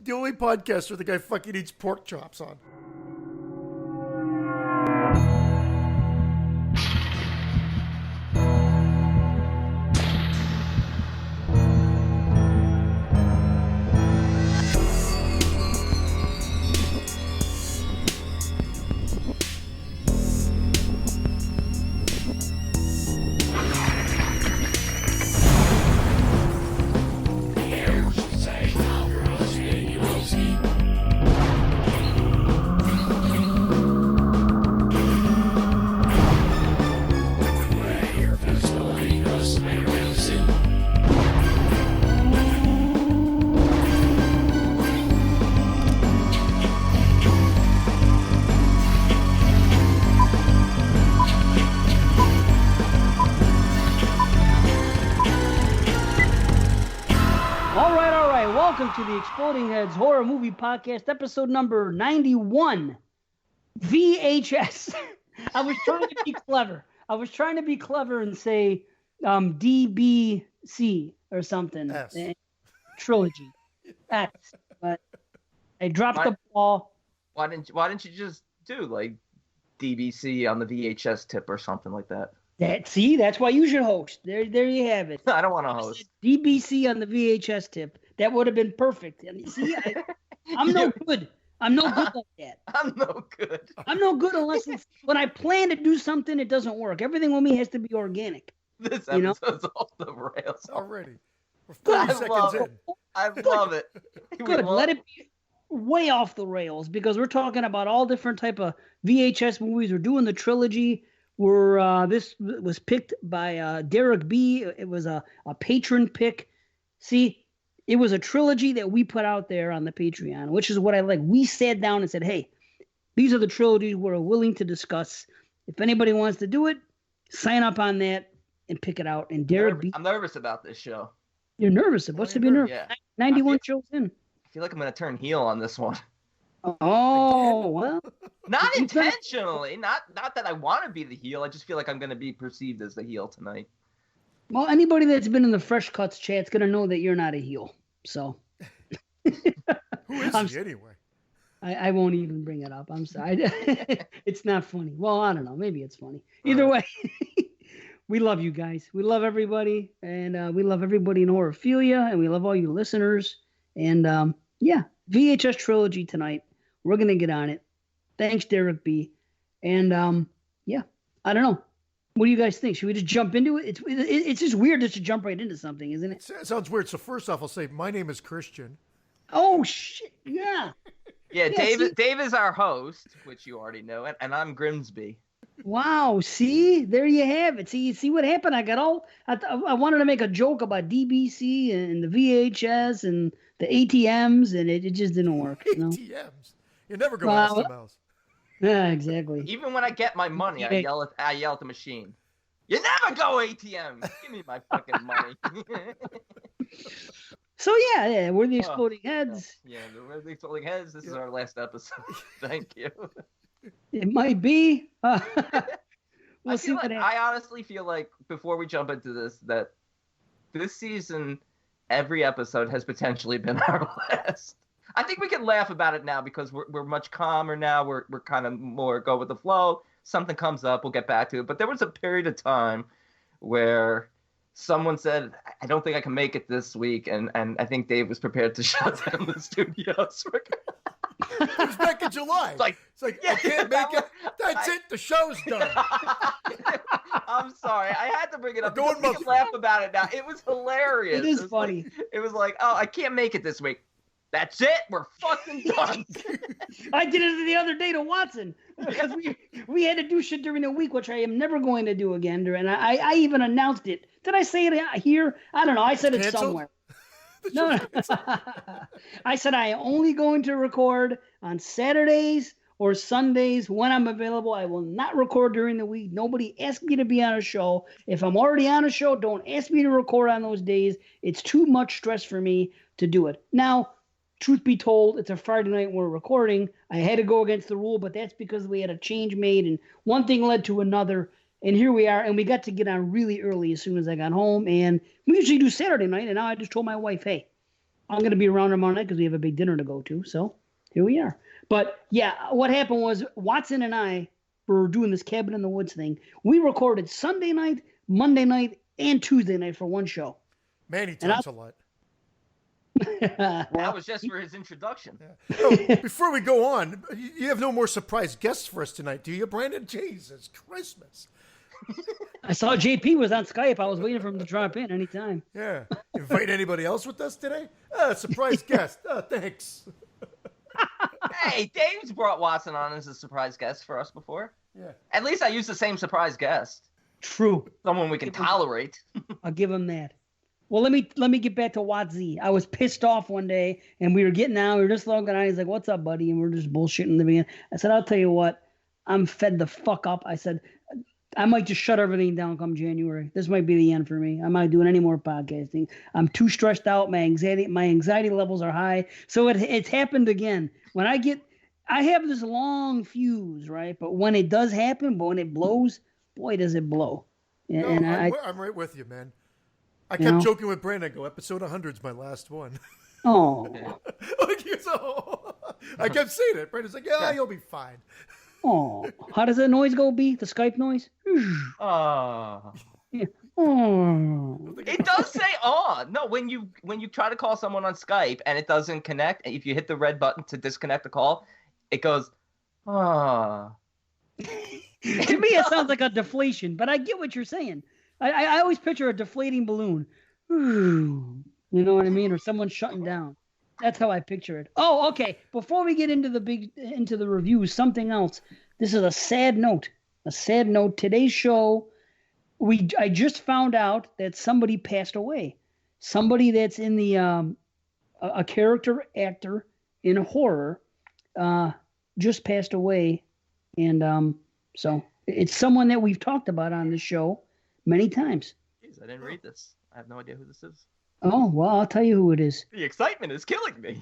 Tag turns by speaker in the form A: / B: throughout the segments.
A: The only podcast where the guy fucking eats pork chops on.
B: Welcome to the Exploding Heads Horror Movie Podcast, episode number 91. VHS. I was trying to be clever. And say DBC or something.
A: S.
B: Trilogy. X. But I dropped the ball.
C: Why didn't you just do like DBC on the VHS tip or something like that?
B: That's why you should host. There you have it.
C: I don't want to host.
B: DBC on the VHS tip. That would have been perfect. And see, I'm no good. I'm no good like that.
C: I'm no good.
B: I'm no good unless when I plan to do something, it doesn't work. Everything with me has to be organic.
C: This episode's off the rails
A: already. We're 30 seconds in.
C: I love it.
B: Good. Let it be way off the rails because we're talking about all different type of VHS movies. We're doing the trilogy. This was picked by Derek B. It was a patron pick. See, it was a trilogy that we put out there on the Patreon, which is what I like. We sat down and said, hey, these are the trilogies we're willing to discuss. If anybody wants to do it, sign up on that and pick it out. And Derek B.
C: I'm nervous about this show.
B: You're nervous? What's to be nervous?
C: Yeah.
B: 91 shows in.
C: I feel like I'm going to turn heel on this one.
B: Oh, well.
C: Not intentionally. Not that I want to be the heel. I just feel like I'm going to be perceived as the heel tonight.
B: Well, anybody that's been in the Fresh Cuts chat's going to know that you're not a heel. So.
A: Who is he anyway?
B: I won't even bring it up. I'm sorry. It's not funny. Well, I don't know. Maybe it's funny. Either way, we love you guys. We love everybody. And we love everybody in Horrorphilia. And we love all you listeners. And VHS Trilogy tonight. We're going to get on it. Thanks, Derek B. And I don't know. What do you guys think? Should we just jump into it? It's just weird just to jump right into something, isn't it?
A: It sounds weird. So first off, I'll say my name is Christian.
B: Oh, shit. Yeah.
C: Yeah, Dave is our host, which you already know, and I'm Grimsby.
B: Wow. See? There you have it. See what happened? I wanted to make a joke about DBC and the VHS and the ATMs, and it just didn't work. You know?
A: ATMs? You never go ask the mouse.
B: Yeah, exactly.
C: Even when I get my money, I yell at the machine. You never go ATM. Give me my fucking money.
B: So yeah, we're the Exploding Heads.
C: Yeah, we're the Exploding Heads. This is our last episode. Thank you.
B: It might be. We'll see what happens.
C: I honestly feel like before we jump into this, that this season, every episode has potentially been our last. I think we can laugh about it now because we're much calmer now. We're kind of more go with the flow. Something comes up, we'll get back to it. But there was a period of time where someone said, I don't think I can make it this week. And I think Dave was prepared to shut down the studios.
A: It was back in July. It's like I can't make it. That's it. The show's done.
C: I'm sorry. I had to bring it up.
A: We
C: can laugh about it now. It was hilarious.
B: It is funny.
C: It was like, oh, I can't make it this week. That's it. We're fucking done.
B: I did it the other day to Watson because we had to do shit during the week, which I am never going to do again. And I even announced it. Did I say it here? I don't know. I said it somewhere. No. I said I am only going to record on Saturdays or Sundays when I'm available. I will not record during the week. Nobody asked me to be on a show. If I'm already on a show, don't ask me to record on those days. It's too much stress for me to do it. Now, truth be told, it's a Friday night we're recording. I had to go against the rule, but that's because we had a change made and one thing led to another. And here we are, and we got to get on really early as soon as I got home. And we usually do Saturday night, and now I just told my wife, hey, I'm going to be around tomorrow night because we have a big dinner to go to. So here we are. But yeah, what happened was Watson and I were doing this Cabin in the Woods thing. We recorded Sunday night, Monday night, and Tuesday night for one show.
A: Man, he talks a lot.
C: That was just for his introduction.
A: Yeah. Oh, before we go on, you have no more surprise guests for us tonight, do you, Brandon? Jesus Christmas.
B: I saw JP was on Skype. I was waiting for him to drop in anytime.
A: Yeah. Invite anybody else with us today? Surprise guest. Thanks.
C: Hey, Dave's brought Watson on as a surprise guest for us before.
A: Yeah.
C: At least I used the same surprise guest.
B: True.
C: Someone we can tolerate.
B: I'll give him that. Well, let me get back to Watzy. I was pissed off one day, and we were getting out. We were just logging on. He's like, "What's up, buddy?" And we're just bullshitting in the beginning. I said, "I'll tell you what. I'm fed the fuck up." I said, "I might just shut everything down come January. This might be the end for me. I'm not doing any more podcasting. I'm too stressed out. My anxiety levels are high." So it's happened again. When I have this long fuse, right? But when it does happen, but when it blows, boy, does it blow. And
A: I'm right with you, man. I kept joking with Brandon. I go, episode 100 is my last one.
B: Oh.
A: I kept saying it. Brandon's like, yeah, you'll be fine.
B: Oh. How does that noise go, B? The Skype noise?
C: Oh.
B: Yeah. Oh.
C: It does say on. No, when you try to call someone on Skype and it doesn't connect, if you hit the red button to disconnect the call, it goes, ah.
B: To me, it sounds like a deflation, but I get what you're saying. I always picture a deflating balloon. You know what I mean? Or someone shutting down. That's how I picture it. Oh, okay. Before we get into the reviews, something else. This is a sad note. A sad note. Today's show, I just found out that somebody passed away. Somebody that's in the a character actor in horror just passed away, and so it's someone that we've talked about on the show many times.
C: Jeez, I didn't read this. I have no idea who this is.
B: Oh, well, I'll tell you who it is.
C: The excitement is killing me.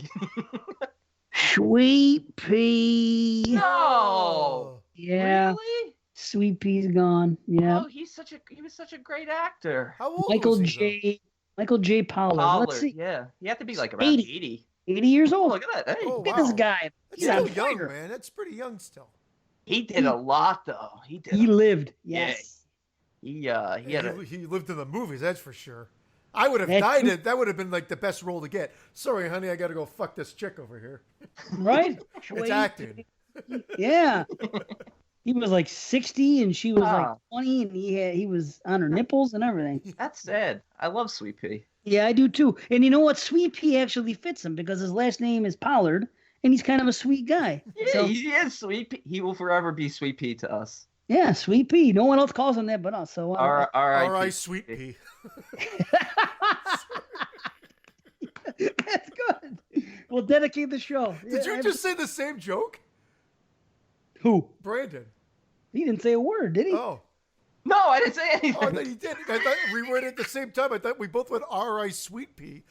B: Sweet Pea.
C: No.
B: Yeah.
C: Really?
B: Sweet Pea's gone. Yeah.
C: Oh, he was such a great actor.
A: How old
B: Michael
A: was he,
B: J. Pollard. Let's see.
C: Yeah. He had to be like around 80.
B: 80 years old.
C: Oh, look at that. Hey.
A: Oh,
B: Look at this guy.
A: That's
B: He's on
A: still young,
B: fire.
A: man. That's pretty young still.
C: He did a lot, though.
B: He lived. Yes.
C: He
A: lived in the movies, that's for sure. I would have died it. That would have been like the best role to get. Sorry, honey, I got to go fuck this chick over here.
B: Right?
A: It's acting.
B: Yeah. He was like 60 and she was like 20 and he was on her nipples and everything.
C: That's sad. I love Sweet Pea.
B: Yeah, I do too. And you know what? Sweet Pea actually fits him because his last name is Pollard and he's kind of a sweet guy.
C: Yeah,
B: so,
C: he is Sweet Pea. He will forever be Sweet Pea to us.
B: Yeah, Sweet Pea. No one else calls him that but us. So
A: R.I. Sweet Pea.
B: That's good. We'll dedicate the show.
A: Did you just say the same joke?
B: Who?
A: Brandon.
B: He didn't say a word, did he?
A: Oh.
C: No, I didn't say anything.
A: Oh, no, you did. I thought we were at the same time. I thought we both went R.I. Sweet Pea.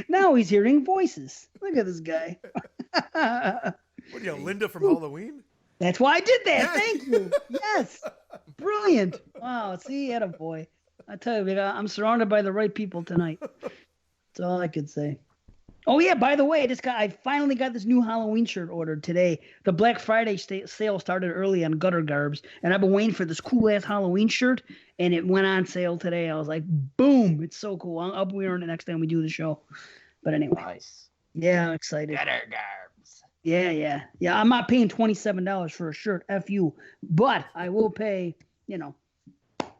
B: Now he's hearing voices. Look at this guy.
A: What are you, Linda from Halloween?
B: That's why I did that. Thank you. Yes. Brilliant. Wow. See, attaboy. I tell you, I'm surrounded by the right people tonight. That's all I could say. Oh, yeah. By the way, I finally got this new Halloween shirt ordered today. The Black Friday sale started early on Gutter Garbs, and I've been waiting for this cool-ass Halloween shirt, and it went on sale today. I was like, boom. It's so cool. I'll be wearing it next time we do the show. But anyway.
C: Nice.
B: Yeah, I'm excited.
C: Gutter Garbs.
B: Yeah. I'm not paying $27 for a shirt, F you, but I will pay, $15,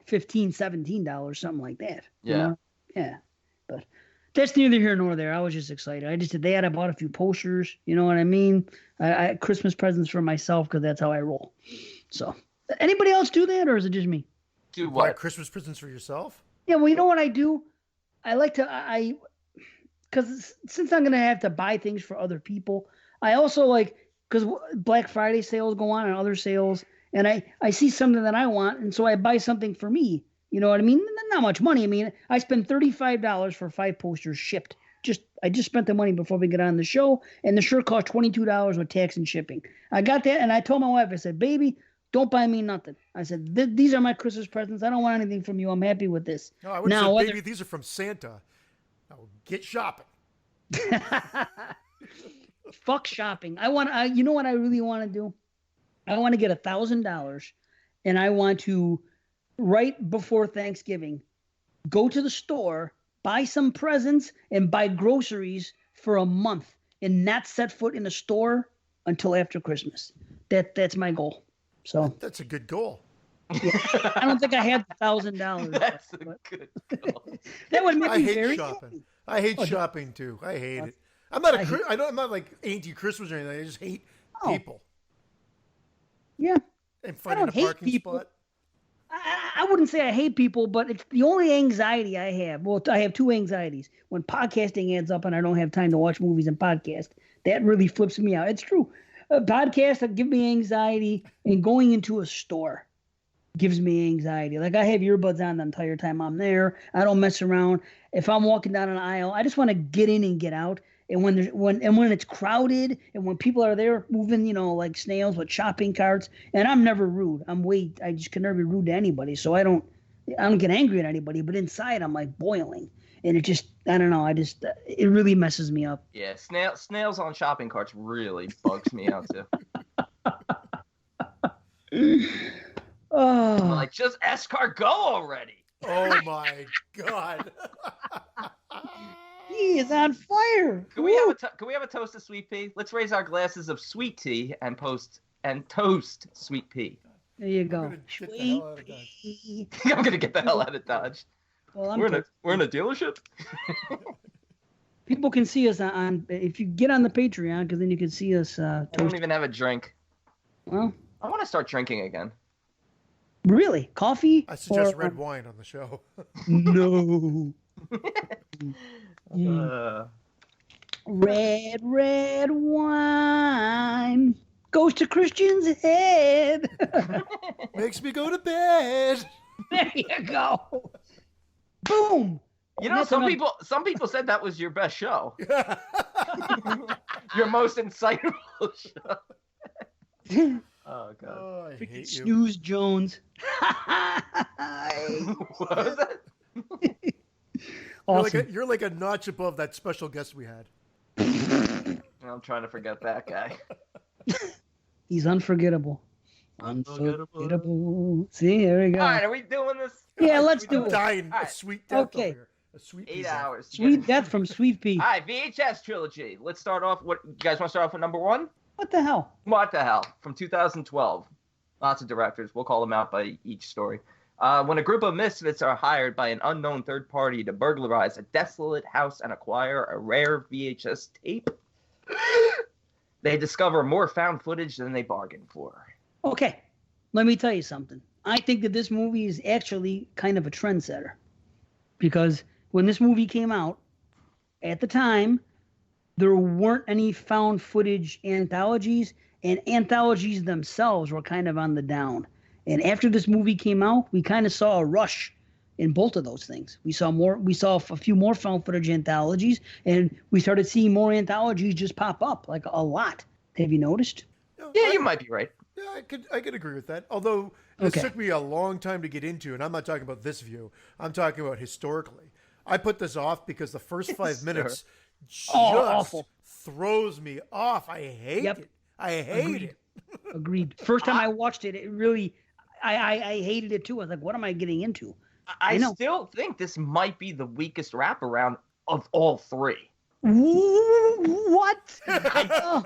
B: $17, something like that.
C: Yeah.
B: You know? Yeah. But that's neither here nor there. I was just excited. I just did that. I bought a few posters. You know what I mean? I Christmas presents for myself because that's how I roll. So, anybody else do that, or is it just me?
C: Do what?
A: Buy Christmas presents for yourself?
B: Yeah, well, you know what I do? I like to, because since I'm going to have to buy things for other people, I also because Black Friday sales go on and other sales, and I see something that I want, and so I buy something for me. You know what I mean? Not much money. I mean, I spent $35 for 5 posters shipped. I just spent the money before we get on the show, and the shirt cost $22 with tax and shipping. I got that, and I told my wife, I said, baby, don't buy me nothing. I said, these are my Christmas presents. I don't want anything from you. I'm happy with this.
A: No, I would have said, baby, these are from Santa. Now get shopping.
B: Fuck shopping. You know what I really want to do? I want to get $1,000 and I want to, right before Thanksgiving, go to the store, buy some presents, and buy groceries for a month and not set foot in a store until after Christmas. That's my goal. So
A: That's a good goal.
B: yeah, I don't think I have $1,000.
C: That's a good goal.
B: That would make
A: I
B: me
A: hate
B: very
A: shopping.
B: happy.
A: I hate shopping too. I hate it. I'm not I'm not like anti-Christmas or anything. I just hate people.
B: Yeah.
A: And
B: I
A: finding
B: don't
A: a
B: hate
A: parking
B: people.
A: spot.
B: I wouldn't say I hate people, but it's the only anxiety I have. Well, I have two anxieties. When podcasting adds up and I don't have time to watch movies and podcast, that really flips me out. It's true. Podcasts that give me anxiety, and going into a store gives me anxiety. Like I have earbuds on the entire time I'm there. I don't mess around. If I'm walking down an aisle, I just want to get in and get out. And when it's crowded and when people are there moving, like snails with shopping carts, and I'm never rude. I just can never be rude to anybody. So I don't get angry at anybody, but inside I'm like boiling. And it just, I don't know. It really messes me up.
C: Yeah, snails on shopping carts really bugs me out too.
B: Oh,
C: Like, just escargot already.
A: Oh my God.
B: he is on fire.
C: Can we have a toast to sweet pea? Let's raise our glasses of sweet tea and toast sweet pea.
B: There you go.
A: gonna get the hell out of Dodge.
B: Sweet pea.
C: I'm gonna get the hell out of Dodge.
B: Well,
C: We're in a dealership.
B: people can see us on if you get on the Patreon, because then you can see us.
C: I don't
B: Toast.
C: even have a drink.
B: Well,
C: I want to start drinking again.
B: really, coffee?
A: I suggest
B: or-
A: red wine on the show.
B: No. Red wine goes to Christian's head.
A: Makes me go to bed.
B: There you go. Boom.
C: You know,
B: That's
C: some
B: enough-
C: people said that was your best show. Your most insightful show. Oh god.
A: Oh, I
B: Freaking
A: hate you.
B: Snooze Jones.
C: What was that?
B: Awesome.
A: You're like a notch above that special guest we had.
C: I'm trying to forget that guy.
B: He's unforgettable. Unforgettable. See, here we go.
C: All right, are we doing this?
B: Yeah, let's do
A: I'm
B: it.
A: dying
C: All
A: a
C: right.
A: sweet death
B: Okay.
A: over here. A sweet
C: 8
A: piece.
C: hours.
B: Sweet Death from Sweet Pea.
C: All right, VHS trilogy. Let's start off. You guys want to start off with number one?
B: What the hell?
C: What the hell? From 2012. Lots of directors. We'll call them out by each story. When a group of misfits are hired by an unknown third party to burglarize a desolate house and acquire a rare VHS tape, they discover more found footage than they bargained for.
B: Okay, let me tell you something. I think that this movie is actually kind of a trendsetter. Because when this movie came out, at the time, there weren't any found footage anthologies, and anthologies themselves were kind of on the down. And after this movie came out, we kind of saw a rush in both of those things. We saw a few more found footage anthologies, and we started seeing more anthologies just pop up, like a lot. Have you noticed?
C: Yeah, you might be right.
A: Yeah, I could agree with that. Although this
B: Okay.
A: took me a long time to get into, and I'm not talking about this view. I'm talking about historically. I put this off because the first 5 minutes just
B: awful.
A: throws me off. I hate
B: Yep.
A: it. I hate it.
B: Agreed. First time I watched it, it really, I hated it too. I was like, what am I getting into?
C: I
B: know.
C: still think this might be the weakest wraparound of all three.
B: What?
C: I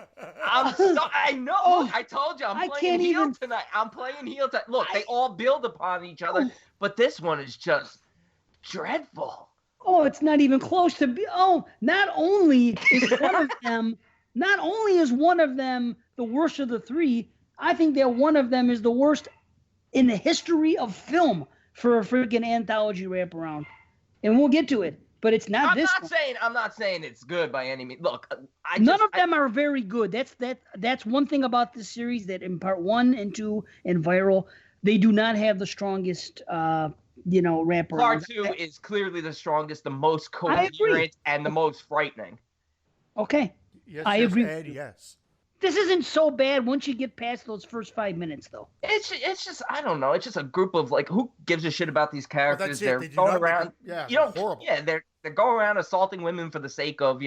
C: know.
B: Oh,
C: Look, I told you,
B: I
C: I'm
B: can't
C: playing heel
B: even-
C: tonight. I'm playing heel tonight. Look, they all build upon each other, but this one is just dreadful.
B: Oh, it's not even close to be. Oh, not only is one of them the worst of the three, I think that one of them is the worst in the history of film for a freaking anthology wraparound. And we'll get to it, but it's not this one.
C: I'm not saying it's good by any means. Look,
B: None of them are very good. That's one thing about this series, that in part 1 and 2 and Viral, they do not have the strongest wraparound.
C: Part 2 is clearly the strongest, the most
B: I agree.
C: coherent, and the most frightening.
B: Okay.
A: Yes,
B: I
A: yes,
B: agree.
A: and yes.
B: This isn't so bad once you get past those first 5 minutes, though.
C: It's just I don't know. It's just a group of, like, who gives a shit about these characters?
A: that's it.
C: They're
A: They do
C: going
A: not make
C: around.
A: it- yeah,
C: you don't.
A: horrible.
C: Yeah, they're going around assaulting women for the sake of,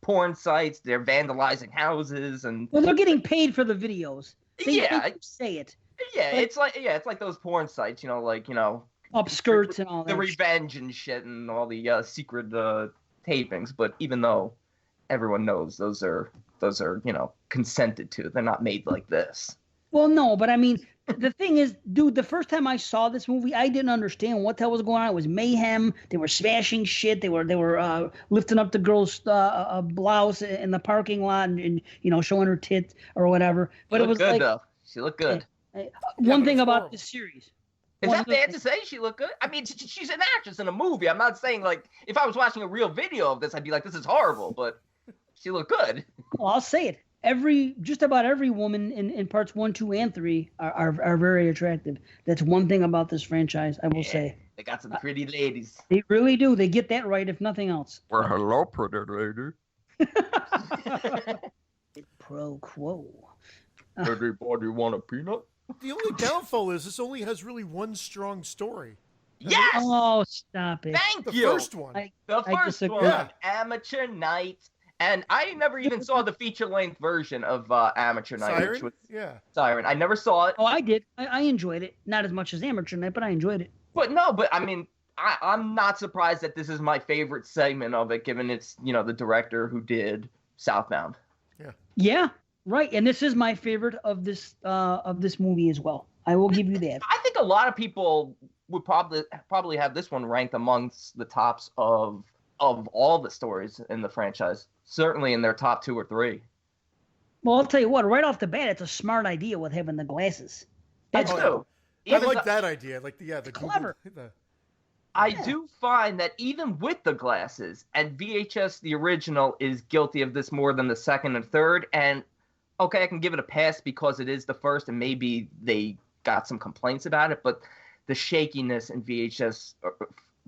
C: porn sites. They're vandalizing houses and.
B: Well, they're getting paid for the videos. They say it.
C: Yeah, it's like those porn sites,
B: upskirts and all that.
C: The revenge and shit and all the secret tapings. But even though everyone knows those are consented to, they're not made like this.
B: Well, no, but I mean, the thing is, dude, the first time I saw this movie, I didn't understand what the hell was going on. It was mayhem. They were smashing shit. They were lifting up the girl's blouse in the parking lot and showing her tits or whatever. But it was
C: good,
B: like,
C: though. She looked good.
B: One thing about this series.
C: Is that bad to say she looked good? I mean, she's an actress in a movie. I'm not saying, like, if I was watching a real video of this, I'd be like, this is horrible, but she looked good.
B: Well, I'll say it. Just about every woman in parts 1, 2, and 3 are very attractive. That's one thing about this franchise, I will say.
C: They got some pretty ladies.
B: They really do. They get that right, if nothing else.
D: Well, hello, pretty lady.
B: Pro quo.
D: Anybody want a peanut?
A: The only downfall is this only has really one strong story.
C: Yes!
B: Oh, stop it.
C: Thank
A: The
C: you!
A: first one.
C: The first
B: disagree.
C: one,
A: Yeah.
C: Amateur Night. And I never even saw the feature-length version of Amateur Night,
A: Siren?
C: which was
A: Siren.
C: I never saw it.
B: Oh, I did. I enjoyed it. Not as much as Amateur Night, but I enjoyed it.
C: But I mean, I'm not surprised that this is my favorite segment of it, given it's, the director who did Southbound.
B: Yeah, right. And this is my favorite of this movie as well. I will give you that.
C: I think a lot of people would probably have this one ranked amongst the tops of all the stories in the franchise. Certainly in their top 2 or 3.
B: Well, I'll tell you what. Right off the bat, it's a smart idea with having the glasses.
C: That's true.
A: I like that idea. Like the
B: clever.
A: Google,
C: I do find that even with the glasses, and VHS, the original, is guilty of this more than the second and third. And okay, I can give it a pass because it is the first, and maybe they got some complaints about it. But the shakiness in VHS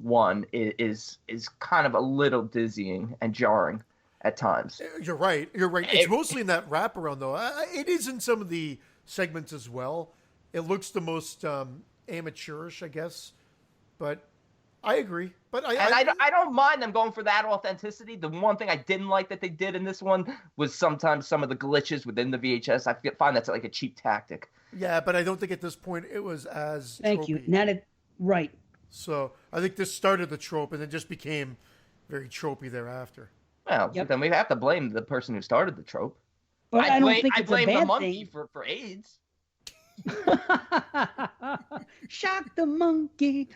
C: 1 is kind of a little dizzying and jarring at times.
A: You're right. It's mostly in that wraparound, though. It is in some of the segments as well. It looks the most amateurish, I guess. But I agree. But
C: I don't mind them going for that authenticity. The one thing I didn't like that they did in this one was sometimes some of the glitches within the VHS. I find that's like a cheap tactic.
A: Yeah, but I don't think at this point it was as
B: Thank you.
A: tropey.
B: Right.
A: So I think this started the trope and it just became very tropey thereafter.
C: Well, then we have to blame the person who started the trope.
B: But I don't think it's
C: blame
B: a bad
C: the monkey
B: thing.
C: for AIDS.
B: Shock the monkey.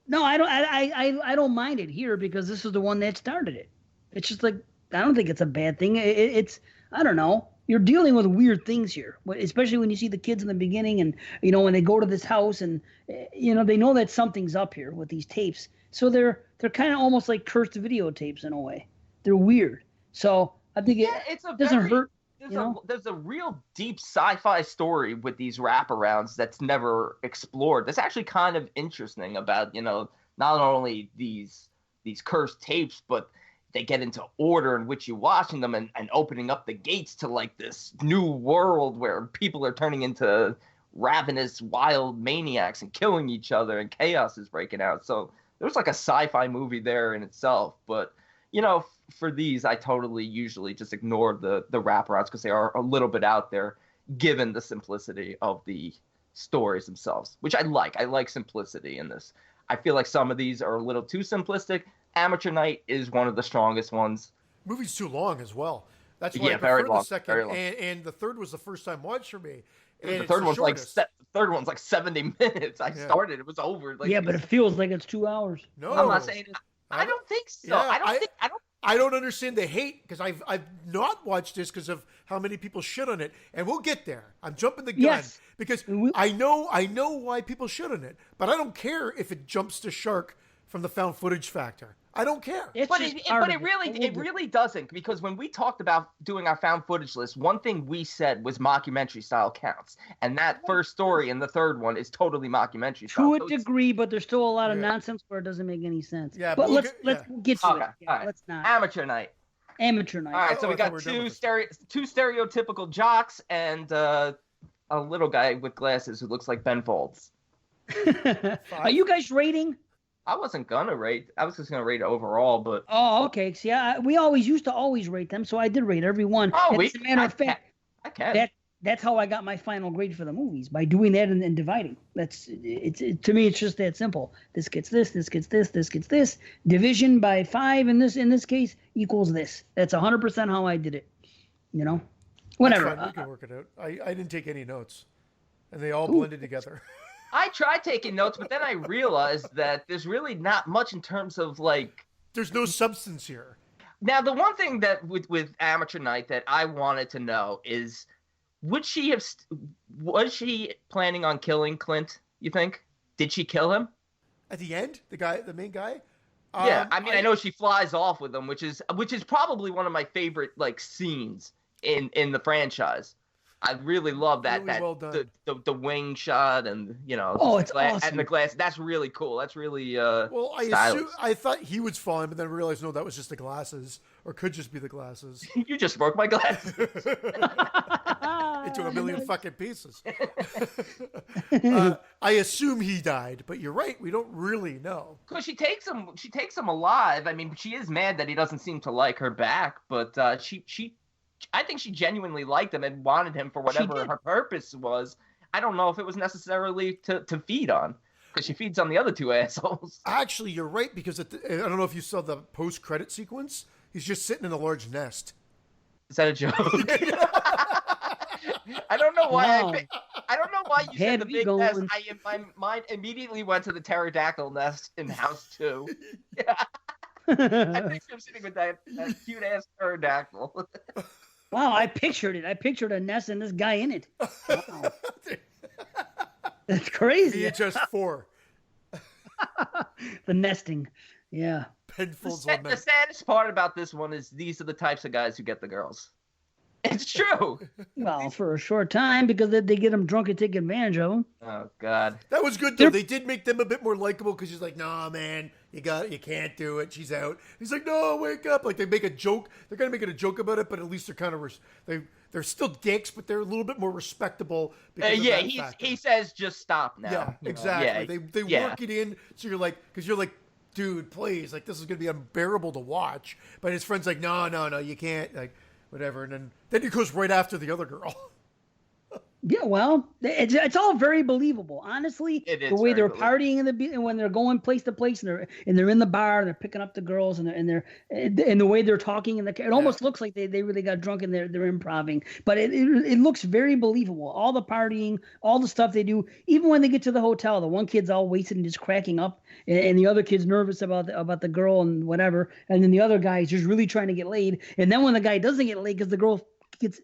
B: No, I don't. I don't mind it here because this is the one that started it. It's just like I don't think it's a bad thing. It's I don't know. You're dealing with weird things here, especially when you see the kids in the beginning, and when they go to this house, and they know that something's up here with these tapes. So they're kind of almost like cursed videotapes in a way. They're weird. So I think it doesn't hurt.
C: There's a real deep sci-fi story with these wraparounds that's never explored. That's actually kind of interesting about, not only these cursed tapes, but they get into order in which you're watching them and opening up the gates to like this new world where people are turning into ravenous, wild maniacs and killing each other and chaos is breaking out. So there's like a sci-fi movie there in itself. But, for these, I totally usually just ignore the wraparounds because they are a little bit out there given the simplicity of the stories themselves, which I like. I like simplicity in this. I feel like some of these are a little too simplistic. Amateur Night is one of the strongest ones.
A: Movie's too long as well. That's why I
C: very
A: prefer
C: long,
A: the second.
C: very long.
A: And the third was the first time watch for me. And
C: The third one's like 70 minutes. I started, it was over. Like,
B: yeah, but it feels like it's 2 hours.
A: No,
C: I'm not saying it. I don't think so.
A: Yeah, I don't understand the hate because I've not watched this because of how many people shit on it, and we'll get there. I'm jumping the gun because I know why people shit on it, but I don't care if it jumps the shark from the found footage factor. I don't care.
C: But it really doesn't, because when we talked about doing our found footage list, one thing we said was mockumentary style counts, and that first story in the third one is totally mockumentary style.
B: To a degree, but there's still a lot of nonsense where it doesn't make any sense.
A: Yeah,
B: but let's get to it. Yeah,
C: all right.
B: Let's not.
C: Amateur Night.
B: Amateur Night.
C: All right, so we got two stereotypical jocks and a little guy with glasses who looks like Ben Folds.
B: Are you guys rating?
C: I wasn't gonna rate. I was just gonna rate overall, but
B: Oh, okay. See, we always used to always rate them, so I did rate every one.
C: oh,
B: And as a matter of fact,
C: I can.
B: that's how I got my final grade for the movies, by doing that and dividing. To me, it's just that simple. This gets this gets this gets this. Division by 5 in this case equals this. That's 100% how I did it. You know, whatever.
A: We can work it out. I didn't take any notes, and they all blended together.
C: I tried taking notes, but then I realized that there's really not much in terms of like.
A: There's no substance here.
C: Now, the one thing that with Amateur Night that I wanted to know is, was she planning on killing Clint? You think? Did she kill him
A: at the end? The main guy.
C: Yeah, I mean, I know she flies off with him, which is probably one of my favorite like scenes in the franchise. I really love that
A: really well done.
C: The wing shot and
B: it's awesome.
C: and the glass. That's really cool. That's really
A: well. I thought he was fine, but then I realized no, that was just the glasses, or could just be the glasses.
C: You just broke my glasses
A: into a million fucking pieces. I assume he died, but you're right. We don't really know.
C: Because she takes him alive. I mean, she is mad that he doesn't seem to like her back, but I think she genuinely liked him and wanted him for whatever her purpose was. I don't know if it was necessarily to feed on, because she feeds on the other two assholes.
A: Actually, you're right, because I don't know if you saw the post-credit sequence. He's just sitting in a large nest.
C: Is that a joke? I don't know why. Wow. I don't know why you said the big nest. My mind immediately went to the pterodactyl nest in House 2. Yeah. I picture him sitting with that cute ass pterodactyl.
B: Wow, I pictured it. I pictured a nest and this guy in it. Wow. That's crazy.
A: VHS 4.
B: The nesting. Yeah.
C: The saddest part about this one is these are the types of guys who get the girls. It's true.
B: Well, for a short time, because they get them drunk and take advantage of them.
C: Oh God,
A: that was good though. They did make them a bit more likable, because she's like, "Nah, man, you can't do it." She's out. He's like, "No, wake up!" Like they make a joke. They're gonna make it a joke about it, but at least they're kind of they're still dicks, but they're a little bit more respectable.
C: Yeah, he says, "Just stop now."
A: Yeah, exactly. Yeah, they work it in, so you're like, dude, please, like this is gonna be unbearable to watch. But his friend's like, no, you can't, like. Whatever, and then he goes right after the other girl.
B: Yeah, well, it's all very believable, honestly.
C: It is
B: the way they're partying when they're going place to place, and they're in the bar and they're picking up the girls, and the way they're talking in the car, it almost looks like they really got drunk and they're improvising. But it looks very believable. All the partying, all the stuff they do, even when they get to the hotel, the one kid's all wasted and just cracking up, and the other kid's nervous about the girl and whatever, and then the other guy's just really trying to get laid, and then when the guy doesn't get laid because the girl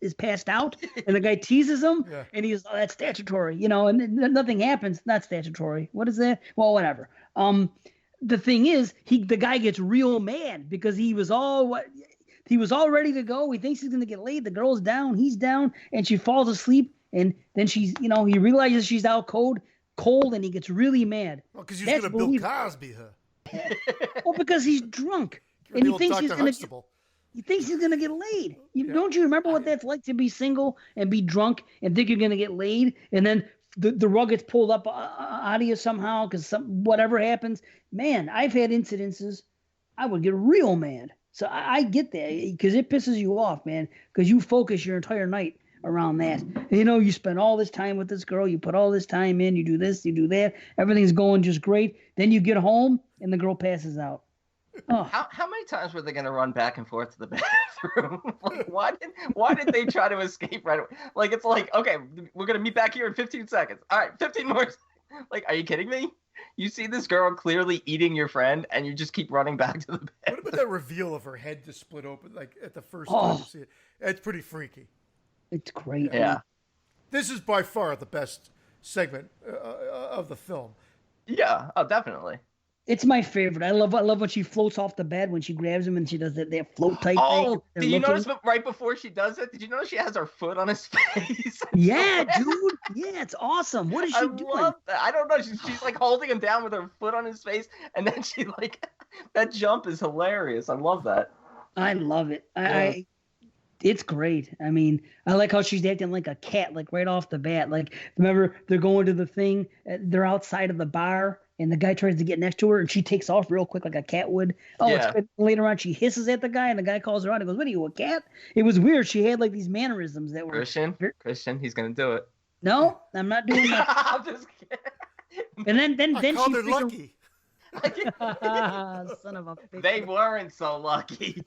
B: is passed out and the guy teases him and he's that's statutory, and nothing happens. Not statutory. What is that? Well, whatever. The thing is, the guy gets real mad because he was all ready to go. He thinks he's gonna get laid. The girl's down, he's down, and she falls asleep, and then she's he realizes she's out cold, and he gets really mad.
A: Well, because he's gonna Bill Cosby her.
B: Well, because he's drunk and he thinks he's gonna. He thinks he's going to get laid. Don't you remember what that's like to be single and be drunk and think you're going to get laid? And then the rug gets pulled up out of you somehow because whatever happens. Man, I've had incidences. I would get real mad. So I get that because it pisses you off, man, because you focus your entire night around that. You spend all this time with this girl. You put all this time in. You do this, you do that. Everything's going just great. Then you get home and the girl passes out. Oh.
C: How many times were they going to run back and forth to the bathroom? Like, why did they try to escape right away? Like, it's like, okay, we're going to meet back here in 15 seconds. All right, 15 more. Like, are you kidding me? You see this girl clearly eating your friend, and you just keep running back to the bathroom.
A: What about that reveal of her head just split open, like, at the first time you see it? It's pretty freaky.
B: It's great.
C: Yeah.
A: This is by far the best segment of the film.
C: Yeah, oh, definitely.
B: It's my favorite. I love when she floats off the bed when she grabs him and she does that float type thing.
C: Oh, did you notice right before she does it? Did you notice she has her foot on his face?
B: Yeah, dude. Yeah, it's awesome. What is she doing?
C: I love that. I don't know. She's like holding him down with her foot on his face, and then she that jump is hilarious. I love that.
B: I love it. It's great. I mean, I like how she's acting like a cat, like right off the bat. Like, remember, they're going to the thing, they're outside of the bar, and the guy tries to get next to her, and she takes off real quick like a cat would. Oh,
C: Yeah.
B: it's good. Later on, she hisses at the guy, and the guy calls her out and goes, "What are you, a cat?" It was weird. She had like these mannerisms that were
C: Christian, he's gonna do it.
B: No, I'm not doing that.
C: I'm just kidding.
B: And then
A: I
B: she
A: called her lucky.
B: Son of a bitch.
C: They weren't so lucky.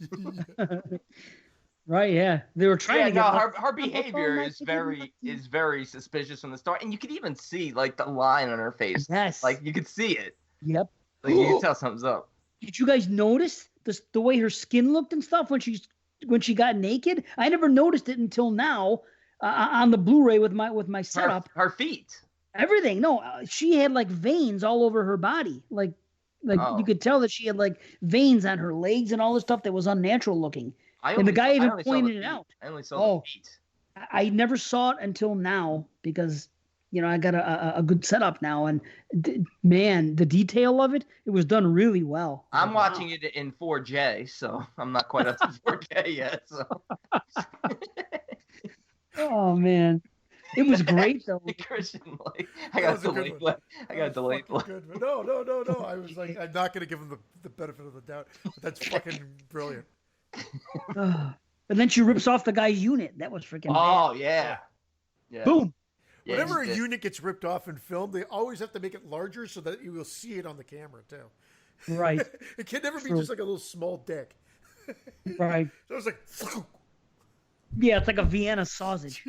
B: Right, yeah. They were trying to get
C: her behavior is very suspicious from the start, and you could even see like the line on her face.
B: Yes.
C: Like you could see it.
B: Yep.
C: Like you can tell something's up.
B: Did you guys notice the way her skin looked and stuff when she got naked? I never noticed it until now on the Blu-ray with my setup.
C: Her feet.
B: Everything. No, she had like veins all over her body. Like you could tell that she had like veins on her legs and all this stuff that was unnatural looking. And the guy even pointed it out.
C: I only saw the feet.
B: I never saw it until now because, I got a good setup now. And, man, the detail of it, it was done really well.
C: I'm watching it in 4J, so I'm not quite up to 4K yet. So.
B: Oh, man. It was great, though.
C: Christian, I got delayed. I got delayed.
A: No. I was like, I'm not going to give him the benefit of the doubt. But that's fucking brilliant.
B: And then she rips off the guy's unit. That was freaking
C: bad.
B: Yeah. Boom.
A: Yeah, whenever a unit gets ripped off in film, they always have to make it larger so that you will see it on the camera too.
B: Right.
A: It can never be just like a little small dick.
B: Right.
A: So it's like.
B: Yeah, it's like a Vienna sausage.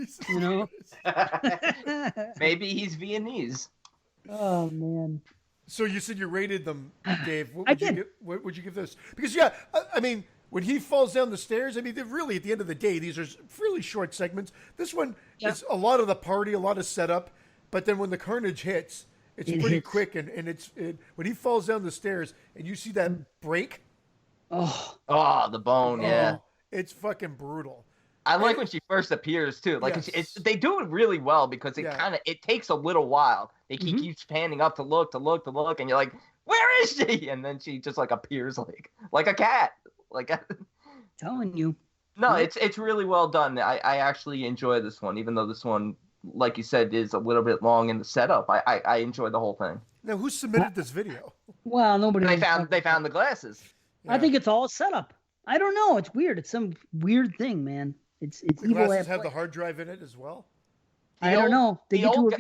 C: Maybe he's Viennese.
B: Oh man.
A: So you said you rated them, Dave. What would you give this? Because I mean, when he falls down the stairs, I mean, they're really at the end of the day, these are really short segments. This one is a lot of the party, a lot of setup, but then when the carnage hits, it's pretty quick, and when he falls down the stairs and you see that break.
C: Oh, the bone, yeah.
A: It's fucking brutal.
C: I like when she first appears too. Like they do it really well because it takes a little while. They keeps panning up to look, and you're like, where is she? And then she just like appears like a cat.
B: Telling you.
C: No, it's really well done. I actually enjoy this one, even though this one, like you said, is a little bit long in the setup. I enjoy the whole thing.
A: Now, who submitted this video?
B: Well, nobody.
C: They found the glasses.
B: Yeah. I think it's all set up. I don't know. It's weird. It's some weird thing, man. It's
A: the
B: evil.
A: Glasses have the hard drive in it as well.
B: I don't know.
C: The old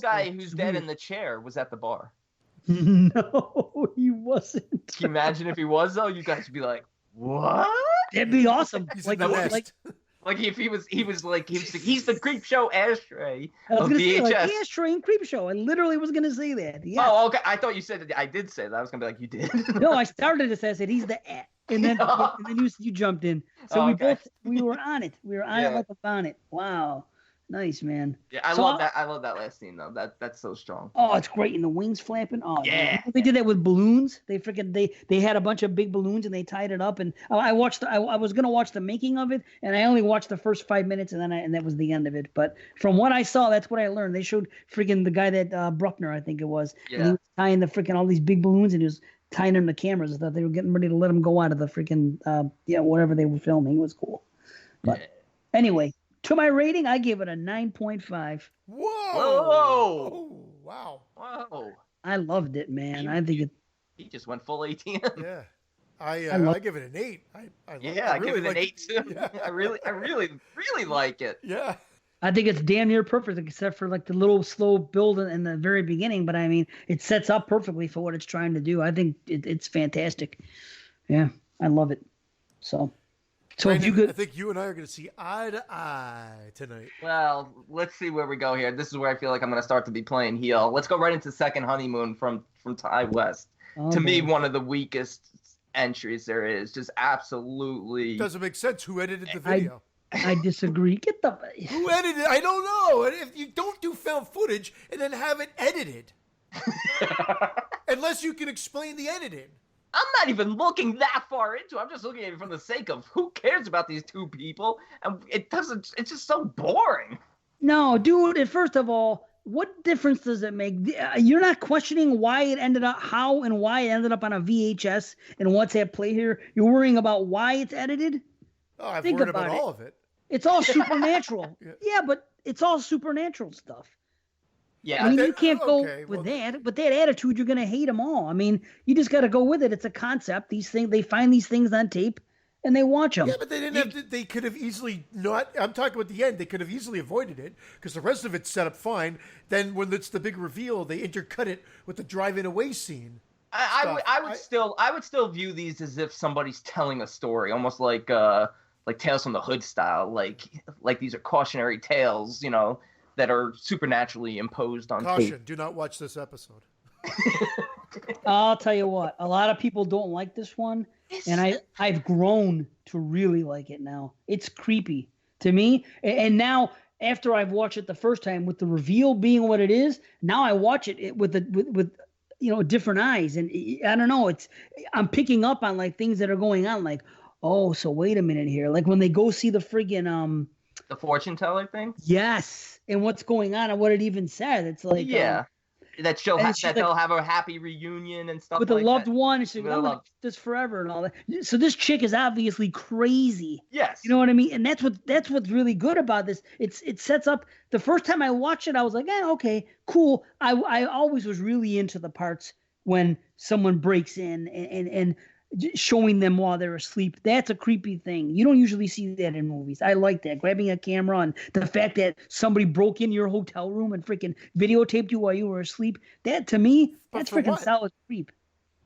C: guy who's dead in the chair was at the bar.
B: No, he wasn't.
C: Can you imagine if he was though? You guys would be like, what?
B: That'd be awesome.
A: He's
C: the creep show ashtray of VHS.
B: Say, ashtray and creep show. I literally was gonna say that. Yes.
C: Oh, okay. I thought you said that. I did say that. I was gonna be like, you did.
B: No, I started to say. I said he's the and then you jumped in. So we were on it. We were on it like a bonnet. Wow. Nice, man.
C: Yeah, I love that. I love that last scene though. That's so strong.
B: Oh, it's great, and the wings flapping. Oh,
C: yeah.
B: Man. They did that with balloons. They had a bunch of big balloons and they tied it up. And I was gonna watch the making of it, and I only watched the first 5 minutes, and that was the end of it. But from what I saw, that's what I learned. They showed freaking the guy that Bruckner, I think it was.
C: Yeah.
B: And he was tying the freaking all these big balloons, and he was tying them to cameras. I thought they were getting ready to let them go out of the freaking whatever they were filming. It was cool. But anyway. To my rating, I give it a 9.5.
A: Whoa! Oh, wow!
C: Whoa!
B: I loved it, man. I think
C: he just went full ATM.
A: Yeah, I give it an 8. I
C: give it an 8 too. Yeah. I really like it.
A: Yeah.
B: I think it's damn near perfect, except for like the little slow build in the very beginning. But I mean, it sets up perfectly for what it's trying to do. I think it's fantastic. Yeah, I love it. So
A: Brandon, I think you and I are going to see eye to eye tonight.
C: Well, let's see where we go here. This is where I feel like I'm going to start to be playing heel. Let's go right into Second Honeymoon from Ty West. To me, one of the weakest entries there is. Just absolutely
A: doesn't make sense. Who edited the video?
B: I disagree. Get the
A: who edited? I don't know. If you don't do found footage and then have it edited, unless you can explain the editing.
C: I'm not even looking that far into it. I'm just looking at it from the sake of who cares about these two people, and it's just so boring.
B: No, dude. First of all, what difference does it make? You're not questioning why it ended up, how and why it ended up on a VHS and what's at play here. You're worrying about why it's edited.
A: Oh, I've worried about all of it.
B: It's all supernatural. Yeah, but it's all supernatural stuff.
C: Yeah.
B: I mean, you can't go
A: okay,
B: with that. With that attitude, you're going to hate them all. I mean, you just got to go with it. It's a concept. These things, they find these things on tape and they watch them.
A: Yeah, but they didn't have to, they could have easily not. I'm talking about the end. They could have easily avoided it because the rest of it's set up fine. Then when it's the big reveal, they intercut it with the driving away scene.
C: I would still view these as if somebody's telling a story, almost like Tales from the Hood style, like these are cautionary tales, that are supernaturally imposed on
A: Caution:
C: tape.
A: do not watch this episode.
B: I'll tell you what, a lot of people don't like this one, and I've grown to really like it now. It's creepy to me, and now after I've watched it the first time with the reveal being what it is, now I watch it with different eyes, and I don't know, I'm picking up on like things that are going on, like, oh, so wait a minute here, like when they go see the friggin'
C: the fortune teller thing.
B: Yes, and what's going on and what it even says, it's like
C: that they'll have a happy reunion and stuff
B: with
C: like
B: a loved
C: that.
B: one. She's like, I'm gonna keep this forever and all that. So this chick is obviously crazy.
C: Yes,
B: you know what I mean. And that's what's really good about this. It sets up. The first time I watched it, I was like, okay, cool. I always was really into the parts when someone breaks in and showing them while they're asleep. That's a creepy thing. You don't usually see that in movies. I like that. Grabbing a camera and the fact that somebody broke in your hotel room and freaking videotaped you while you were asleep. That, to me, that's freaking solid creep.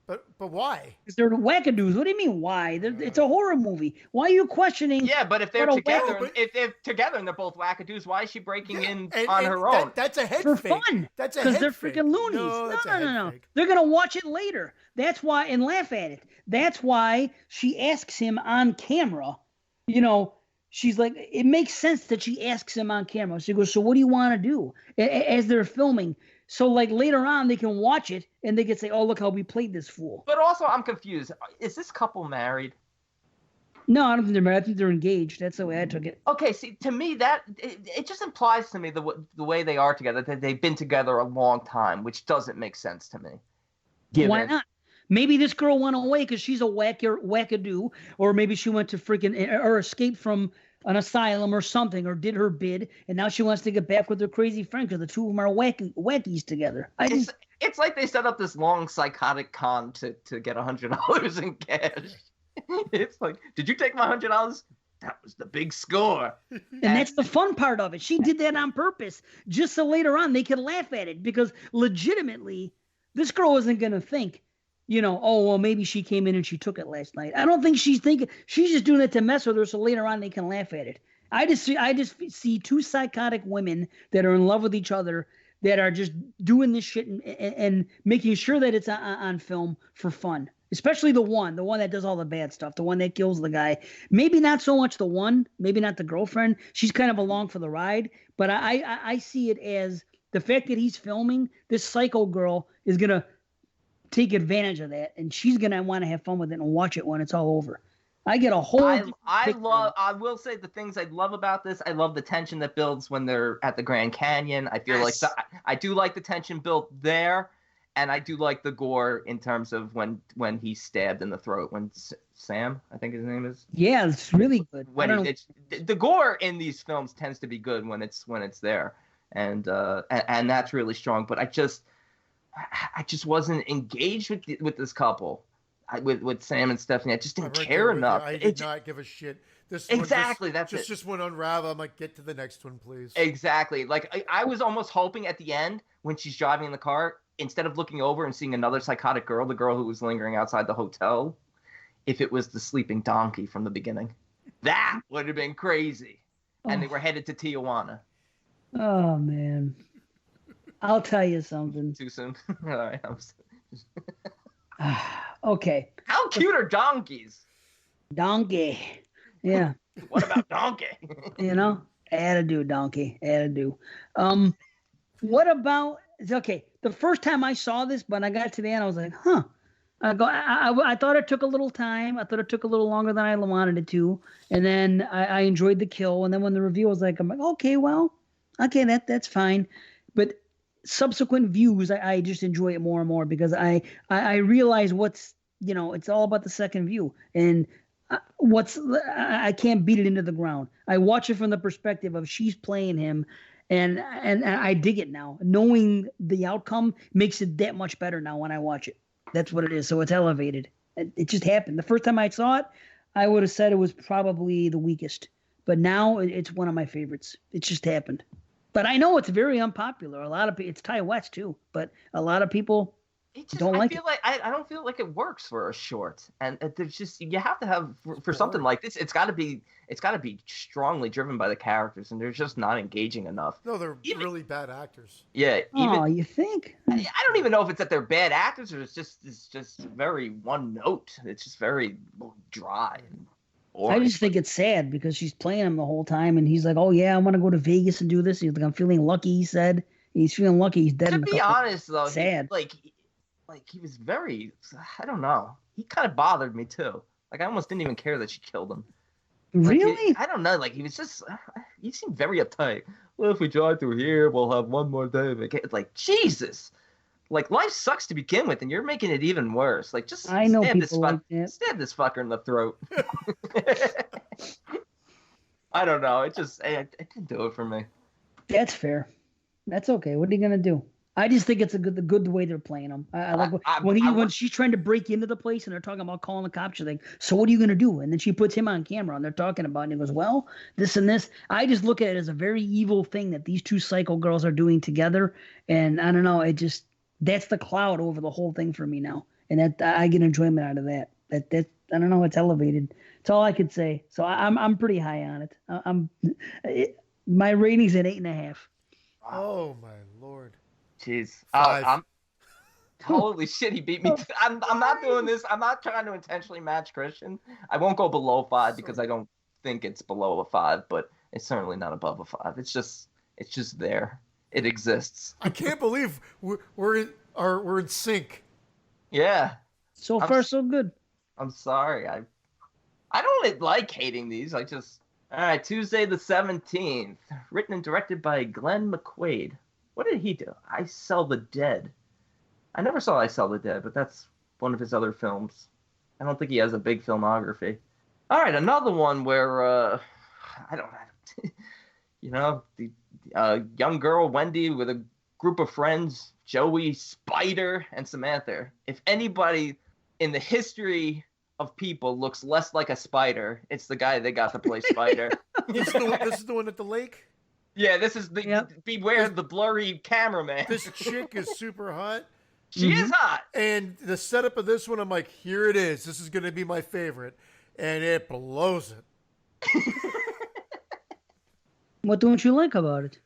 A: But why?
B: Because they're wackadoos. What do you mean why? It's a horror movie. Why are you questioning?
C: Yeah, but if they're together, if they're together and they're both wackadoos, why is she breaking in on her own?
A: That's a head
B: for
A: fake.
B: Fun.
A: That's a head
B: they're
A: fake.
B: Freaking loonies. No. They're gonna watch it later. That's why, and laugh at it. That's why she asks him on camera. She's like, it makes sense that she asks him on camera. She goes, so what do you want to do? As they're filming. So like later on, they can watch it and they can say, oh, look how we played this fool.
C: But also, I'm confused. Is this couple married?
B: No, I don't think they're married. I think they're engaged. That's the way I took it.
C: Okay, see, to me, it just implies to me the way they are together, that they've been together a long time, which doesn't make sense to me.
B: Why not? Maybe this girl went away because she's a wackadoo, or maybe she went to or escaped from an asylum or something, or did her bid, and now she wants to get back with her crazy friend because the two of them are wackies together.
C: It's like they set up this long psychotic con to get $100 in cash. It's like, did you take my $100? That was the big score.
B: And that's the fun part of it. She did that on purpose, just so later on they could laugh at it, because legitimately, this girl isn't going to think, oh, well, maybe she came in and she took it last night. I don't think she's thinking. She's just doing it to mess with her so later on they can laugh at it. I just see two psychotic women that are in love with each other that are just doing this shit and making sure that it's on film for fun. Especially the one that does all the bad stuff, the one that kills the guy. Maybe not so much the one, maybe not the girlfriend. She's kind of along for the ride. But I see it as the fact that he's filming, this psycho girl is going to take advantage of that, and she's gonna want to have fun with it and watch it when it's all over. I get a whole.
C: I will say the things I love about this. I love the tension that builds when they're at the Grand Canyon. I feel like I do like the tension built there, and I do like the gore in terms of when he's stabbed in the throat. When Sam, I think his name is.
B: Yeah, it's really good.
C: The gore in these films tends to be good when it's there, and that's really strong. But I just wasn't engaged with this couple, with Sam and Stephanie. I just didn't care enough.
A: I did not give a shit. This
C: exactly.
A: That's it. Just went unravel. I'm like, get to the next one, please.
C: Exactly. Like I was almost hoping at the end when she's driving in the car, instead of looking over and seeing another psychotic girl, the girl who was lingering outside the hotel, if it was the sleeping donkey from the beginning, that would have been crazy. And they were headed to Tijuana.
B: Oh man. I'll tell you something.
C: Too soon? All right.
B: Okay.
C: How cute are donkeys?
B: Donkey. Yeah.
C: What about donkey?
B: Attitude, donkey. Attitude. What about, okay, the first time I saw this, but I got to the end, I was like, huh. I thought it took a little time. I thought it took a little longer than I wanted it to. And then I enjoyed the kill. And then when the reveal was like, I'm like, okay, that's fine. But subsequent views, I just enjoy it more and more because I realize it's all about the second view, and I can't beat it into the ground. I watch it from the perspective of she's playing him, And I dig it now. Knowing the outcome makes it that much better now when I watch it. That's what it is. So it's elevated. It just happened. The first time I saw it, I would have said it was probably the weakest. But now it's one of my favorites. It just happened. But I know it's very unpopular. A lot of it's Ty West too, but a lot of people don't like it.
C: I don't feel like it works for a short, and there's just you have to have for something like this. It's got to be strongly driven by the characters, and they're just not engaging enough.
A: No, they're really bad actors.
C: Yeah.
B: Oh, you think?
C: I don't even know if it's that they're bad actors or it's just very one note. It's just very dry and boring.
B: I just think it's sad because she's playing him the whole time, and he's like, "Oh yeah, I want to go to Vegas and do this." He's like, "I'm feeling lucky." He said he's feeling lucky. He's dead.
C: To be honest, though,
B: sad.
C: He was very. I don't know. He kind of bothered me too. Like I almost didn't even care that she killed him.
B: Really?
C: I don't know. Like he was just. He seemed very uptight. Well, if we drive through here, we'll have one more day of vacation. Like Jesus. Like life sucks to begin with, and you're making it even worse. Like just
B: I know
C: stab this
B: like that.
C: Stab this fucker in the throat. I don't know. It didn't do it for me.
B: That's fair. That's okay. What are you gonna do? I just think it's the good way they're playing him. I like when she's trying to break into the place and they're talking about calling the cops. She's like, "So what are you gonna do?" And then she puts him on camera and they're talking about it. And he goes, "Well, this and this." I just look at it as a very evil thing that these two psycho girls are doing together. And I don't know. That's the cloud over the whole thing for me now, and that I get enjoyment out of that. That I don't know. It's elevated. That's all I could say. So I'm pretty high on it. My rating's at 8.5.
A: Oh my Lord.
C: Jeez.
A: 5.
C: Holy shit, he beat me. I'm not doing this. I'm not trying to intentionally match Christian. I won't go below 5 because I don't think it's below a 5, but it's certainly not above a 5. It's just there. It exists.
A: I can't believe we're in sync.
C: Yeah.
B: So far, so good.
C: I'm sorry. I don't like hating these. All right, Tuesday the 17th. Written and directed by Glenn McQuaid. What did he do? I Sell the Dead. I never saw I Sell the Dead, but that's one of his other films. I don't think he has a big filmography. All right, another one where, I don't know, the young girl, Wendy, with a group of friends, Joey, Spider, and Samantha. If anybody in the history of people looks less like a spider, it's the guy they got to play Spider.
A: This is the one at the lake?
C: Yeah, this is beware the blurry cameraman.
A: This chick is super hot.
C: She is hot.
A: And the setup of this one, I'm like, here it is. This is going to be my favorite. And it blows it.
B: What don't you like about it?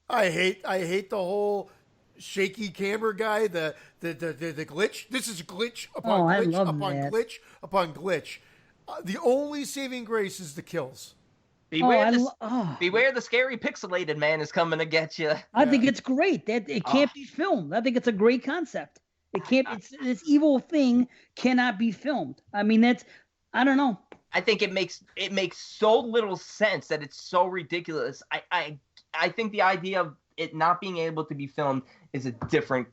A: I hate the whole shaky camera guy, the glitch. This is glitch upon glitch upon
B: that.
A: glitch upon glitch. The only saving grace is the kills.
C: Beware the scary pixelated man is coming to get you.
B: I think it's great. That it can't be filmed. I think it's a great concept. It can't. This evil thing cannot be filmed. I mean, I don't know.
C: I think it makes so little sense that it's so ridiculous. I think the idea of it not being able to be filmed is a different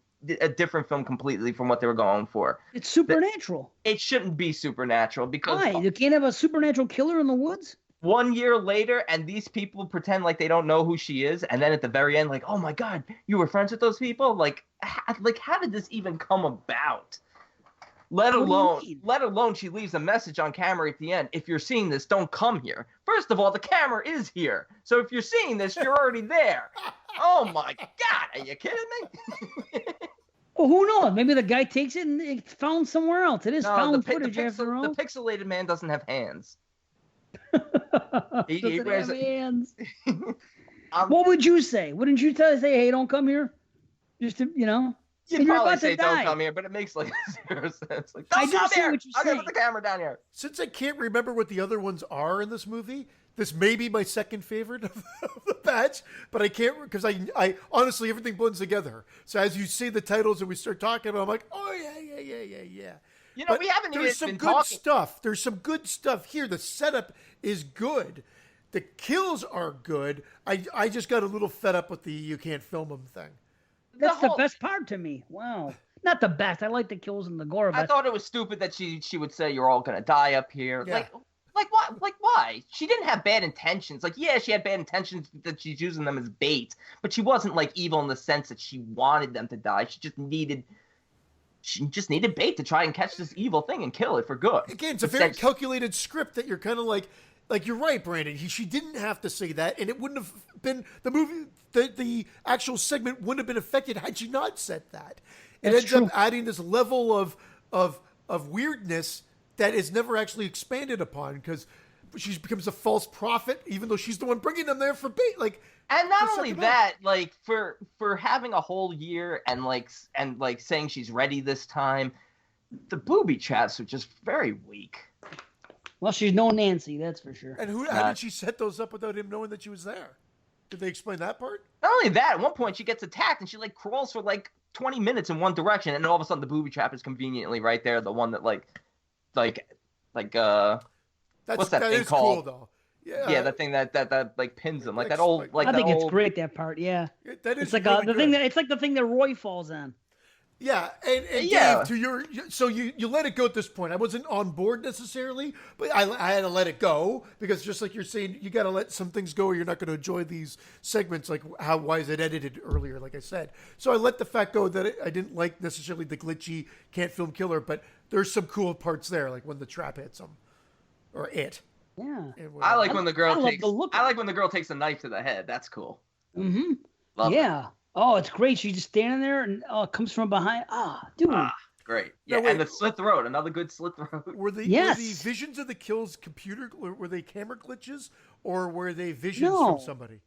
C: film completely from what they were going for.
B: It's supernatural.
C: It shouldn't be supernatural because
B: why? You can't have a supernatural killer in the woods?
C: 1 year later, and these people pretend like they don't know who she is, and then at the very end, like, oh my God, you were friends with those people? Like how did this even come about? Let alone she leaves a message on camera at the end. If you're seeing this, don't come here. First of all, the camera is here. So if you're seeing this, you're already there. Oh my God, are you kidding me?
B: Well, who knows? Maybe the guy takes it and it's found somewhere else. It is found footage after all.
C: The pixelated man doesn't have hands. He
B: doesn't
C: wears
B: have hands.
C: Um,
B: What would you say? Wouldn't you say, hey, don't come here? Just to,
C: You'd
B: you're
C: probably
B: about
C: say
B: to die.
C: don't come here, but it makes like 0 sense. Like,
B: I
C: don't
B: do
C: come
B: see
C: here.
B: what you're
C: I'm gonna
B: saying.
C: put the camera down here.
A: Since I can't remember what the other ones are in this movie, this may be my second favorite of the batch, but I can't because I honestly everything blends together. So as you say the titles and we start talking about, it, I'm like, oh yeah.
C: We haven't even
A: There's some
C: been
A: good
C: talking.
A: stuff. There's some good stuff here. The setup is good. The kills are good. I just got a little fed up with the you can't film them thing.
B: That's the best part to me. Wow. Not the best. I like the kills and the gore.
C: I thought it was stupid that she would say you're all gonna die up here.
A: Yeah.
C: Like, Like what? Like why? She didn't have bad intentions. Like yeah, she had bad intentions that she's using them as bait, but she wasn't like evil in the sense that she wanted them to die. She just needed bait to try and catch this evil thing and kill it for good.
A: Again, it's a very calculated script that you're kind of like you're right, Brandon. She didn't have to say that, and it wouldn't have been the movie. The actual segment wouldn't have been affected had she not said that. It ends up adding this level of weirdness that is never actually expanded upon because she becomes a false prophet, even though she's the one bringing them there for bait. Like,
C: and not only that, like for having a whole year and saying she's ready this time, the booby traps are just very weak.
B: Well, she's no Nancy, that's for sure.
A: And how did she set those up without him knowing that she was there? Did they explain that part?
C: Not only that, at one point she gets attacked and she like crawls for like 20 minutes in one direction, and all of a sudden the booby trap is conveniently right there, the one that what's that thing called?
A: Cool, though.
C: Yeah, the thing that like pins him, like that old like.
B: I think it's great, that part. Yeah,
A: that is.
B: It's like
A: really
B: the thing that it's like the thing that Roy falls on.
A: Yeah, and Dave, so you let it go at this point. I wasn't on board necessarily, but I had to let it go because just like you're saying, you got to let some things go or you're not going to enjoy these segments. Like why is it edited earlier, like I said. So I let the fact go that I didn't like necessarily the glitchy can't film killer, but there's some cool parts there, like when the trap hits him or it.
B: Yeah,
C: I like when the girl takes a knife to the head. That's cool.
B: Mm-hmm.
C: Love
B: it. Oh, it's great. She's just standing there and it comes from behind. Dude.
C: Great. Yeah, and the slit throat. Another good slit throat.
A: Were the visions of the kills were they camera glitches or were they visions from somebody?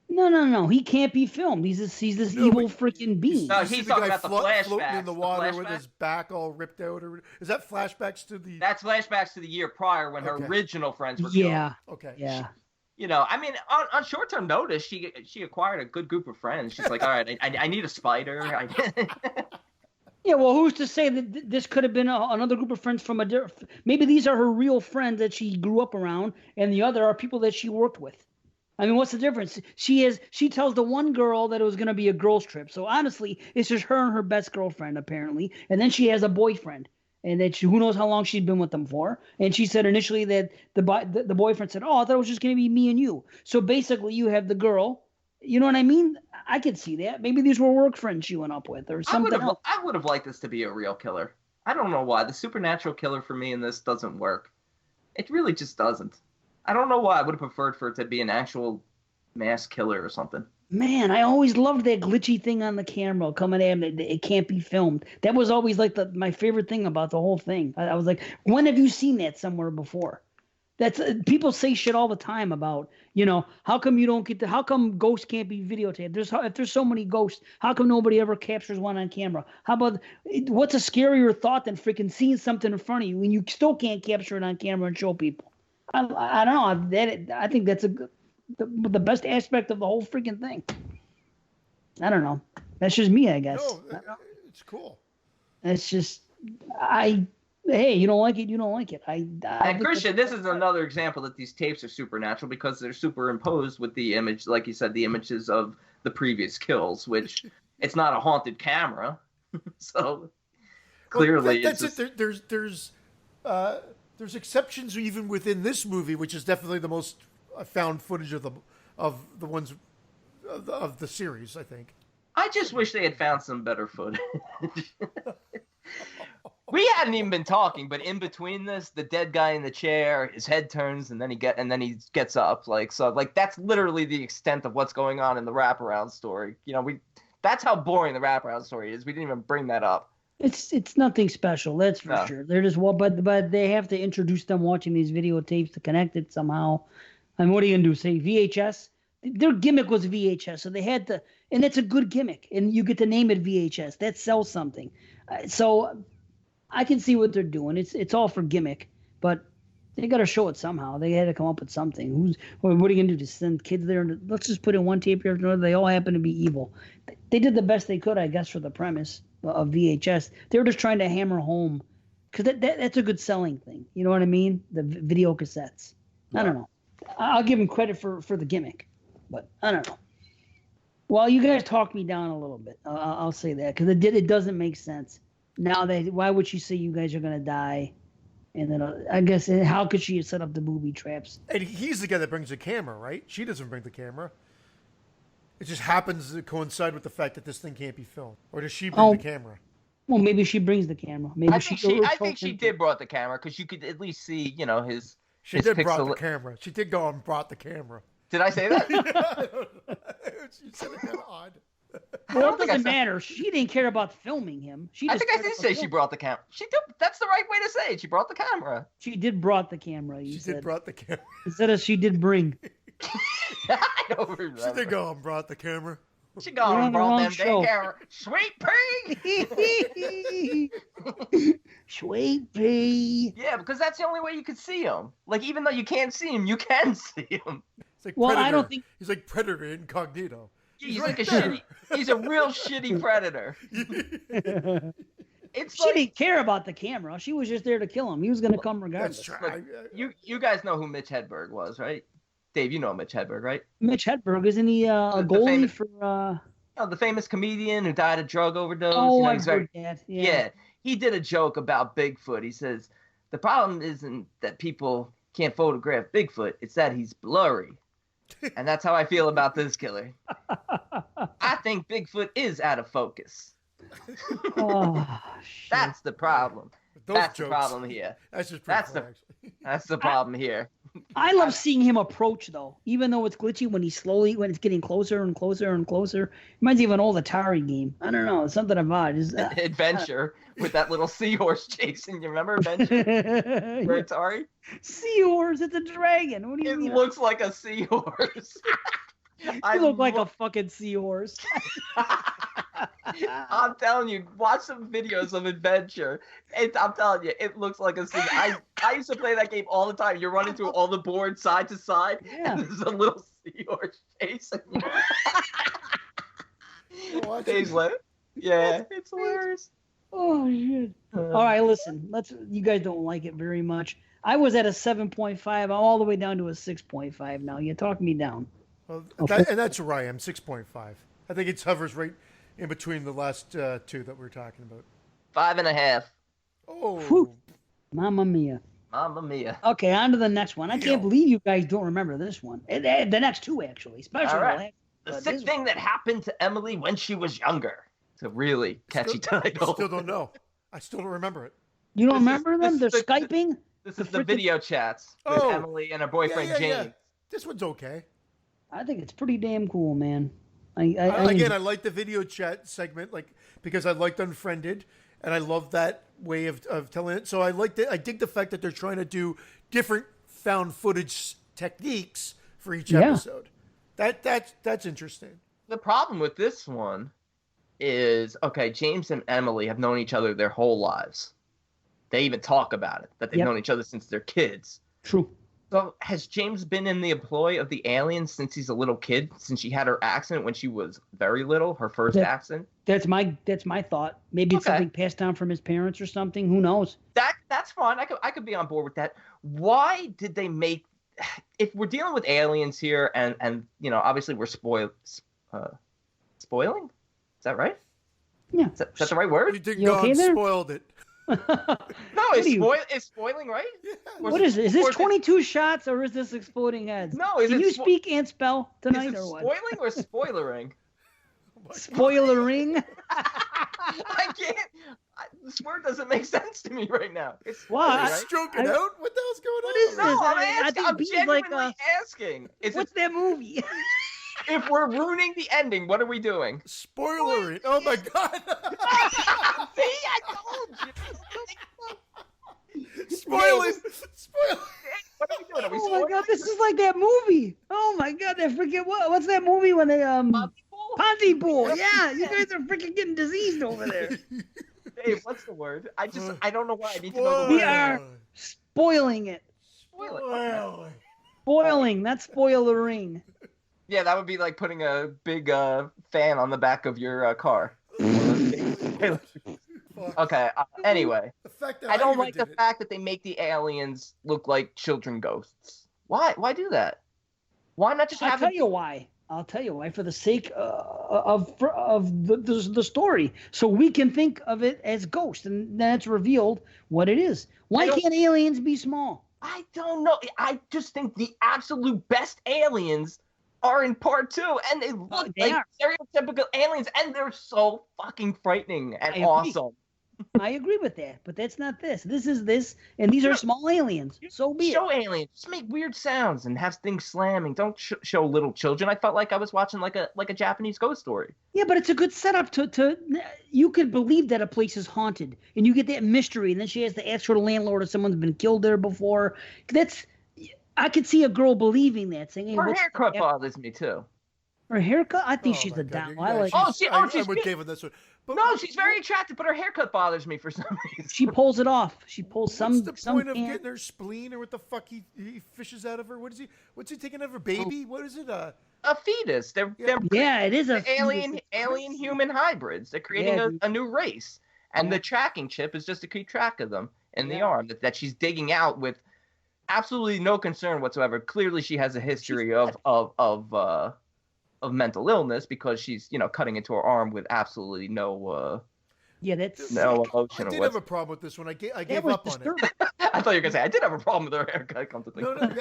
B: No. He can't be filmed. He's this evil freaking being.
C: No, he's talking about the flashbacks.
A: Floating in the water with his back all ripped out. Is that flashbacks to the...
C: That's flashbacks to the year prior when her original friends were killed.
B: Yeah.
A: Okay.
B: Yeah.
C: I mean, on short-term notice, she acquired a good group of friends. She's like, all right, I need a spider.
B: Yeah, well, who's to say that this could have been another group of friends from maybe these are her real friends that she grew up around, and the other are people that she worked with. I mean, what's the difference? She tells the one girl that it was going to be a girls' trip. So honestly, it's just her and her best girlfriend, apparently. And then she has a boyfriend. And that who knows how long she'd been with them for. And she said initially that the boyfriend said, I thought it was just going to be me and you. So basically you have the girl. You know what I mean? I could see that. Maybe these were work friends she went up with or something else.
C: I would have liked this to be a real killer. I don't know why. The supernatural killer for me in this doesn't work. It really just doesn't. I don't know why. I would have preferred for it to be an actual mass killer or something.
B: Man, I always loved that glitchy thing on the camera coming at him. It can't be filmed. That was always like my favorite thing about the whole thing. I was like, when have you seen that somewhere before? That's people say shit all the time about, how come you don't how come ghosts can't be videotaped? If there's so many ghosts, how come nobody ever captures one on camera? How about what's a scarier thought than freaking seeing something in front of you and you still can't capture it on camera and show people? I don't know. I think that's the best aspect of the whole freaking thing. I don't know. That's just me, I guess.
A: No, it's cool.
B: It's just hey, you don't like it, you don't like it.
C: And Christian, this is another example that these tapes are supernatural because they're superimposed with the image, like you said, the images of the previous kills, which it's not a haunted camera. So clearly
A: that's it. There's exceptions even within this movie, which is definitely the most found footage of the ones of the series, I think.
C: I just wish they had found some better footage. We hadn't even been talking, but in between this, the dead guy in the chair, his head turns, and then he gets up. That's literally the extent of what's going on in the wraparound story. That's how boring the wraparound story is. We didn't even bring that up.
B: It's nothing special, that's for sure. They're just but they have to introduce them watching these videotapes to connect it somehow. And what are you gonna do? Say VHS? Their gimmick was VHS, so they had to, and it's a good gimmick, and you get to name it VHS. That sells something. So I can see what they're doing. It's all for gimmick, but they got to show it somehow. They had to come up with something. What are you gonna do? Just send kids there and let's just put in one tape here after another. They all happen to be evil. They did the best they could, I guess, for the premise of VHS. They were just trying to hammer home because that's a good selling thing. You know what I mean? The video cassettes. I don't know. I'll give them credit for the gimmick, but I don't know. Well, you guys talked me down a little bit. I'll say that because it doesn't make sense. Now why would she say you guys are gonna die, And then I guess how could she set up the booby traps?
A: And he's the guy that brings the camera, right? She doesn't bring the camera. It just happens to coincide with the fact that this thing can't be filmed. Or does she bring the camera?
B: Well, maybe she brings the camera. Maybe
C: I think she did brought the camera because you could at least see, his.
A: She did brought the camera. She did go and brought the camera.
C: Did I say that?
A: She said it kind of odd.
B: Well, it doesn't matter. She didn't care about filming him.
C: I think I did say she brought the camera. She did. That's the right way to say it. She brought the camera.
B: She did brought the camera.
A: She did brought the camera.
B: Instead of she did bring.
C: I don't remember.
A: She did go and brought the camera.
C: She gone and brought them damn camera. Sweet pea!
B: Sweet pea.
C: Yeah, because that's the only way you could see him. Like, even though you can't see him, you can see him.
A: It's like
B: well,
A: Predator.
B: I don't think...
A: He's like Predator incognito.
C: He's right like he's a real shitty predator.
B: She didn't care about the camera. She was just there to kill him. He was going to come regardless.
A: That's true.
C: You guys know who Mitch Hedberg was, right? Dave, you know Mitch Hedberg, right?
B: Mitch Hedberg, isn't he a goalie for...
C: the famous comedian who died of drug overdose.
B: Oh, I've heard that.
C: Yeah. He did a joke about Bigfoot. He says, the problem isn't that people can't photograph Bigfoot. It's that he's blurry. And that's how I feel about this killer. I think Bigfoot is out of focus. That's the problem. That's the problem here.
A: That's just
C: that's the problem here.
B: I love seeing him approach, though, even though it's glitchy when it's getting closer and closer and closer. Reminds me of an old Atari game. I don't know. It's something about it.
C: Adventure with that little seahorse chasing. You remember Adventure? For Atari?
B: Seahorse. It's a dragon. What do you mean?
C: It looks like a seahorse.
B: You look like a fucking seahorse.
C: I'm telling you, watch some videos of Adventure. I'm telling you, it looks like a seahorse. I used to play that game all the time. You're running through all the boards side to side, and there's a little seahorse chasing you. Days later. Yeah, it's hilarious.
B: Oh, shit. All right, listen. You guys don't like it very much. I was at a 7.5. I'm all the way down to a 6.5 now. You talk me down.
A: Well, and that's where I am, 6.5. I think it hovers right in between the last two that we're talking about.
C: 5.5.
A: Oh.
B: Whew. Mamma mia.
C: Mamma mia.
B: Okay, on to the next one. I can't believe you guys don't remember this one. The next two, actually. Especially
C: right. The sick thing that happened to Emily when she was younger. It's a really catchy title.
A: I still don't know. I still don't remember it.
B: You don't remember them? They're Skyping?
C: This is the video chats with Emily and her boyfriend, James. Yeah.
A: This one's okay.
B: I think it's pretty damn cool, man.
A: I like the video chat segment, because I liked Unfriended, and I love that way of telling it. So I dig the fact that they're trying to do different found footage techniques for each episode. That's interesting.
C: The problem with this one is, James and Emily have known each other their whole lives. They even talk about it, that they've known each other since they're kids.
B: True.
C: So has James been in the employ of the aliens since he's a little kid? Since she had her accident when she was very little, her first accident? That's
B: my thought. Maybe it's something passed down from his parents or something. Who knows?
C: That's fine. I could be on board with that. Why did they make? If we're dealing with aliens here, and obviously we're spoiling. Is that right?
B: Yeah.
C: Is that the right word?
A: You did go and spoiled it.
C: No, is spoiling right?
A: Yeah.
B: What is it? Is this 22 shots or is this exploding heads?
C: No,
B: Can you speak and spell tonight or what?
C: Spoiling or spoilering?
B: Spoilering?
C: I can't. This word doesn't make sense to me right now. It's
B: What?
A: Stroking out? What the hell's going on?
B: What is this?
C: No, I'm genuinely asking.
B: What's that movie?
C: If we're ruining the ending, what are we doing?
A: Spoilery. Oh my god.
C: See, I told you.
A: Spoiling.
C: What are we doing? Are we
B: Oh my god, this is like that movie. Oh my god, I forget what's that movie when they Pontypool. Yeah, you guys are freaking getting diseased over there.
C: Dave, what's the word? I don't know why. I need to know the word.
B: We are spoiling it.
C: Spoiling.
B: Spoiling, not spoilering.
C: Yeah, that would be like putting a big fan on the back of your car. Okay. Anyway, I don't like the fact that they make the aliens look like children ghosts. Why? Why do that? Why not just have?
B: I'll tell you why. I'll tell you why. For the sake of the story, so we can think of it as ghost, and then it's revealed what it is. Why can't aliens be small?
C: I don't know. I just think the absolute best aliens are in part 2, and they look like stereotypical aliens, and they're so fucking frightening and awesome.
B: I agree with that, but that's not this. This is this, and these are small aliens. So be it.
C: Show aliens. Just make weird sounds and have things slamming. Don't show little children. I felt like I was watching like a Japanese ghost story.
B: Yeah, but it's a good setup to you could believe that a place is haunted, and you get that mystery, and then she has to ask for the landlord if someone's been killed there before. I could see a girl believing that, saying, hey,
C: her haircut bothers me too.
B: Her haircut? I think she's a down. I like.
A: I would give her this one. But
C: no, she's very attractive, but her haircut bothers me for some reason.
B: She pulls it off. She pulls some.
A: What's the point of getting her spleen, or what the fuck he fishes out of her? What is he? What's he taking out of her baby? What is it?
C: A fetus. They're
B: it is a
C: alien human hybrids. They're creating a new race, and the tracking chip is just to keep track of them in the arm that she's digging out with absolutely no concern whatsoever. Clearly, she has a history of mental illness because she's cutting into her arm with absolutely no no emotion.
A: I did have a problem with this one. I gave up on it.
C: I thought you were gonna say I did have a problem with her haircut. Come to think of it.
A: Come to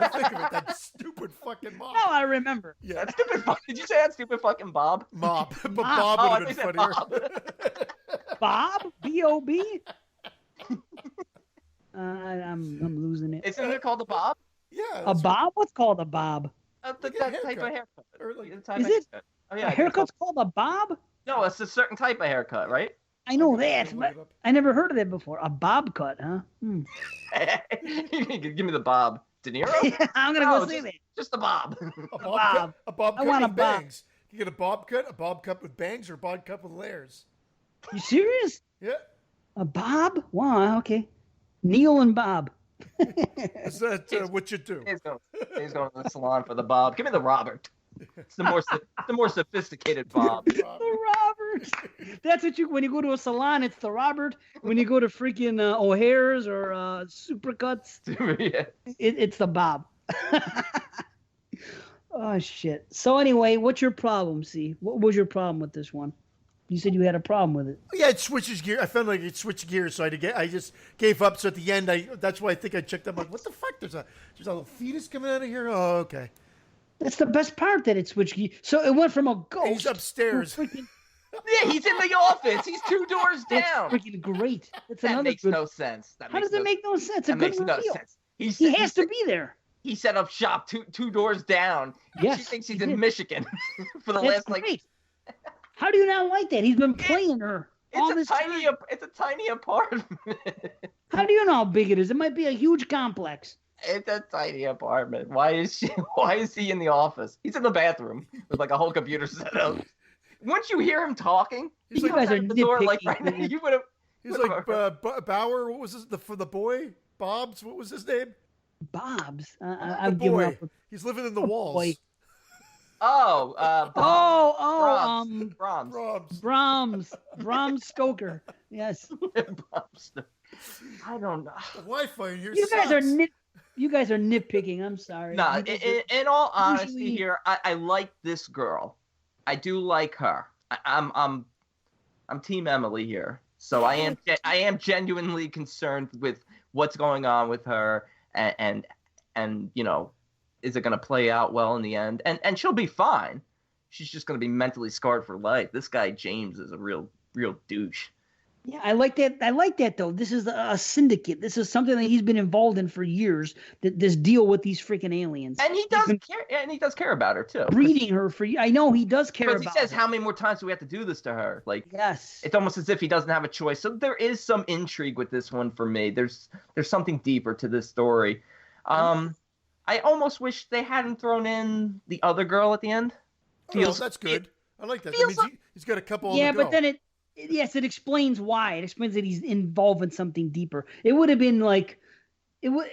A: think of it, that stupid fucking mob.
B: No, I remember.
C: Yeah, that stupid. Did you say that stupid fucking Bob?
A: Mob, but Bob would have been funnier.
B: Bob, B-O-B. I'm losing it.
C: Isn't it called a bob?
A: Yeah.
B: A bob? What's called a bob?
C: That type of haircut.
B: Is it? Oh, yeah. A haircut's called a bob?
C: No, it's a certain type of haircut, right?
B: I know that, but I never heard of that before. A bob cut, huh?
C: Give me the Bob. De Niro?
B: I'm going to go see that.
C: Just the Bob.
A: A bob cut with bangs. You get a bob cut with bangs, or a bob cut with layers.
B: You serious?
A: Yeah.
B: A bob? Wow, okay. Neil and Bob.
A: Is that what you do?
C: He's going to the salon for the Bob. Give me the Robert. It's the more sophisticated Bob.
B: The Robert. That's what when you go to a salon, it's the Robert. When you go to freaking O'Hare's or Supercuts,
C: Yeah.
B: It's the Bob. Oh shit. So anyway, what's your problem, C? What was your problem with this one? You said you had a problem with it.
A: Yeah, it switches gear. I felt like it switched gears, so I just gave up. So at the end, that's why I think I checked up. Like, what the fuck? There's a little fetus coming out of here. Oh, okay.
B: That's the best part, that it switched gears. So it went from a ghost.
A: He's upstairs.
C: Yeah, he's in the office. He's 2 doors down.
B: That's freaking great.
C: That makes no sense.
B: How does it make no sense?
C: That makes no sense.
B: He has to be there.
C: He set up shop two doors down.
B: Yes,
C: she thinks he's in Michigan for the last
B: great. How do you not like that? He's been playing her all this time.
C: It's a tiny apartment.
B: How do you know how big it is? It might be a huge complex.
C: It's a tiny apartment. Why is he in the office? He's in the bathroom with like a whole computer set up. Once you hear him talking,
B: you guys are
C: the door like right now. You would have.
A: He's like Bauer. What was this? For the boy, Bob's. What was his name?
B: Bob's.
A: The boy. He's living in the walls.
B: Boy. Brahms Stoker. Yes.
C: I don't know.
A: The Wi-Fi in here.
B: You guys are nitpicking. I'm sorry.
C: No, in all honesty, here I like this girl. I do like her. I'm Team Emily here. So I am genuinely concerned with what's going on with her, and is it going to play out well in the end? And she'll be fine. She's just going to be mentally scarred for life. This guy James is a real douche.
B: Yeah, I like that. I like that though. This is a syndicate. This is something that he's been involved in for years. This deal with these freaking aliens.
C: And he does care. And he does care about her too.
B: Breeding her for. I know he does care about.
C: Because he says, "How many more times do we have to do this to her?" Like,
B: yes,
C: it's almost as if he doesn't have a choice. So there is some intrigue with this one for me. There's something deeper to this story. I almost wish they hadn't thrown in the other girl at the end.
A: That's good. I like that. That means he's got a couple.
B: Yeah, but then it explains why. It explains that he's involved in something deeper. It would have been like,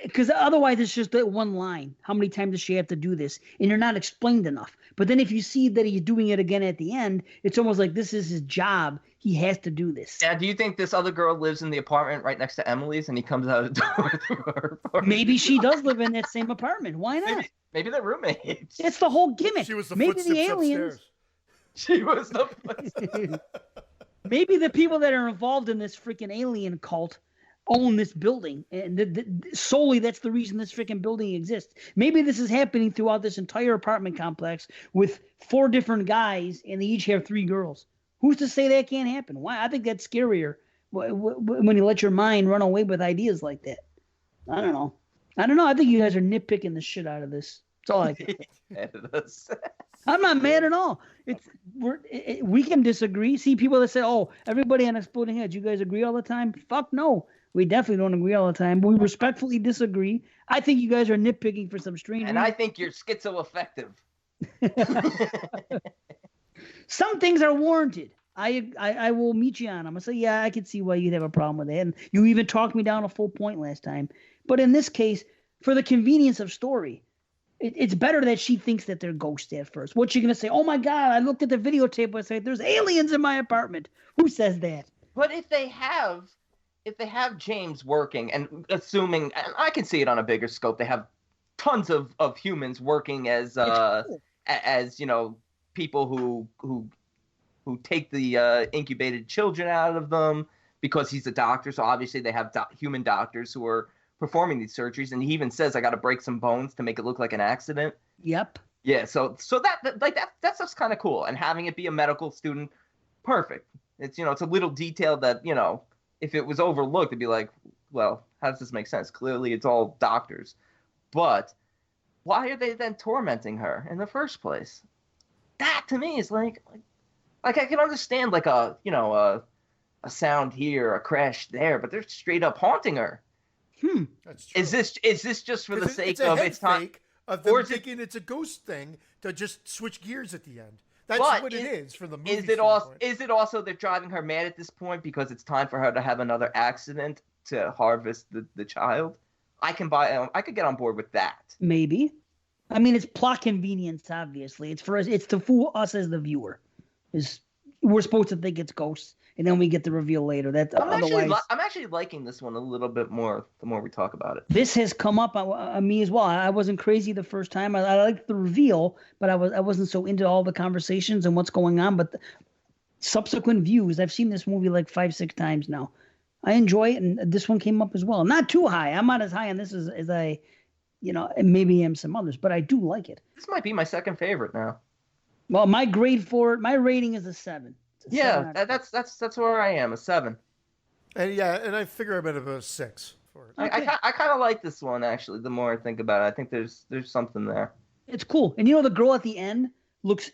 B: Because otherwise it's just that one line. How many times does she have to do this? And you're not explained enough. But then if you see that he's doing it again at the end, it's almost like this is his job. He has to do this.
C: Yeah, do you think this other girl lives in the apartment right next to Emily's and he comes out of the door through her apartment?
B: Maybe she does live in that same apartment. Why not?
C: Maybe they're roommates.
B: It's the whole gimmick.
A: She was the
B: Maybe
A: footsteps
B: the aliens.
A: upstairs.
C: She was the
B: Maybe the people that are involved in this freaking alien cult own this building, and solely that's the reason this freaking building exists. Maybe this is happening throughout this entire apartment complex with 4 different guys, and they each have 3 girls. Who's to say that can't happen? Why? I think that's scarier when you let your mind run away with ideas like that. I don't know. I think you guys are nitpicking the shit out of this. That's all I think. I'm not mad at all. We can disagree. See people that say, "Oh, everybody on Exploding Heads, you guys agree all the time?" Fuck no. We definitely don't agree all the time. But we respectfully disagree. I think you guys are nitpicking for some strange reason.
C: And I think you're schizo-affective.
B: Some things are warranted. I will meet you on them. I say, yeah, I can see why you'd have a problem with that. And you even talked me down a full point last time. But in this case, for the convenience of story, it's better that she thinks that they're ghosts at first. What's she going to say? Oh, my God, I looked at the videotape and said, there's aliens in my apartment. Who says that?
C: But if they have James working, and assuming, and I can see it on a bigger scope, they have tons of humans working as people who take the incubated children out of them, because he's a doctor. So obviously they have human doctors who are performing these surgeries, and he even says, I got to break some bones to make it look like an accident.
B: Yep.
C: Yeah. So that's just kind of cool, and having it be a medical student, perfect. It's it's a little detail that if it was overlooked, it'd be like, well, how does this make sense? Clearly, it's all doctors. But why are they then tormenting her in the first place? That to me is like I can understand like a sound here, a crash there, but they're straight up haunting her.
A: That's true.
C: Is this just for the sake of
A: it's
C: time?
A: Fake of them thinking it's a ghost thing to just switch gears at the end. That's what it is for the movie.
C: Is it also they're driving her mad at this point because it's time for her to have another accident to harvest the child? I could get on board with that.
B: Maybe. I mean, it's plot convenience. Obviously, it's for us. It's to fool us as the viewer. We're supposed to think it's ghosts, and then we get the reveal later.
C: I'm actually liking this one a little bit more the more we talk about it.
B: This has come up on me as well. I wasn't crazy the first time. I liked the reveal, but I wasn't so into all the conversations and what's going on. But the subsequent views, I've seen this movie like 5-6 times now. I enjoy it, and this one came up as well. Not too high. I'm not as high on this as I, maybe am some others, but I do like it.
C: This might be my second favorite now.
B: Well, my grade for it, my rating is a 7.
C: Yeah, that's where I am, a 7.
A: And I figure I'm at a 6 for it.
C: Okay. I kind of like this one actually. The more I think about it, I think there's something there.
B: It's cool, and the girl at the end looks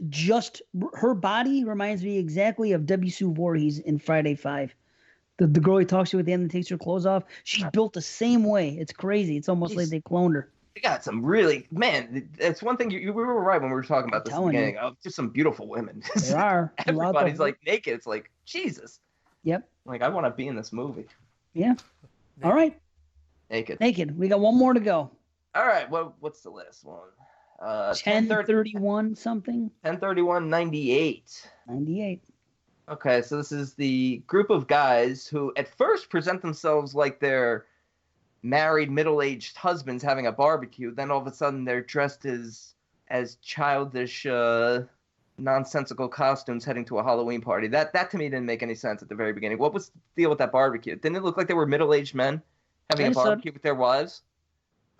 B: her body reminds me exactly of Debbie Sue Voorhees in Friday 5. The girl he talks to at the end and takes her clothes off. She's built the same way. It's crazy. It's almost like they cloned her.
C: They got some really, man, it's one thing, we were right when we were talking about this at the beginning. Just some beautiful women.
B: There are.
C: Everybody's like naked. It's like, Jesus.
B: Yep.
C: Like, I want to be in this movie.
B: Yeah. All right.
C: Naked.
B: We got one more to go.
C: All right. What's the last one?
B: 1031 something.
C: 1031-98.
B: 98.
C: Okay, so this is the group of guys who at first present themselves like they're married, middle-aged husbands having a barbecue. Then all of a sudden they're dressed as childish, nonsensical costumes heading to a Halloween party. That to me didn't make any sense at the very beginning. What was the deal with that barbecue? Didn't it look like they were middle-aged men having a barbecue with their wives?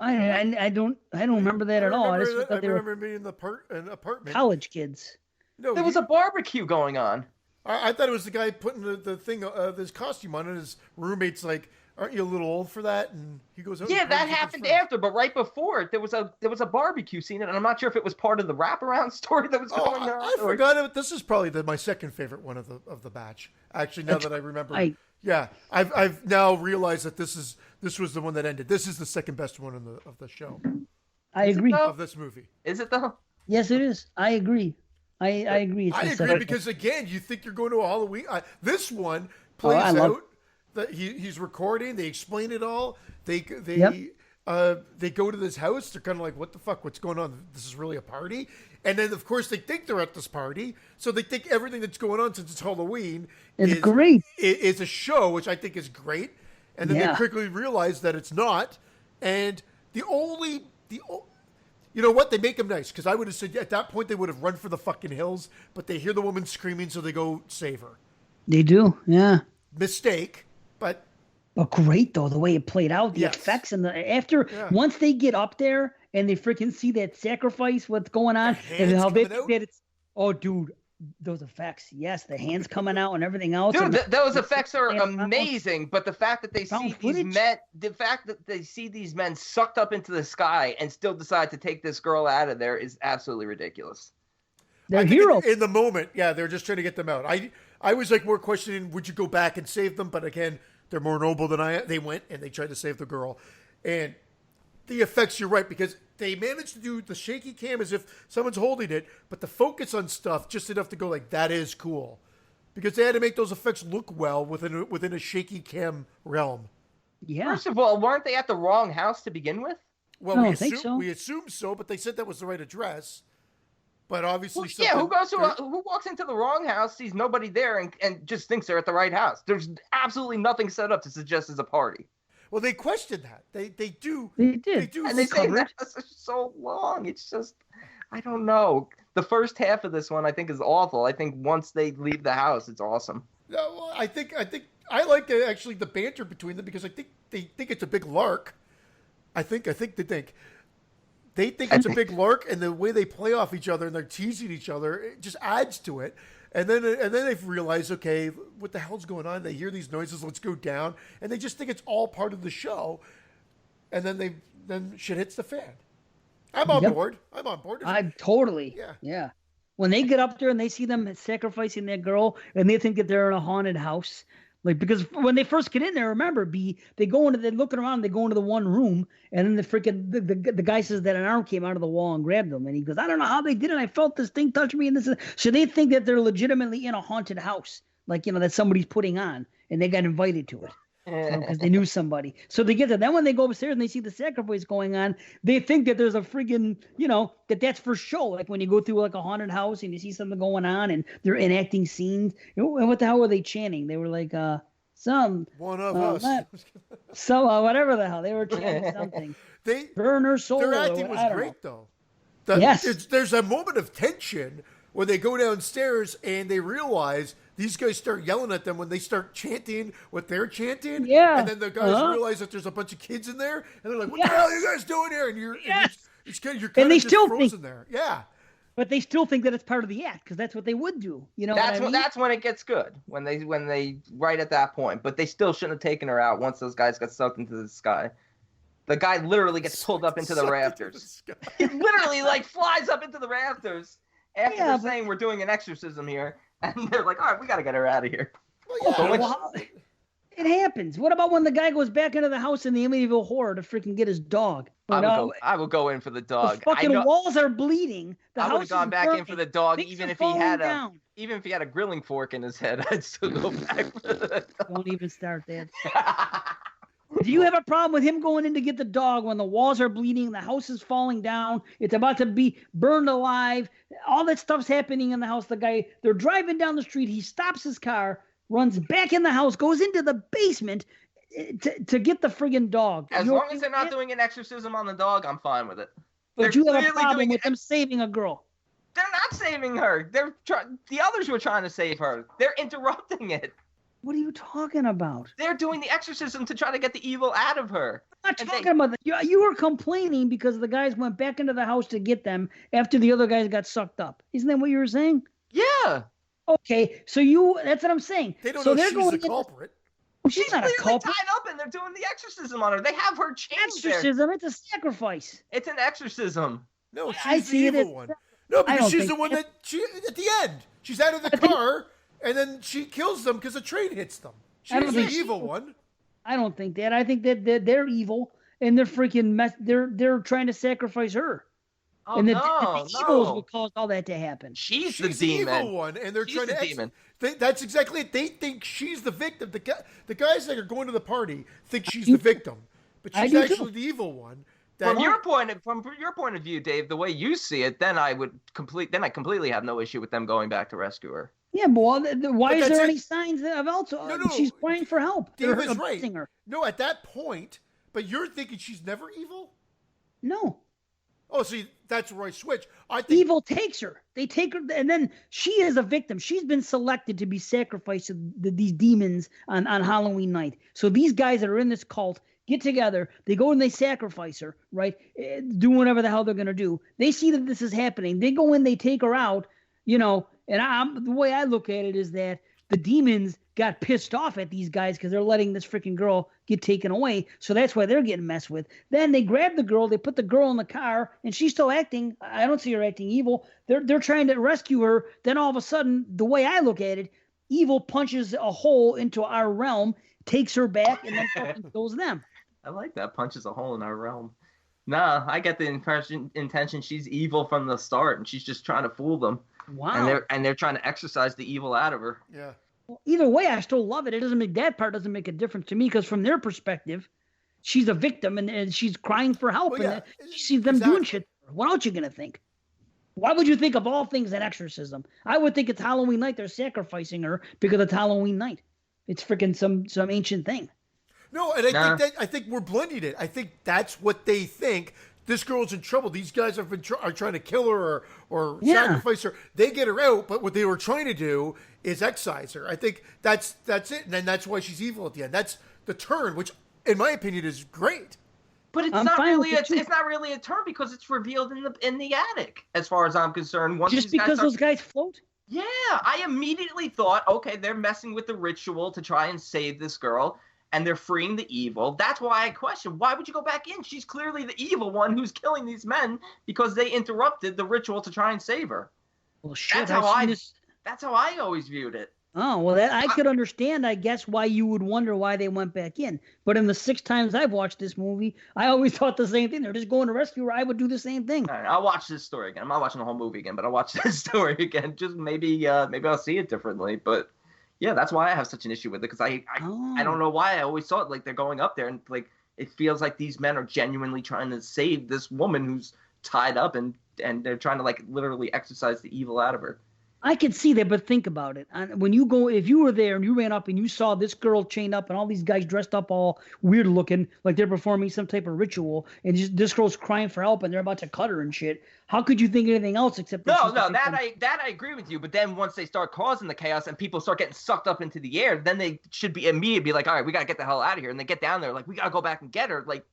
B: I don't remember that at all. I
A: remember being in the apartment.
B: College kids.
A: No,
C: there was a barbecue going on.
A: I thought it was the guy putting the thing of his costume on, and his roommate's like, "Aren't you a little old for that?" And he goes, "Oh,
C: yeah, that happened after, but right before it, there was a barbecue scene, and I'm not sure if it was part of the wraparound story that was going on.
A: I forgot it. This is probably my second favorite one of the batch. Actually, now that I remember, I've now realized that this was the one that ended. This is the second best one of the show.
B: I agree.
A: Of this movie.
C: Is it though?
B: Yes, it is. I agree. I agree.
A: I agree because again, you think you're going to a Halloween. This one plays out that he's recording. They explain it all. They they go to this house. They're kind of like, what the fuck? What's going on? This is really a party? And then, of course, they think they're at this party. So they think everything that's going on since it's Halloween
B: is great.
A: Is a show, which I think is great. And then they quickly realize that it's not. And you know what? They make them nice. Because I would have said at that point they would have run for the fucking hills. But they hear the woman screaming, so they go save her.
B: They do, yeah.
A: Mistake, but
B: great though the way it played out, the effects and once they get up there and they freaking see that sacrifice, what's going on, and how they that it's dude, those effects, yes, the hands coming out and everything else.
C: Dude, those effects are amazing, but the fact that they see these men sucked up into the sky and still decide to take this girl out of there is absolutely ridiculous.
B: They're heroes
A: in the moment. Yeah, they're just trying to get them out. I was like more questioning, would you go back and save them? But again, they're more noble than I am. They went and they tried to save the girl. And the effects, you're right, because they managed to do the shaky cam as if someone's holding it, but the focus on stuff just enough to go like, that is cool. Because they had to make those effects look well within a shaky cam realm.
B: Yeah.
C: First of all, weren't they at the wrong house to begin with?
A: Well, we assumed so, but they said that was the right address. But obviously,
C: who walks into the wrong house, sees nobody there, and just thinks they're at the right house? There's absolutely nothing set up to suggest it's a party.
A: Well, they questioned that. They do.
B: They do.
C: And they say that for so long. It's just, I don't know. The first half of this one, I think, is awful. I think once they leave the house, it's awesome.
A: No, well, I think I like actually the banter between them because I think they think it's a big lark. I think they think it's a big lark, and the way they play off each other and they're teasing each other, it just adds to it. And then they've realized, okay, what the hell's going on? They hear these noises, let's go down, and they just think it's all part of the show. And then shit hits the fan. I'm on board.
B: I'm totally. Yeah. When they get up there and they see them sacrificing that girl, and they think that they're in a haunted house. Like, because when they first get in there, remember, they're looking around, they go into the one room, and then the guy says that an arm came out of the wall and grabbed them, and he goes, I don't know how they did it. I felt this thing touch me, and this. So they think that they're legitimately in a haunted house, like, that somebody's putting on, and they got invited to it because they knew somebody. So they get there. Then when they go upstairs and they see the sacrifice going on, they think that there's a friggin', that's for show. Like when you go through like a haunted house and you see something going on and they're enacting scenes. And what the hell were they chanting? They were like,
A: one of us.
B: Whatever the hell. They were chanting something. Burn her soul.
A: Their acting was great, though.
B: Yes.
A: There's a moment of tension where they go downstairs and they realize these guys start yelling at them when they start chanting what they're chanting.
B: Yeah.
A: And then the guys realize that there's a bunch of kids in there. And they're like, what the hell are you guys doing here? And you're kind of just frozen there. Yeah.
B: But they still think that it's part of the act because that's what they would do.
C: That's when it gets good, when they right at that point. But they still shouldn't have taken her out once those guys got sucked into the sky. The guy literally gets pulled up into the rafters. He literally flies up into the rafters after they're saying we're doing an exorcism here. And they're like, all right, we got to get her out of here.
B: Well, it happens. What about when the guy goes back into the house in the Amityville Horror to freaking get his dog?
C: I will go in for the dog.
B: The fucking walls are bleeding.
C: I would have gone back in for the dog, even if he had a grilling fork in his head. I'd still go back for the dog.
B: Don't even start that. Do you have a problem with him going in to get the dog when the walls are bleeding, the house is falling down, it's about to be burned alive, all that stuff's happening in the house? They're driving down the street, he stops his car, runs back in the house, goes into the basement to get the friggin' dog.
C: As long as they're not doing an exorcism on the dog, I'm fine with it.
B: But you have a problem with them saving a girl.
C: They're not saving her. The others were trying to save her. They're interrupting it.
B: What are you talking about?
C: They're doing the exorcism to try to get the evil out of her.
B: I'm not talking about that. You were complaining because the guys went back into the house to get them after the other guys got sucked up. Isn't that what you were saying?
C: Yeah.
B: Okay, so that's what I'm saying.
A: They don't know she's the culprit.
B: She's not a culprit.
C: Tied up and they're doing the exorcism on her. They have her chained
B: Exorcism, it's a sacrifice.
C: It's an exorcism.
A: No, she's the evil one. No, because she's the one that at the end, she's out of the car. And then she kills them because a train hits them. She's the evil one.
B: I don't think that. I think that they're evil and they're freaking they're trying to sacrifice her.
C: Oh,
B: and the evils will cause all that to happen.
C: She's the demon.
A: Evil one, and they're trying to demon. That's exactly it. They think she's the victim. The guys that are going to the party think she's the victim. but she's actually the evil one.
C: From your point of view, Dave, the way you see it, then I completely have no issue with them going back to rescue her.
B: Yeah, boy. Why is there any signs of also?
A: No.
B: She's crying for help.
A: Dave is right. Her. No, at that point, but you're thinking she's never evil?
B: No.
A: Oh, see, that's where I switch. I think
B: evil takes her. They take her, and then she is a victim. She's been selected to be sacrificed to these demons on Halloween night. So these guys that are in this cult get together. They go and they sacrifice her, right? Do whatever the hell they're going to do. They see that this is happening. They go in, they take her out, and the way I look at it is that the demons got pissed off at these guys because they're letting this freaking girl get taken away. So that's why they're getting messed with. Then they grab the girl, they put the girl in the car, and she's still acting. I don't see her acting evil. They're trying to rescue her. Then all of a sudden, the way I look at it, evil punches a hole into our realm, takes her back, and then fucking kills them.
C: I like that. Punches a hole in our realm. Nah, I get the intention she's evil from the start, and she's just trying to fool them.
B: Wow.
C: And they're trying to exorcise the evil out of her.
A: Yeah.
B: Well, either way, I still love it. It doesn't make that part doesn't make a difference to me because from their perspective, she's a victim and she's crying for help. Well, and she sees them doing shit. What else are you gonna think? Why would you think of all things an exorcism? I would think it's Halloween night. They're sacrificing her because it's Halloween night. It's freaking some ancient thing.
A: No, and I think we're blending it. I think that's what they think. This girl's in trouble. These guys are trying to kill her or sacrifice her. They get her out, but what they were trying to do is excise her. I think that's it, and then that's why she's evil at the end. That's the turn, which, in my opinion, is great.
C: But it's not really a turn because it's revealed in the attic, as far as I'm concerned.
B: Just because those guys float.
C: Yeah, I immediately thought, okay, they're messing with the ritual to try and save this girl. And they're freeing the evil. That's why I question, why would you go back in? She's clearly the evil one who's killing these men because they interrupted the ritual to try and save her.
B: Well, shit.
C: That's how I always viewed it.
B: Oh, well, I could understand, I guess, why you would wonder why they went back in. But in the 6 times I've watched this movie, I always thought the same thing. They're just going to rescue her. I would do the same thing.
C: All right, I'll watch this story again. I'm not watching the whole movie again, but I'll watch this story again. Just maybe I'll see it differently, but... Yeah, that's why I have such an issue with it because I don't know why I always thought like they're going up there and like it feels like these men are genuinely trying to save this woman who's tied up and they're trying to like literally exorcise the evil out of her.
B: I could see that, but think about it. When you go, if you were there and you ran up and you saw this girl chained up and all these guys dressed up all weird looking, like they're performing some type of ritual, and just this girl's crying for help and they're about to cut her and shit. How could you think anything else except that?
C: That I agree with you. But then once they start causing the chaos and people start getting sucked up into the air, then they should be immediately like, all right, we gotta get the hell out of here. And they get down there like, we gotta go back and get her. Like,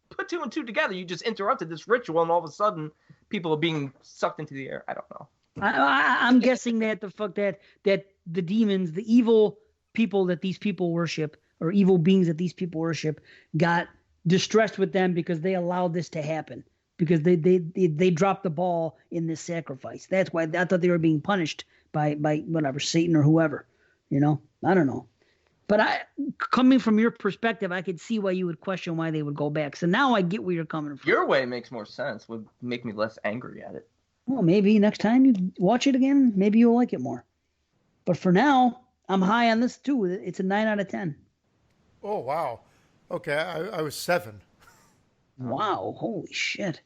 C: put 2 and 2 together. You just interrupted this ritual, and all of a sudden, people are being sucked into the air. I don't know.
B: I'm guessing that that the demons, the evil people that these people worship, or evil beings that these people worship, got distressed with them because they allowed this to happen. Because they dropped the ball in this sacrifice. That's why I thought they were being punished by whatever, Satan or whoever. I don't know. But coming from your perspective, I could see why you would question why they would go back. So now I get where you're coming from.
C: Your way makes more sense. Would make me less angry at it.
B: Well, maybe next time you watch it again, maybe you'll like it more. But for now, I'm high on this too. It's a 9 out of 10.
A: Oh, wow. Okay, I was 7.
B: Wow, holy shit.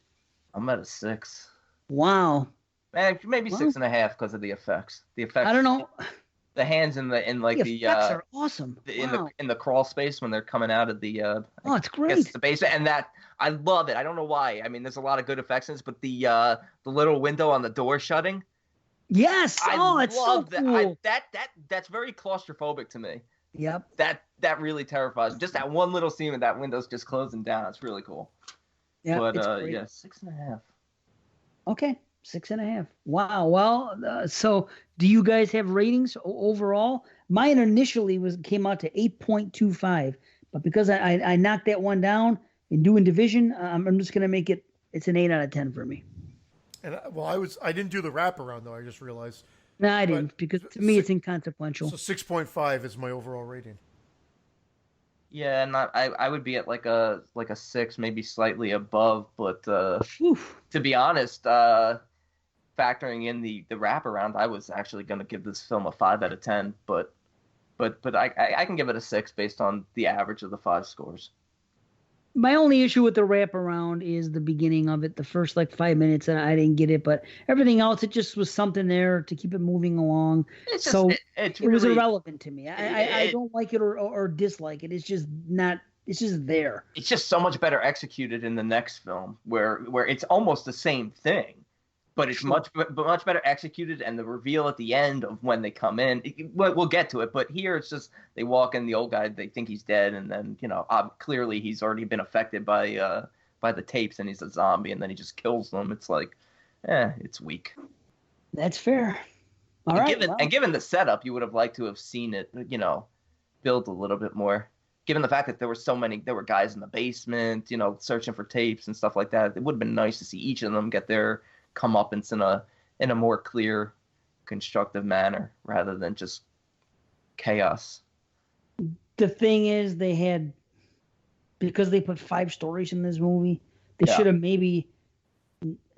C: I'm at a 6.
B: Wow.
C: Maybe 6.5 because of the effects. The effects.
B: I don't know.
C: The hands the
B: effects are awesome.
C: In the crawl space when they're coming out of the
B: it's great.
C: It's the basement, and that I love it. I don't know why. I mean, there's a lot of good effects in this, but the little window on the door shutting.
B: Yes. It's so cool.
C: That's very claustrophobic to me.
B: Yep.
C: That really terrifies me. Just that one little scene with that window's just closing down. It's really cool.
B: Yeah.
C: But 6.5.
B: Okay. 6.5. Wow. Well, so do you guys have ratings overall? Mine initially came out to 8.25, but because I knocked that one down in doing division, I'm just gonna make it. It's an 8 out of 10 for me.
A: And I didn't do the wraparound though. I just realized.
B: No, I didn't because to me it's inconsequential.
A: So 6.5 is my overall rating.
C: Yeah, and I would be at like a 6, maybe slightly above, but to be honest, factoring in the wraparound, I was actually going to give this film a 5 out of 10, but I can give it a 6 based on the average of the 5 scores.
B: My only issue with the wraparound is the beginning of it, the first like 5 minutes, and I didn't get it. But everything else, it just was something there to keep it moving along.
C: It's just
B: So
C: it's
B: it was
C: really
B: irrelevant to me. I don't like it or dislike it. It's just not. It's just there.
C: it's just so much better executed in the next film, where it's almost the same thing, but it's much better executed, and the reveal at the end of when they come in, we'll get to it. But here it's just they walk in, the old guy, they think he's dead, and then clearly he's already been affected by the tapes, and he's a zombie, and then he just kills them. It's like, it's weak.
B: That's fair. All
C: and
B: right.
C: Given the setup, you would have liked to have seen it, build a little bit more. Given the fact that there were guys in the basement, searching for tapes and stuff like that, it would have been nice to see each of them get their comeuppance in a more clear, constructive manner rather than just chaos.
B: The thing is, because they put 5 stories in this movie, they should have maybe,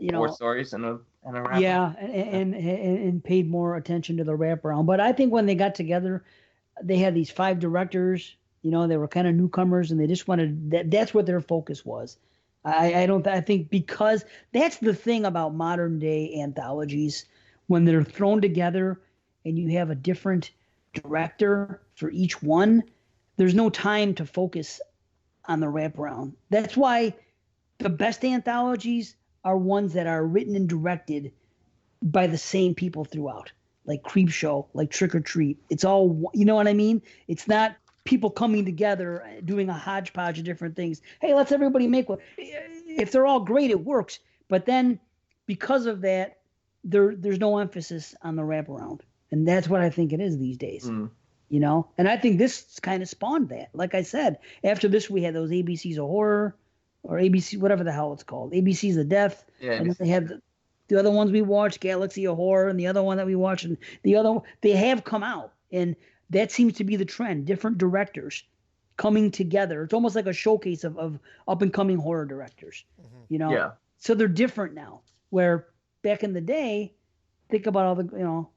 C: 4 stories and a wrap.
B: Yeah, and paid more attention to the wraparound. But I think when they got together, they had these 5 directors. They were kind of newcomers, and they just wanted that's what their focus was. I think because that's the thing about modern day anthologies, when they're thrown together and you have a different director for each one, there's no time to focus on the wraparound. That's why the best anthologies are ones that are written and directed by the same people throughout, like Creepshow, like Trick or Treat. It's all, you know what I mean? It's not people coming together doing a hodgepodge of different things. Hey, let's everybody make one. If they're all great, it works. But then because of that, there's no emphasis on the wraparound. And that's what I think it is these days. And I think this kind of spawned that. Like I said, after this, we had those ABCs of Horror, or ABC, whatever the hell it's called, ABCs of Death.
C: Yeah,
B: and then they had the other ones we watched, Galaxy of Horror, and the other one that we watched, and the other one, they have come out. And that seems to be the trend. Different directors coming together. It's almost like a showcase of up-and-coming horror directors.
C: Yeah.
B: So they're different now. Where back in the day, think about all the,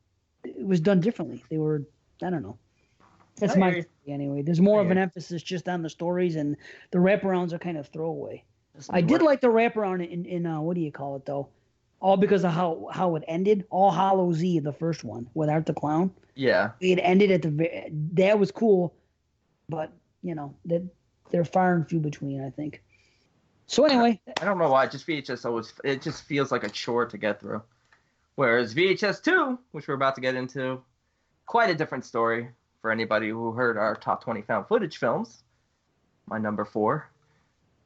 B: it was done differently. They were, I don't know. That's my theory anyway. There's more of an emphasis just on the stories, and the wraparounds are kind of throwaway. I did like the wraparound in what do you call it though? All because of how it ended. All Hallows Eve, the first one with Art the Clown.
C: Yeah.
B: It ended at that was cool, but that they're far and few between, I think. So anyway,
C: I don't know why. Just VHS it just feels like a chore to get through. Whereas VHS 2, which we're about to get into, quite a different story for anybody who heard our top 20 found footage films. My number 4.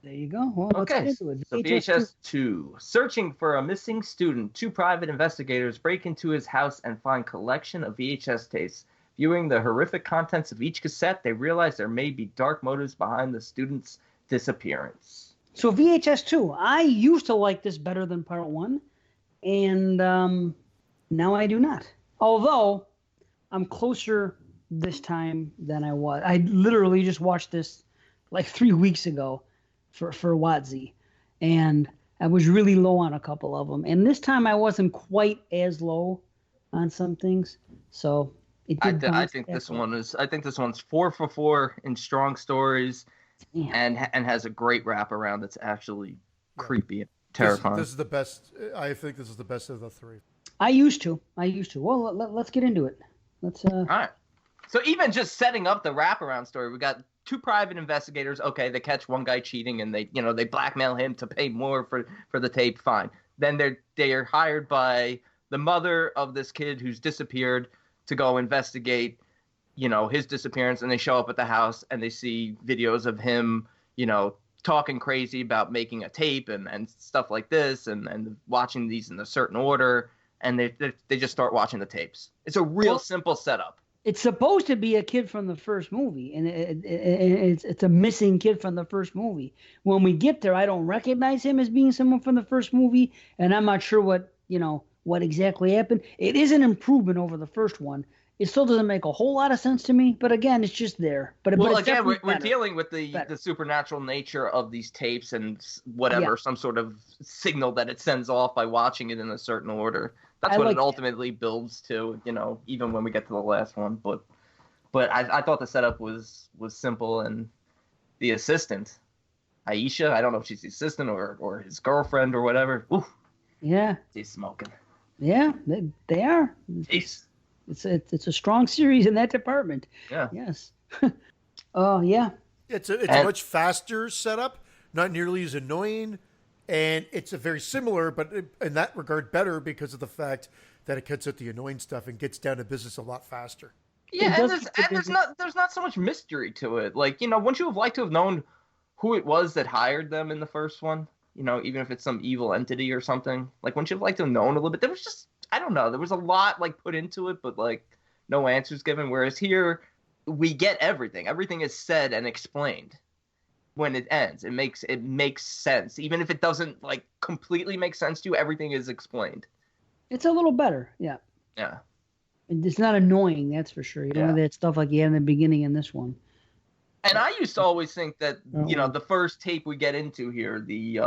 B: There you go. Well,
C: okay,
B: let's get into it.
C: So VHS 2. Searching for a missing student, 2 private investigators break into his house and find collection of VHS tapes. Viewing the horrific contents of each cassette, they realize there may be dark motives behind the student's disappearance.
B: So VHS 2. I used to like this better than Part 1, and now I do not. Although I'm closer this time than I was. I literally just watched this like 3 weeks ago for Watsy, and I was really low on a couple of them. And this time I wasn't quite as low on some things, so it did.
C: I think this one's 4 for 4 in strong stories, and has a great wraparound that's actually creepy and terrifying.
A: This is the best. I think this is the best of the 3.
B: I used to. Well, let's get into it. Let's.
C: All right. So even just setting up the wraparound story, we got 2 private investigators. Okay, they catch one guy cheating, and they blackmail him to pay more for the tape. Fine. Then they're hired by the mother of this kid who's disappeared to go investigate, his disappearance. And they show up at the house and they see videos of him, talking crazy about making a tape and stuff like this, and watching these in a certain order. And they just start watching the tapes. It's a real simple setup.
B: It's supposed to be a kid from the first movie, and it's a missing kid from the first movie. When we get there, I don't recognize him as being someone from the first movie, and I'm not sure what exactly happened. It is an improvement over the first one. It still doesn't make a whole lot of sense to me, but again, it's just there. But again,
C: we're dealing with the supernatural nature of these tapes and whatever, some sort of signal that it sends off by watching it in a certain order. That's what it ultimately builds to, even when we get to the last one. But I thought the setup was simple, and the assistant, Aisha. I don't know if she's the assistant or his girlfriend or whatever. Ooh,
B: Yeah.
C: he's smoking.
B: Yeah, they are.
C: Jeez.
B: It's a strong series in that department.
C: Yeah.
B: Yes. Oh yeah.
A: It's a much faster setup, not nearly as annoying, and it's a very similar, but in that regard better because of the fact that it cuts out the annoying stuff and gets down to business a lot faster.
C: Yeah, and there's not so much mystery to it. Like, wouldn't you have liked to have known who it was that hired them in the first one? Even if it's some evil entity or something. Like, wouldn't you have liked to have known a little bit? There was just, I don't know, there was a lot like put into it, but like no answers given. Whereas here, we get everything. Everything is said and explained when it ends. It makes sense, even if it doesn't like completely make sense to you. Everything is explained.
B: It's a little better. Yeah.
C: Yeah.
B: It's not annoying, that's for sure. You don't have that stuff like you had in the beginning in this one.
C: And I used to always think that the first tape we get into here, the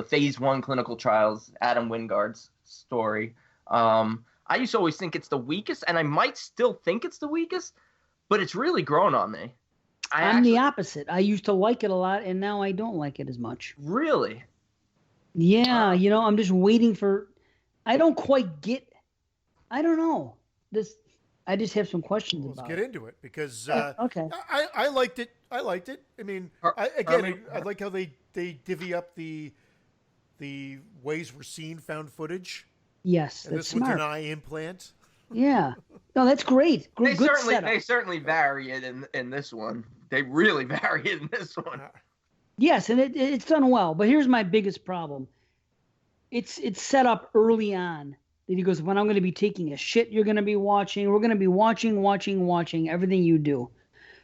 C: Phase 1 clinical trials, Adam Wingard's story. I used to always think it's the weakest, and I might still think it's the weakest, but it's really grown on me.
B: I'm the opposite. I used to like it a lot, and now I don't like it as much.
C: Really?
B: Yeah, I'm just waiting for. I don't quite get. I don't know this. I just have some questions about.
A: Let's get into it because
B: okay.
A: I liked it. I liked it. I mean, I like how they divvy up the ways we're seeing found footage.
B: Yes,
A: and
B: that's
A: this
B: smart.
A: one's an eye implant.
B: Yeah. No, that's great.
C: They
B: Good
C: certainly vary it in this one. They really vary it in this one.
B: Yes, and it's done well. But here's my biggest problem. It's set up early on. That he goes, when I'm going to be taking a shit, you're going to be watching. We're going to be watching everything you do.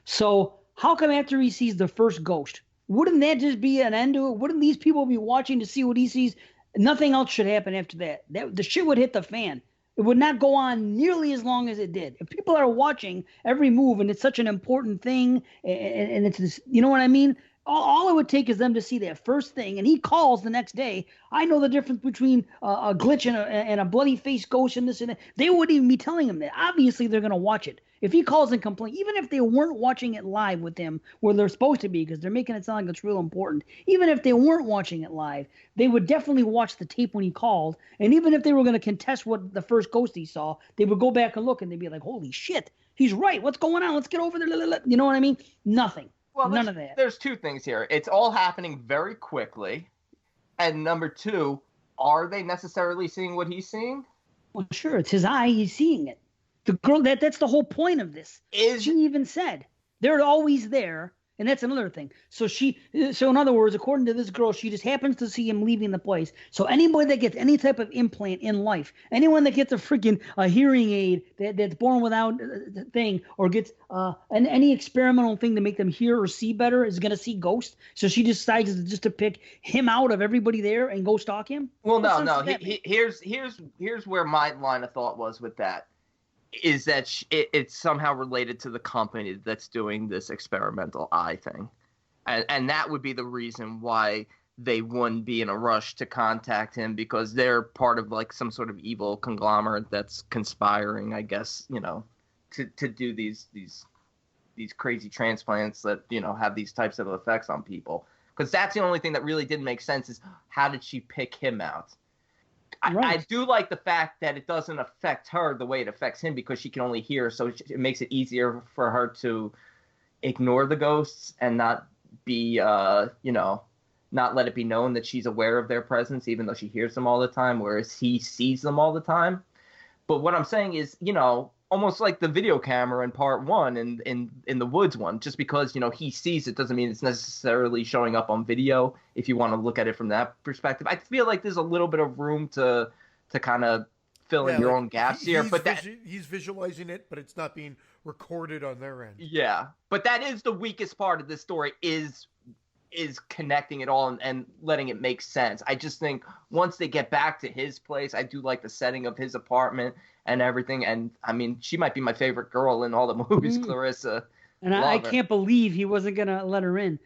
B: So how come after he sees the first ghost, wouldn't that just be an end to it? Wouldn't these people be watching to see what he sees? Nothing else should happen after that. The shit would hit the fan. It would not go on nearly as long as it did. If people are watching every move and it's such an important thing and it's this, you know what I mean? All it would take is them to see that first thing, and he calls the next day. I know the difference between a glitch and a bloody face ghost and this and that. They wouldn't even be telling him that. Obviously, they're going to watch it. If he calls and complains, even if they weren't watching it live with him where they're supposed to be, because they're making it sound like it's real important, even if they weren't watching it live, they would definitely watch the tape when he called. And even if they were going to contest what the first ghost he saw, they would go back and look, and they'd be like, holy shit, he's right. What's going on? Let's get over there. You know what I mean? Nothing.
C: Well,
B: none of that.
C: There's two things here. It's all happening very quickly. And number two, are they necessarily seeing what he's seeing?
B: Well, sure. It's his eye. He's seeing it. The girl, that's the whole point of this. She even said they're always there. And that's another thing. So in other words, according to this girl, she just happens to see him leaving the place. So anybody that gets any type of implant in life, anyone that gets a hearing aid that's born without a thing, or gets any experimental thing to make them hear or see better is going to see ghosts. So she decides just to pick him out of everybody there and go stalk him.
C: Well, no. Here's where my line of thought was with that. Is that it's somehow related to the company that's doing this experimental eye thing. And that would be the reason why they wouldn't be in a rush to contact him, because they're part of like some sort of evil conglomerate that's conspiring, I guess, to do these crazy transplants that, have these types of effects on people. Because that's the only thing that really didn't make sense is how did she pick him out? I do like the fact that it doesn't affect her the way it affects him, because she can only hear, so it makes it easier for her to ignore the ghosts and not be, not let it be known that she's aware of their presence, even though she hears them all the time, whereas he sees them all the time. But what I'm saying is, almost like the video camera in part one in the woods one, just because, he sees it doesn't mean it's necessarily showing up on video, if you want to look at it from that perspective. I feel like there's a little bit of room to kind of fill in your own gaps here. But
A: he's visualizing it, but it's not being recorded on their end.
C: Yeah. But that is the weakest part of this story, is connecting it all and letting it make sense. I just think once they get back to his place, I do like the setting of his apartment and everything. And I mean, she might be my favorite girl in all the movies, Clarissa.
B: And I can't believe he wasn't going to let her in.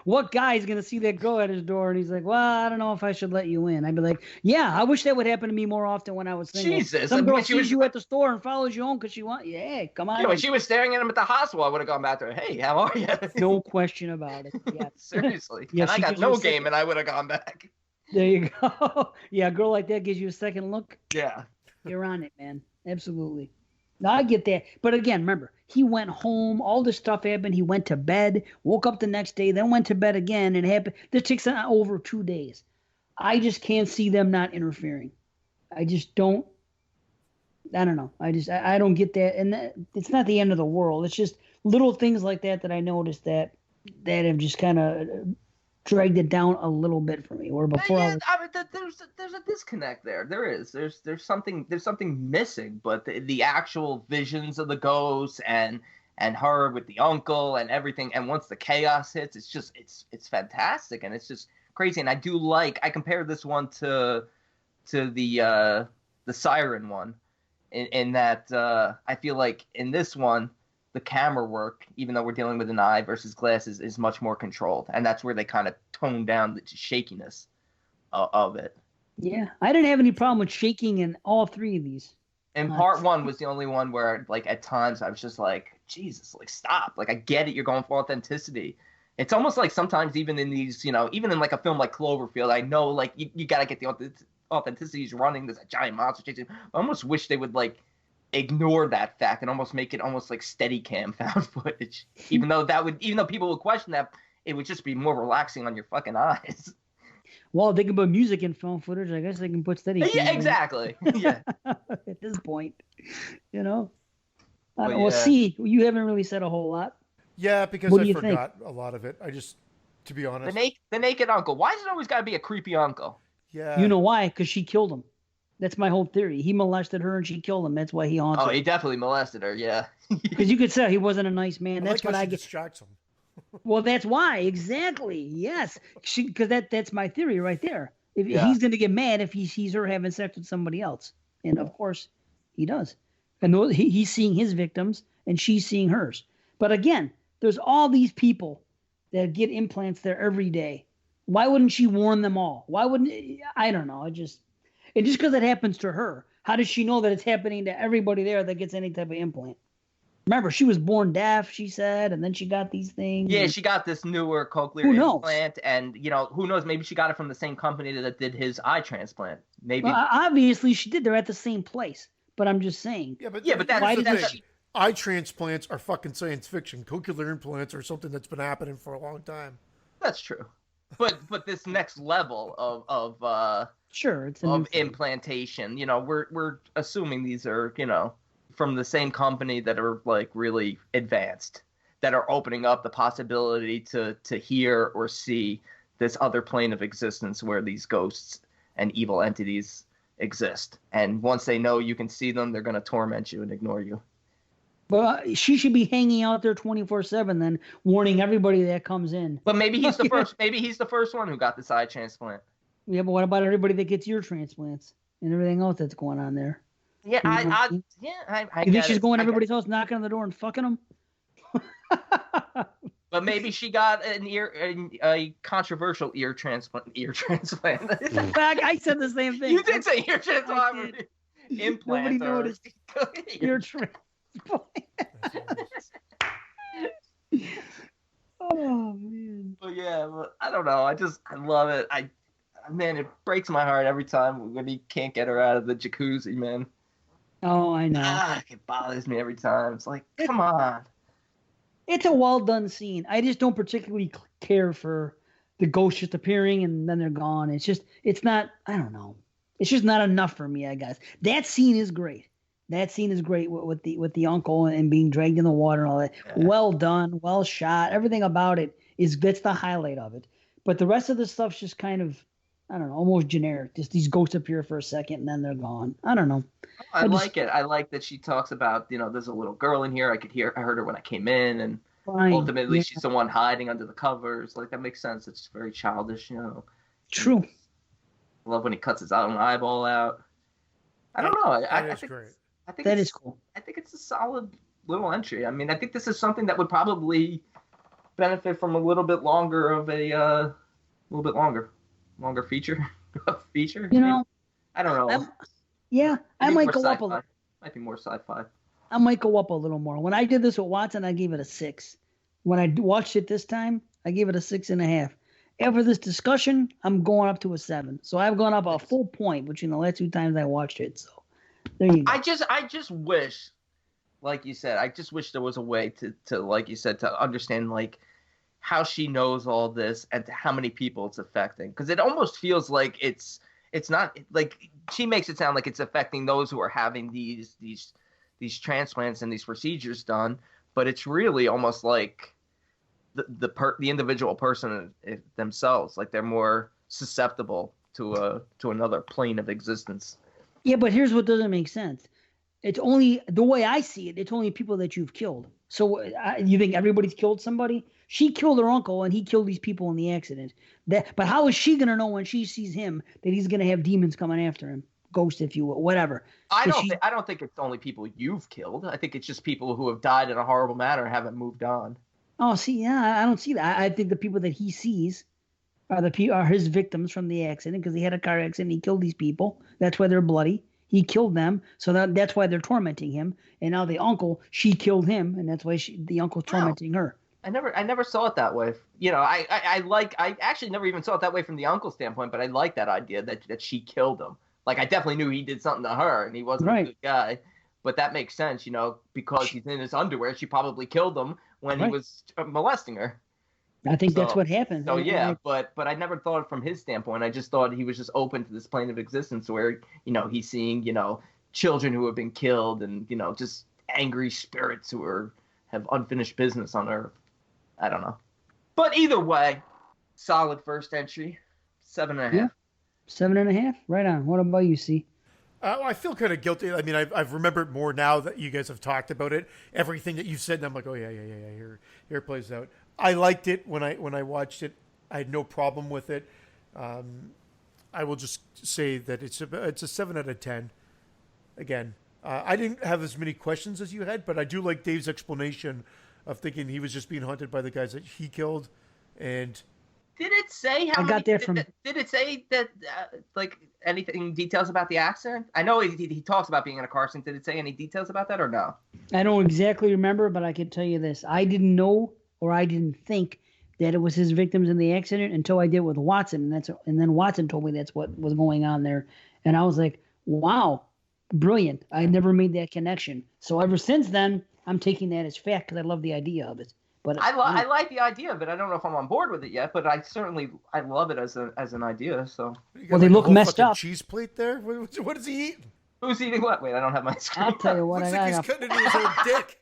B: What guy's going to see that girl at his door and he's like, well, I don't know if I should let you in. I'd be like, yeah, I wish that would happen to me more often when I was single.
C: Jesus.
B: Some girl sees you at the store and follows you home because she wants you. Hey, come on.
C: Yeah, when she was staring at him at the hospital, I would have gone back to her. Hey, how are you?
B: No question about it. Yeah.
C: Seriously.
B: Yeah,
C: and I got no game and I would have gone back.
B: There you go. Yeah, a girl like that gives you a second look.
C: Yeah.
B: You're on it, man. Absolutely. No, I get that. But again, remember, he went home. All this stuff happened. He went to bed, woke up the next day, then went to bed again. And it happened. This takes over 2 days. I just can't see them not interfering. I just don't. I don't know. I don't get that. And it's not the end of the world. It's just little things like that I noticed that have just kind of dragged it down a little bit for me. Where before,
C: there's a disconnect there. There is. There's something missing. But the actual visions of the ghosts and her with the uncle and everything, and once the chaos hits, it's fantastic and it's just crazy. And I compare this one to the Siren one, in that I feel like in this one, the camera work, even though we're dealing with an eye versus glasses, is much more controlled. And that's where they kind of tone down the shakiness of it.
B: Yeah. I didn't have any problem with shaking in all three of these.
C: And part one was the only one where, like, at times I was just like, Jesus, like, stop. Like, I get it. You're going for authenticity. It's almost like sometimes even in these, even in, like, a film like Cloverfield, I know, like, you got to get the authenticity. He's running. There's a giant monster chasing. I almost wish they would, like, ignore that fact and almost make it almost like Steadicam found footage. Even though people would question that, it would just be more relaxing on your fucking eyes.
B: Well, they can put music in film footage. I guess they can put Steadicam.
C: Yeah, exactly. Yeah.
B: At this point, Well, see, you haven't really said a whole lot.
A: Yeah, because I forgot a lot of it. I just, to be honest,
C: the naked uncle. Why does it always got to be a creepy uncle?
A: Yeah.
B: You know why? Because she killed him. That's my whole theory. He molested her and she killed him. That's why he haunts her.
C: Oh, he definitely molested her, yeah.
B: Because you could say he wasn't a nice man. That's what I get.
A: Distracts him.
B: Well, that's why. Exactly. Yes. Because that's my theory right there. If he's going to get mad if he sees her having sex with somebody else. And of course, he does. And he's seeing his victims and she's seeing hers. But again, there's all these people that get implants there every day. Why wouldn't she warn them all? Why wouldn't I don't know. And just because it happens to her, how does she know that it's happening to everybody there that gets any type of implant? Remember, she was born deaf, she said, and then she got these things.
C: Yeah, she got this newer cochlear implant, and, who knows, maybe she got it from the same company that did his eye transplant. Maybe.
B: Well, obviously, she did. They're at the same place, but I'm just saying.
A: Yeah, but that's eye transplants are fucking science fiction. Cochlear implants are something that's been happening for a long time.
C: That's true. But this next level of
B: sure, it's
C: of implantation, we're assuming these are, from the same company that are like really advanced, that are opening up the possibility to hear or see this other plane of existence where these ghosts and evil entities exist. And once they know you can see them, they're going to torment you and ignore you.
B: But she should be hanging out there 24/7, then warning everybody that comes in.
C: But maybe he's the first. Maybe he's the first one who got this eye transplant.
B: Yeah, but what about everybody that gets ear transplants and everything else that's going on there?
C: Yeah, I
B: You think she's going to everybody's house, knocking on the door and fucking them?
C: But maybe she got a controversial ear transplant.
B: I said the same thing.
C: You did say ear transplant. Implant.
B: Nobody noticed. Ear transplant. Oh man.
C: But I don't know. I love it. Man, it breaks my heart every time when he can't get her out of the jacuzzi, man.
B: Oh, I know.
C: It bothers me every time. It's like, come on.
B: It's a well done scene. I just don't particularly care for the ghosts just appearing and then they're gone. It's not, I don't know. It's just not enough for me, I guess. That scene is great. That scene is great with the uncle and being dragged in the water and all that. Yeah. Well done, well shot. Everything about it that's the highlight of it. But the rest of the stuff's just kind of, I don't know, almost generic. Just these ghosts appear for a second and then they're gone. I don't know.
C: I like it. I like that she talks about, there's a little girl in here. I heard her when I came in, and ultimately she's the one hiding under the covers. Like, that makes sense. It's very childish,
B: True.
C: I love when he cuts his own eyeball out. I don't know. I think
B: that is cool.
C: I think it's a solid little entry. I mean, I think this is something that would probably benefit from a little bit longer of a longer feature. Feature.
B: You know,
C: I don't know.
B: I might go up
C: Might be more sci-fi.
B: I might go up a little more. When I did this with Watson, I gave it a 6. When I watched it this time, I gave it a 6.5. After this discussion, I'm going up to a 7. So I've gone up a full point between the last 2 times I watched it. So there you go.
C: I just wish, like you said, I just wish there was a way to like you said, to understand like how she knows all this and how many people it's affecting. Because it almost feels like it's not like she makes it sound like it's affecting those who are having these transplants and these procedures done, but it's really almost like the individual person themselves, like they're more susceptible to another plane of existence.
B: Yeah, but here's what doesn't make sense. It's only the way I see it. It's only people that you've killed. So you think everybody's killed somebody? She killed her uncle, and he killed these people in the accident. But how is she gonna know when she sees him that he's gonna have demons coming after him? Ghost, if you will, whatever.
C: I don't think it's only people you've killed. I think it's just people who have died in a horrible manner and haven't moved on.
B: Oh, see, yeah, I don't see that. I think the people that he sees are his victims from the accident because he had a car accident. He killed these people. That's why they're bloody. He killed them, so that's why they're tormenting him. And now the uncle, she killed him, and that's why the uncle's tormenting her.
C: I never saw it that way. You know, I actually never even saw it that way from the uncle standpoint. But I like that idea that she killed him. Like I definitely knew he did something to her, and he wasn't a good guy. But that makes sense, you know, because he's in his underwear. She probably killed him when he was molesting her.
B: I think that's what happened.
C: So yeah, but I never thought it from his standpoint. I just thought he was just open to this plane of existence where, you know, he's seeing, you know, children who have been killed and, you know, just angry spirits who have unfinished business on Earth. I don't know. But either way, solid first entry, 7.5.
B: Yeah. 7.5? Right on. What about you, C?
A: I feel kind of guilty. I mean, I've remembered more now that you guys have talked about it. Everything that you've said, and I'm like, oh yeah. Here it plays out. I liked it when I watched it. I had no problem with it. I will just say that it's a 7 out of 10. Again, I didn't have as many questions as you had, but I do like Dave's explanation of thinking he was just being hunted by the guys that he killed, and.
C: Did it say how? Did it say that like anything details about the accident? I know he talks about being in a car accident. Did it say any details about that or no?
B: I don't exactly remember, but I can tell you this: I didn't know or I didn't think that it was his victims in the accident until I did with Watson, and then Watson told me that's what was going on there, and I was like, wow, brilliant! I never made that connection. So ever since then, I'm taking that as fact because I love the idea of it. But
C: I like the idea of it. I don't know if I'm on board with it yet, but I love it as an idea. So
B: well, they look messed up.
A: Cheese plate there. What is he eating?
C: Who's eating what? Wait, I don't have my screen.
B: I'll tell you what.
A: Looks like he's cutting into his own dick.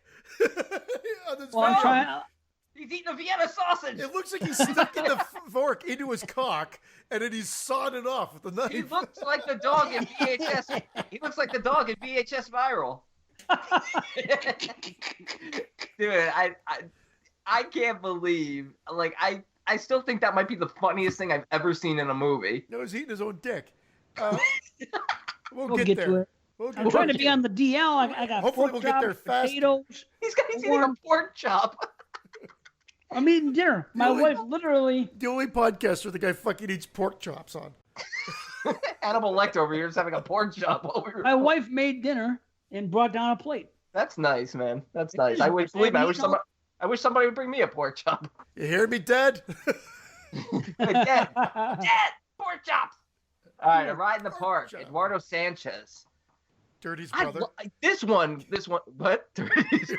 B: I'm trying.
C: He's eating a Vienna sausage.
A: It looks like he's sticking the fork into his cock, and then he's sawed it off with the knife.
C: He looks like the dog in VHS. He looks like the dog in VHS Viral. Dude, I can't believe, like, I still think that might be the funniest thing I've ever seen in a movie.
A: No, he's eating his own dick. We'll
B: get
A: there.
B: to it. I'm trying to be on the DL. I got
A: hopefully
B: pork
A: we'll
B: chops,
A: get there fast.
B: potatoes.
C: He's eating a pork chop.
B: I'm eating dinner. My wife literally.
A: The only podcast where the guy fucking eats pork chops on.
C: Hannibal Lecter over here is having a pork chop.
B: My wife made dinner and brought down a plate.
C: That's nice, man. That's nice. I wish somebody would bring me a pork chop.
A: You hear me, Dad?
C: Dad, pork chops. All right, a ride in the park. Eduardo Sanchez.
A: Dirty's brother.
C: This one. What? Dirty's.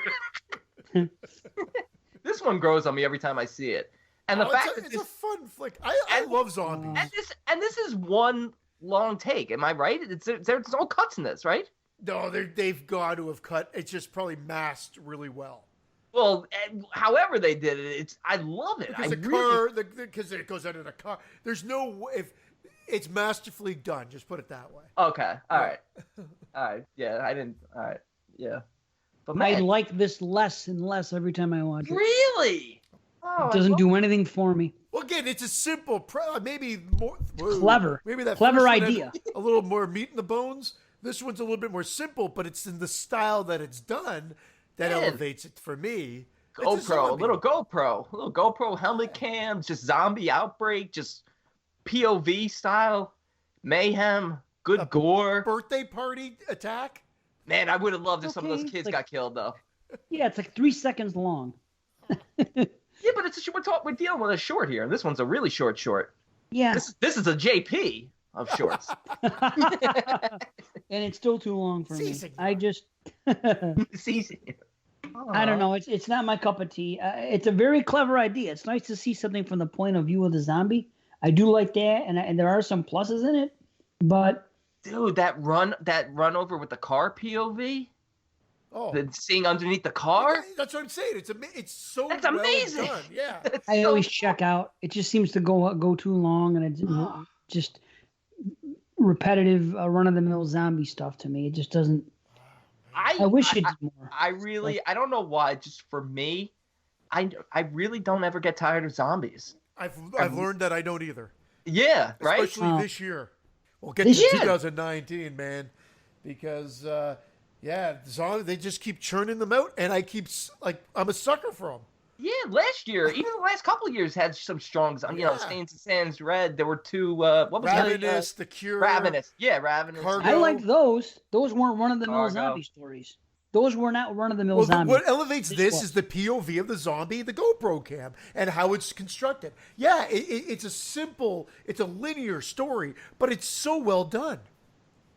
C: This one grows on me every time I see it, and the fact that
A: it's a fun flick. I love zombies.
C: And this is one long take. Am I right? There's no cuts in this, right?
A: No, they've got to have cut. It's just probably masked really well.
C: Well, however they did it, I love it.
A: Because it goes out in a car. There's no way. It's masterfully done. Just put it that way.
C: Okay. All right. Yeah, I didn't. All right. Yeah. But man,
B: I like this less and less every time I watch it.
C: Really? Oh,
B: it doesn't do anything for me.
A: Well, again, it's a simple, maybe more
B: clever.
A: Maybe that
B: clever idea.
A: A little more meat in the bones. This one's a little bit more simple, but it's in the style that it's done that
C: Man.
A: elevates it for me. It's
C: GoPro, a
A: zombie.
C: little GoPro helmet cam, just zombie outbreak, just POV style, mayhem, good gore.
A: Birthday party attack.
C: Man, I would have loved if some of those
B: Okay,
C: kids
B: like-
C: got killed though.
B: Yeah, it's like 3 seconds long.
C: Yeah, but we're dealing with a short here. This one's a really short.
B: Yeah.
C: This is a JP of shorts.
B: And it's still too long for me.
A: Season.
B: I just
C: It's easy.
B: I don't know. It's not my cup of tea. It's a very clever idea. It's nice to see something from the point of view of the zombie. I do like that, and there are some pluses in it. But
C: Dude, that run over with the car POV,
A: Oh,
C: seeing underneath the car.
A: that's what I'm saying. It's so
C: That's
A: well
C: amazing.
A: done. Yeah.
C: That's
B: I
C: so
B: always
C: fun.
B: check out. It just seems to go too long, and it's just repetitive run of the mill zombie stuff to me. It just doesn't. I wish it did more.
C: I don't know why. Just for me, I really don't ever get tired of zombies.
A: I've learned that I don't either.
C: Yeah, right.
A: Especially this year. We'll get
B: This
A: to
B: year?
A: 2019, man, because they just keep churning them out, and I'm a sucker for them.
C: Yeah, last year, even the last couple of years had some strong.
A: Yeah.
C: Stains and Sands Red. There were two. What was
A: Ravenous, The Cure.
C: Ravenous. Yeah, Ravenous.
A: Cargo.
B: I liked those. Those weren't run of the mill
C: Fargo.
B: zombie stories. Those were not run of the mill
A: Well,
B: zombies.
A: what elevates this
B: was.
A: is the POV of the zombie, the GoPro cam, and how it's constructed. Yeah, it's a linear story, but it's so well done.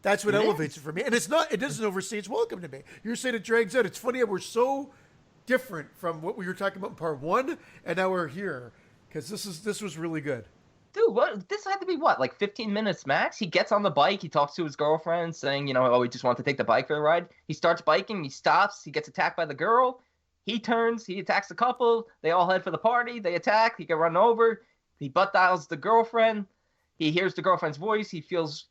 A: That's what elevates it for me. And it doesn't overstay its welcome to me. You're saying it drags out. It's funny how we're so different from what we were talking about in part one, and now we're here. Because this was really good.
C: Dude, this had to be like 15 minutes max? He gets on the bike, he talks to his girlfriend saying, we just want to take the bike for a ride. He starts biking, he stops, he gets attacked by the girl. He turns, he attacks the couple. They all head for the party, they attack, he get run over. He butt dials the girlfriend. He hears the girlfriend's voice. He feels,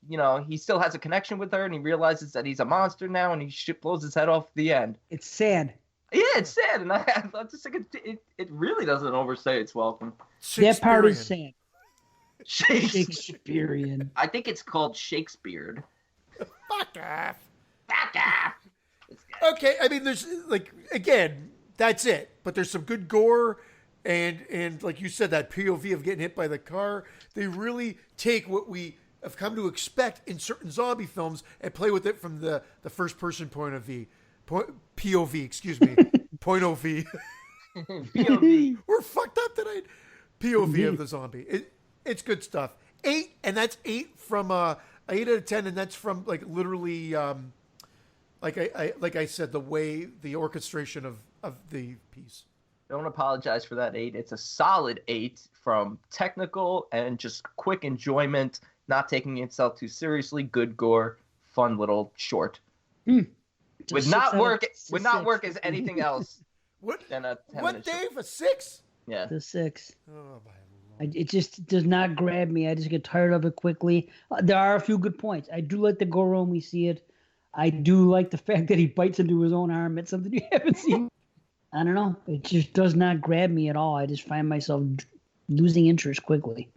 C: he still has a connection with her, and he realizes that he's a monster now, and he blows his head off at the end.
B: It's sad.
C: Yeah, it's sad, and I just think it really doesn't overstay its welcome.
B: That part is
A: Shakespearean.
B: sad. Shakespearean.
C: I think it's called Shakespeare.
A: Fuck off.
C: Back off.
A: Okay, I mean, there's again, that's it. But there's some good gore, and like you said, that POV of getting hit by the car. They really take what we have come to expect in certain zombie films and play with it from the first person POV. Excuse me, point of view.
C: POV.
A: We're fucked up tonight. POV of the zombie. It's good stuff. 8, and that's 8 from 8 out of 10, and that's from like literally like I said, the way the orchestration of the piece.
C: Don't apologize for that 8. It's a solid 8 from technical and just quick enjoyment, not taking itself too seriously, good gore, fun little short. Would not work as anything else
A: What?
C: than a 10
A: What,
C: minute short.
A: Dave? A 6?
C: Yeah.
B: The 6.
A: Oh my.
B: It just does not grab me. I just get tired of it quickly. There are a few good points. I do like the gore when we see it. I do like the fact that he bites into his own arm. It's something you haven't seen. I don't know. It just does not grab me at all. I just find myself losing interest quickly.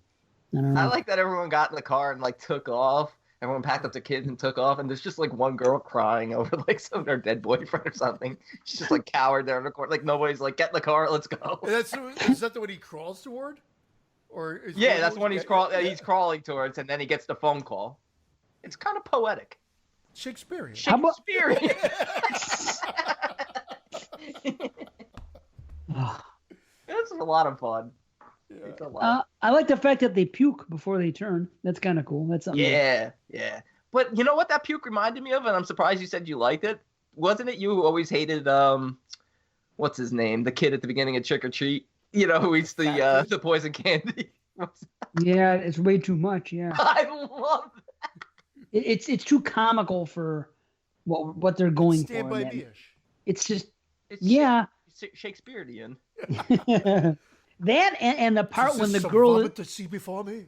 B: I don't know.
C: I like that everyone got in the car and like took off. Everyone packed up the kids and took off, and there's just like one girl crying over like some of her dead boyfriend or something. She's just like cowered there in the corner. Like nobody's like, get in the car, let's go.
A: And is that the one he crawls toward? Or is
C: Yeah, that's when he's crawling towards, and then he gets the phone call. It's kind of poetic.
A: Shakespearean.
C: Shakespearean. It's a lot of fun.
A: Yeah.
C: It's a lot.
B: I like the fact that they puke before they turn. That's kind of cool. That's something.
C: Yeah. But you know what that puke reminded me of, and I'm surprised you said you liked it. Wasn't it you who always hated what's his name, the kid at the beginning of Trick or Treat? Who eats the poison candy.
B: Yeah, it's way too much. Yeah,
C: I love that.
B: it's too comical for what they're going
A: Stand
B: for.
A: by
B: man.
A: me-ish.
B: It's just
C: It's Shakespearean.
B: that and the part
A: Is
B: when the
A: this some
B: girl
A: vomit to see before me.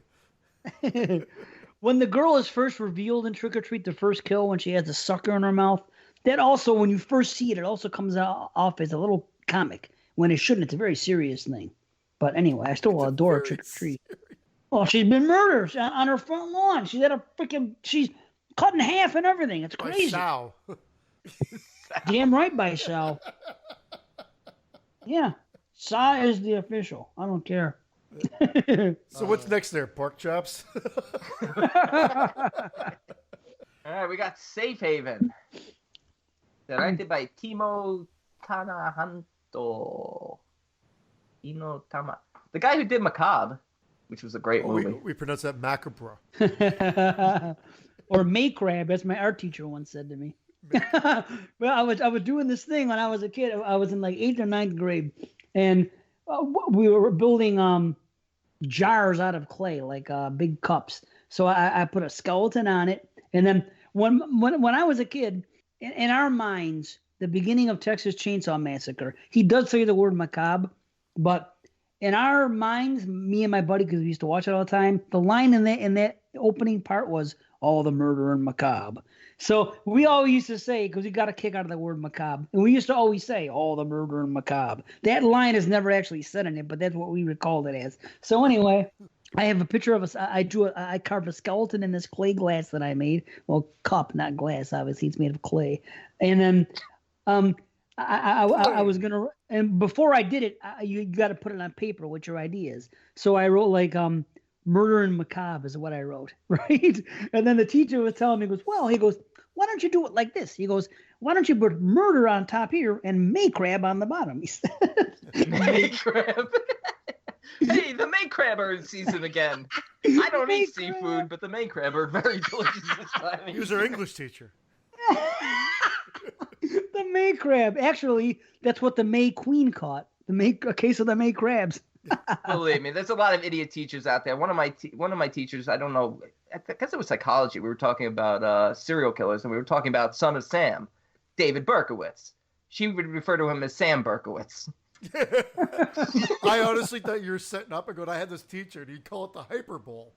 B: when the girl is first revealed in Trick or Treat, the first kill when she has the sucker in her mouth. That also, when you first see it, it also comes off as a little comic when it shouldn't. It's a very serious thing. But anyway, I still adore Trick or Treat. Oh, she's been murdered on her front lawn. She's cut in half and everything. It's
A: By
B: crazy.
A: Sal.
B: Damn right by Sal. Yeah. Sa is the official. I don't care.
A: So what's next there? Pork chops?
C: All right, we got Safe Haven. Directed by Timo Tanahanto. Ino Tama. The guy who did Macabre, which was a great movie.
A: We pronounce that macabre.
B: Or May Crab, as my art teacher once said to me. Well, I was doing this thing when I was a kid. I was in like 8th or 9th grade, and we were building jars out of clay, like big cups. So I put a skeleton on it, and then when I was a kid, in our minds, the beginning of Texas Chainsaw Massacre, he does say the word macabre, but in our minds, me and my buddy, because we used to watch it all the time, the line in that opening part was all the murder and macabre. So we always used to say, because we got a kick out of the word macabre, and we used to always say all the murder and macabre. That line is never actually said in it, but that's what we recalled it as. So anyway, I have a picture of I carved a skeleton in this clay glass that I made. Well, cup, not glass. Obviously, it's made of clay. And then I was gonna, and before I did it, you got to put it on paper what your idea is. So I wrote like murder and macabre is what I wrote, right? And then the teacher was telling me, he goes, why don't you do it like this? He goes, why don't you put murder on top here and May Crab on the bottom? He said.
C: May Crab. Hey, the May Crab are in season again. I don't eat seafood, but the May Crab are very delicious this time.
A: He was our English teacher.
B: The May Crab. Actually, that's what the May Queen caught. A case of the May Crabs.
C: Believe me, there's a lot of idiot teachers out there. One of my teachers, I don't know, I guess it was psychology. We were talking about serial killers, and we were talking about Son of Sam, David Berkowitz. She would refer to him as Sam Berkowitz.
A: I honestly thought you were setting up and going, I had this teacher, and he'd call it the hyperbole.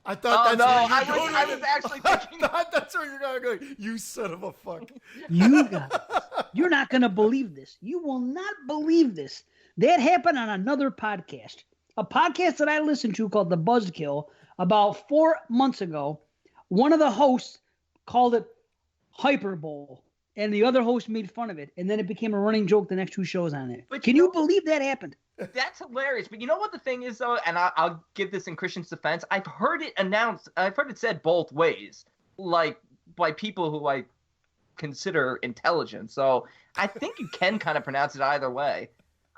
A: I thought
C: I was actually thinking.
A: I thought that's where you're going to go. You son of a fuck.
B: You're not going to believe this. You will not believe this. That happened on another podcast. A podcast that I listened to called The Buzzkill about 4 months ago. One of the hosts called it hyperbole, and the other host made fun of it, and then it became a running joke the next 2 shows on it. But Can you believe that happened?
C: That's hilarious. But you know what the thing is, though, and I'll give this in Christian's defense. I've heard it announced. I've heard it said both ways, like by people who I consider intelligent. So I think you can kind of pronounce it either way.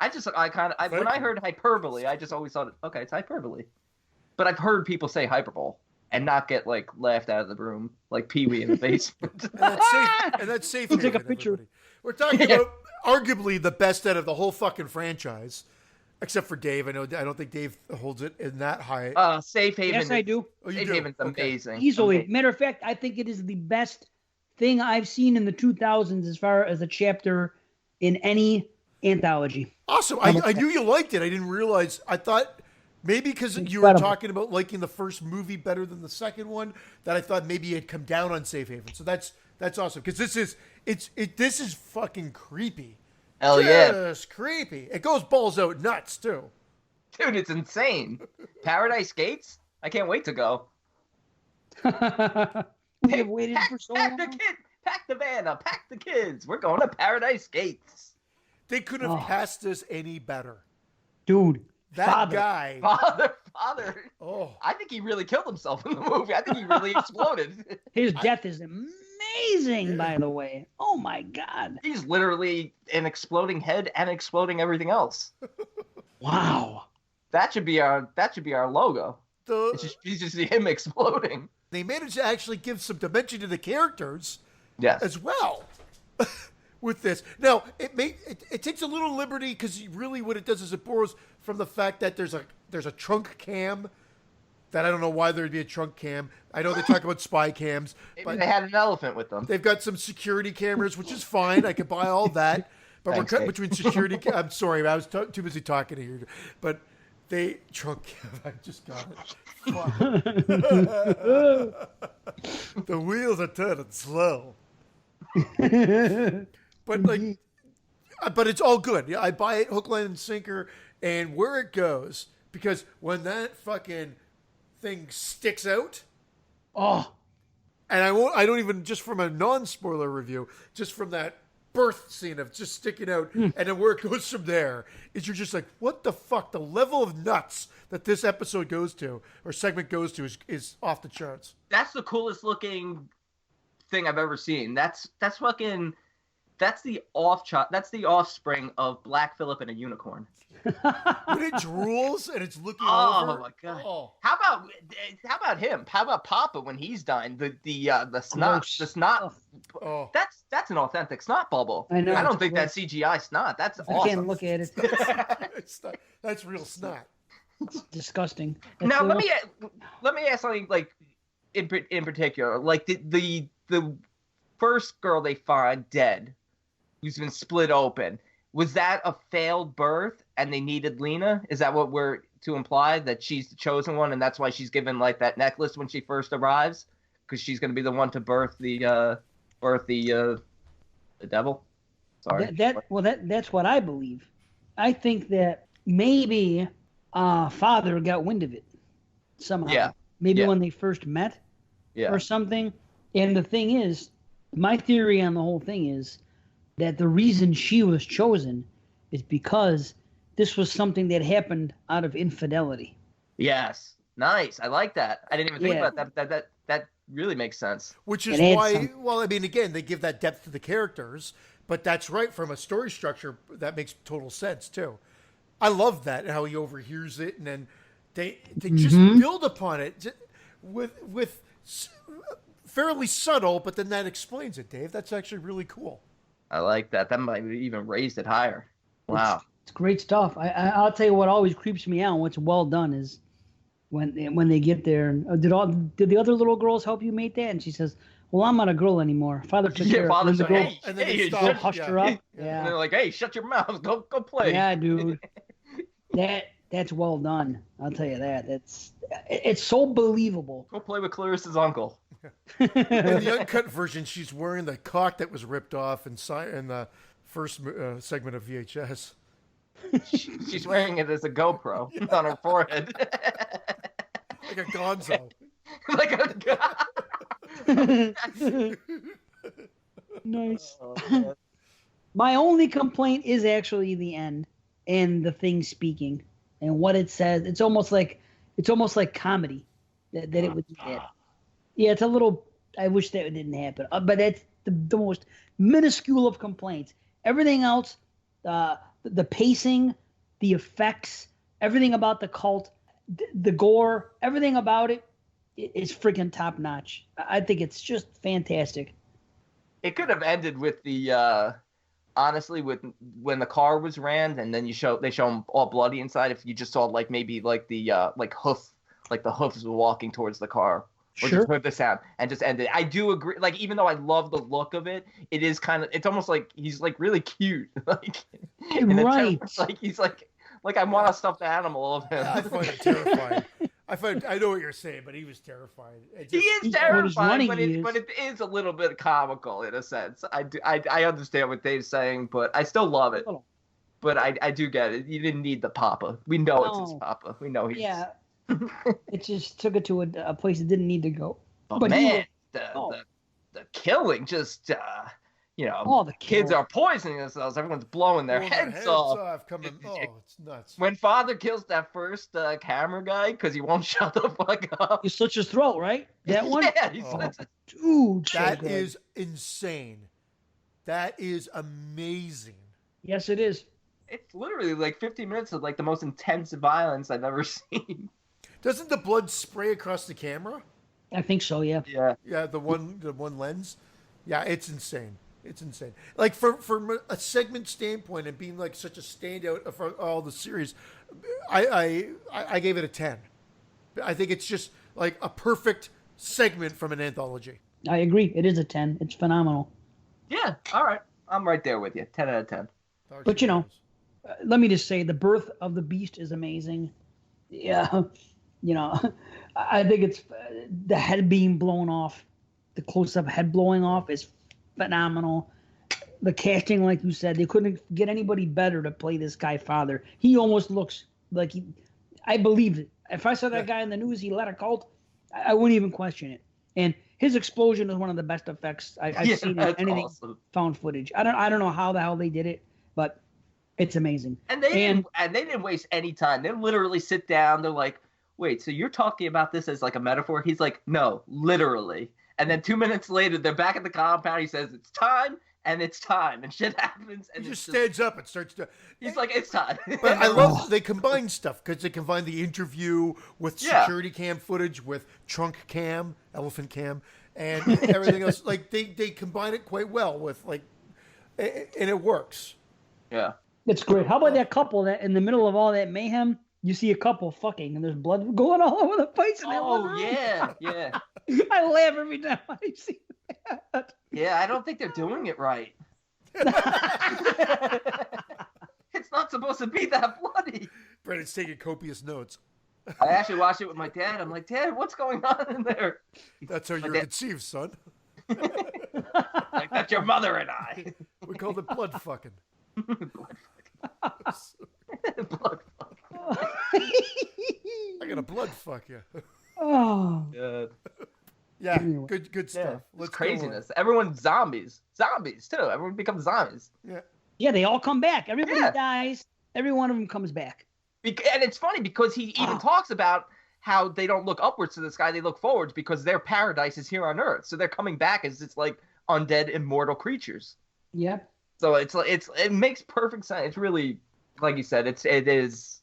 C: When I heard hyperbole, I just always thought, okay, it's hyperbole. But I've heard people say hyperbole and not get like laughed out of the room like Pee Wee in the basement.
A: and that's safe.
B: We'll take a picture.
A: Everybody. We're talking about arguably the best out of the whole fucking franchise, except for Dave. I don't think Dave holds it in that high.
C: Safe Haven.
B: Yes, I do.
C: Safe Haven's amazing.
B: Easily.
C: Amazing.
B: Matter of fact, I think it is the best thing I've seen in the 2000s as far as a chapter in any anthology.
A: Awesome. I knew you liked it. I didn't realize. I thought maybe because you were talking about liking the first movie better than the second one, that I thought maybe it'd come down on Safe Haven. So that's awesome, because this is fucking creepy.
C: Hell yeah.
A: Just creepy. It goes balls out nuts too.
C: Dude, it's insane. Paradise Gates? I can't wait to go.
B: We have waited for so long.
C: Pack the van up. Pack the kids. We're going to Paradise Gates.
A: They couldn't have cast this any better.
B: Dude.
A: That guy.
C: Father.
A: Oh.
C: I think he really killed himself in the movie. I think he really exploded.
B: His death is amazing, by the way. Oh my God.
C: He's literally an exploding head and exploding everything else.
B: Wow.
C: That should be our logo. It's just him exploding.
A: They managed to actually give some dimension to the characters as well. With this. Now, it takes a little liberty, because really what it does is it borrows from the fact that there's a trunk cam, that I don't know why there'd be a trunk cam. I know they talk about spy cams.
C: But they had an elephant with them.
A: They've got some security cameras, which is fine. I could buy all that. But we're cutting between security I'm sorry, I was too busy talking to you. But trunk cam, I just got it. The wheels are turning slow. But it's all good. Yeah, I buy it hook, line, and sinker, and where it goes, because when that fucking thing sticks out, and I don't even, just from a non-spoiler review, just from that birth scene of just sticking out, and then where it goes from there is you're just like, what the fuck? The level of nuts that this episode goes to or segment goes to is off the charts.
C: That's the coolest looking thing I've ever seen. That's fucking. That's the offspring of Black Phillip and a unicorn.
A: When it drools and it's looking over.
C: Oh my god! Oh. How about him? How about Papa when he's dying? The snot, the snot. Oh. That's an authentic snot bubble. I know. I don't think that's CGI snot. That's awesome.
B: I can't look at it.
A: That's real snot.
B: It's disgusting.
C: Now let me ask something like in particular, like the first girl they find dead, who's been split open. Was that a failed birth and they needed Lena? Is that what we're to imply, that she's the chosen one and that's why she's given like that necklace when she first arrives? Because she's going to be the one to birth the devil? Sorry.
B: That's what I believe. I think that maybe Father got wind of it somehow.
C: Yeah.
B: Maybe when they first met or something. And the thing is, my theory on the whole thing is that the reason she was chosen is because this was something that happened out of infidelity.
C: Yes. Nice. I like that. I didn't even think about that. That really makes sense.
A: Which is why, well, I mean, again, they give that depth to the characters, but that's right. From a story structure, that makes total sense, too. I love that, how he overhears it, and then they just build upon it with fairly subtle, but then that explains it, Dave. That's actually really cool.
C: I like that. That might have even raised it higher. Wow.
B: It's great stuff. I'll tell you what always creeps me out, what's well done is when they get there. And did the other little girls help you make that? And she says, well, I'm not a girl anymore. Father took care of the girl.
A: And then they hushed
B: her up.
C: Yeah. And they're like, hey, shut your mouth. Go play.
B: Yeah, dude. That's well done. I'll tell you that. It's so believable.
C: Go play with Clarice's uncle.
A: In the uncut version, she's wearing the cock that was ripped off in the first segment of VHS.
C: She's wearing it as a GoPro on her forehead.
A: Like a gonzo.
B: Nice. Oh, my only complaint is actually the end and the thing speaking and what it says. It's almost like comedy that it would do that. Yeah, it's a little. I wish that didn't happen, but that's the most minuscule of complaints. Everything else, the pacing, the effects, everything about the cult, the gore, everything about it is freaking top notch. I think it's just fantastic.
C: It could have ended with the honestly, with when the car was rammed, and then they show them all bloody inside. If you just saw maybe the hoofs walking towards the car. Or
B: sure.
C: Just heard the sound and just ended. I do agree. Like, even though I love the look of it, it is it's almost like he's really cute.
B: Right.
C: He's like I want a stuffed animal of him.
A: I find it terrifying. I know what you're saying, but he was terrifying.
C: He is terrifying, but it is a little bit comical in a sense. I understand what Dave's saying, but I still love it. But I do get it. You didn't need the Papa. We know it's his Papa. We know he's.
B: Yeah. It just took it to a place it didn't need to go.
C: But man, the killing just, the kids are poisoning themselves. Everyone's blowing their heads off.
A: It's nuts.
C: When Father kills that first camera guy because he won't shut the fuck up.
B: He slits his throat, right? That one?
C: Yeah, he slits it.
B: Dude,
A: that is insane. That is amazing.
B: Yes, it is.
C: It's literally 15 minutes of the most intense violence I've ever seen.
A: Doesn't the blood spray across the camera?
B: I think so, yeah.
A: Yeah, the one lens. Yeah, it's insane. It's insane. Like from a segment standpoint and being such a standout for all the series, I gave it a 10. I think it's just a perfect segment from an anthology.
B: I agree. It is a 10. It's phenomenal.
C: Yeah. All right. I'm right there with you. 10 out of 10.
B: But let me just say the birth of the beast is amazing. Yeah. I think it's the head being blown off, the close-up head blowing off is phenomenal. The casting, like you said, they couldn't get anybody better to play this guy Father. He almost looks like I believed it. If I saw that guy in the news, he led a cult, I wouldn't even question it. And his explosion is one of the best effects I've seen in anything found footage. I don't know how the hell they did it, but it's amazing.
C: And they didn't waste any time. They literally sit down. They're like, "Wait, so you're talking about this as like a metaphor?" He's like, "No, literally." And then 2 minutes later, they're back at the compound. He says, "It's time." And it's time, and shit happens, and
A: he just stands up and starts to.
C: He's like, "It's time."
A: But I love they combine stuff because they combine the interview with security cam footage, with trunk cam, elephant cam, and everything else. Like they combine it quite well with and it works.
C: Yeah,
B: it's great. How about that couple that in the middle of all that mayhem, you see a couple fucking, and there's blood going all over the place.
C: Oh yeah.
B: I laugh every time I see that.
C: Yeah, I don't think they're doing it right. It's not supposed to be that bloody.
A: Brennan's taking copious notes.
C: I actually watched it with my dad. I'm like, "Dad, what's going on in there?"
A: That's how you're conceived, son.
C: Like, that's your mother and I.
A: We call it blood fucking.
C: Blood fucking. Blood fucking.
A: I gotta blood fuck you.
B: Oh.
C: God.
A: Yeah, good stuff.
C: It's craziness. Everyone's zombies. Zombies, too. Everyone becomes zombies.
B: Yeah, they all come back. Everybody dies. Every one of them comes back.
C: And it's funny because he even talks about how they don't look upwards to the sky. They look forwards because their paradise is here on Earth. So they're coming back as it's like undead, immortal creatures.
B: Yeah.
C: So it makes perfect sense. It's really, like you said, it is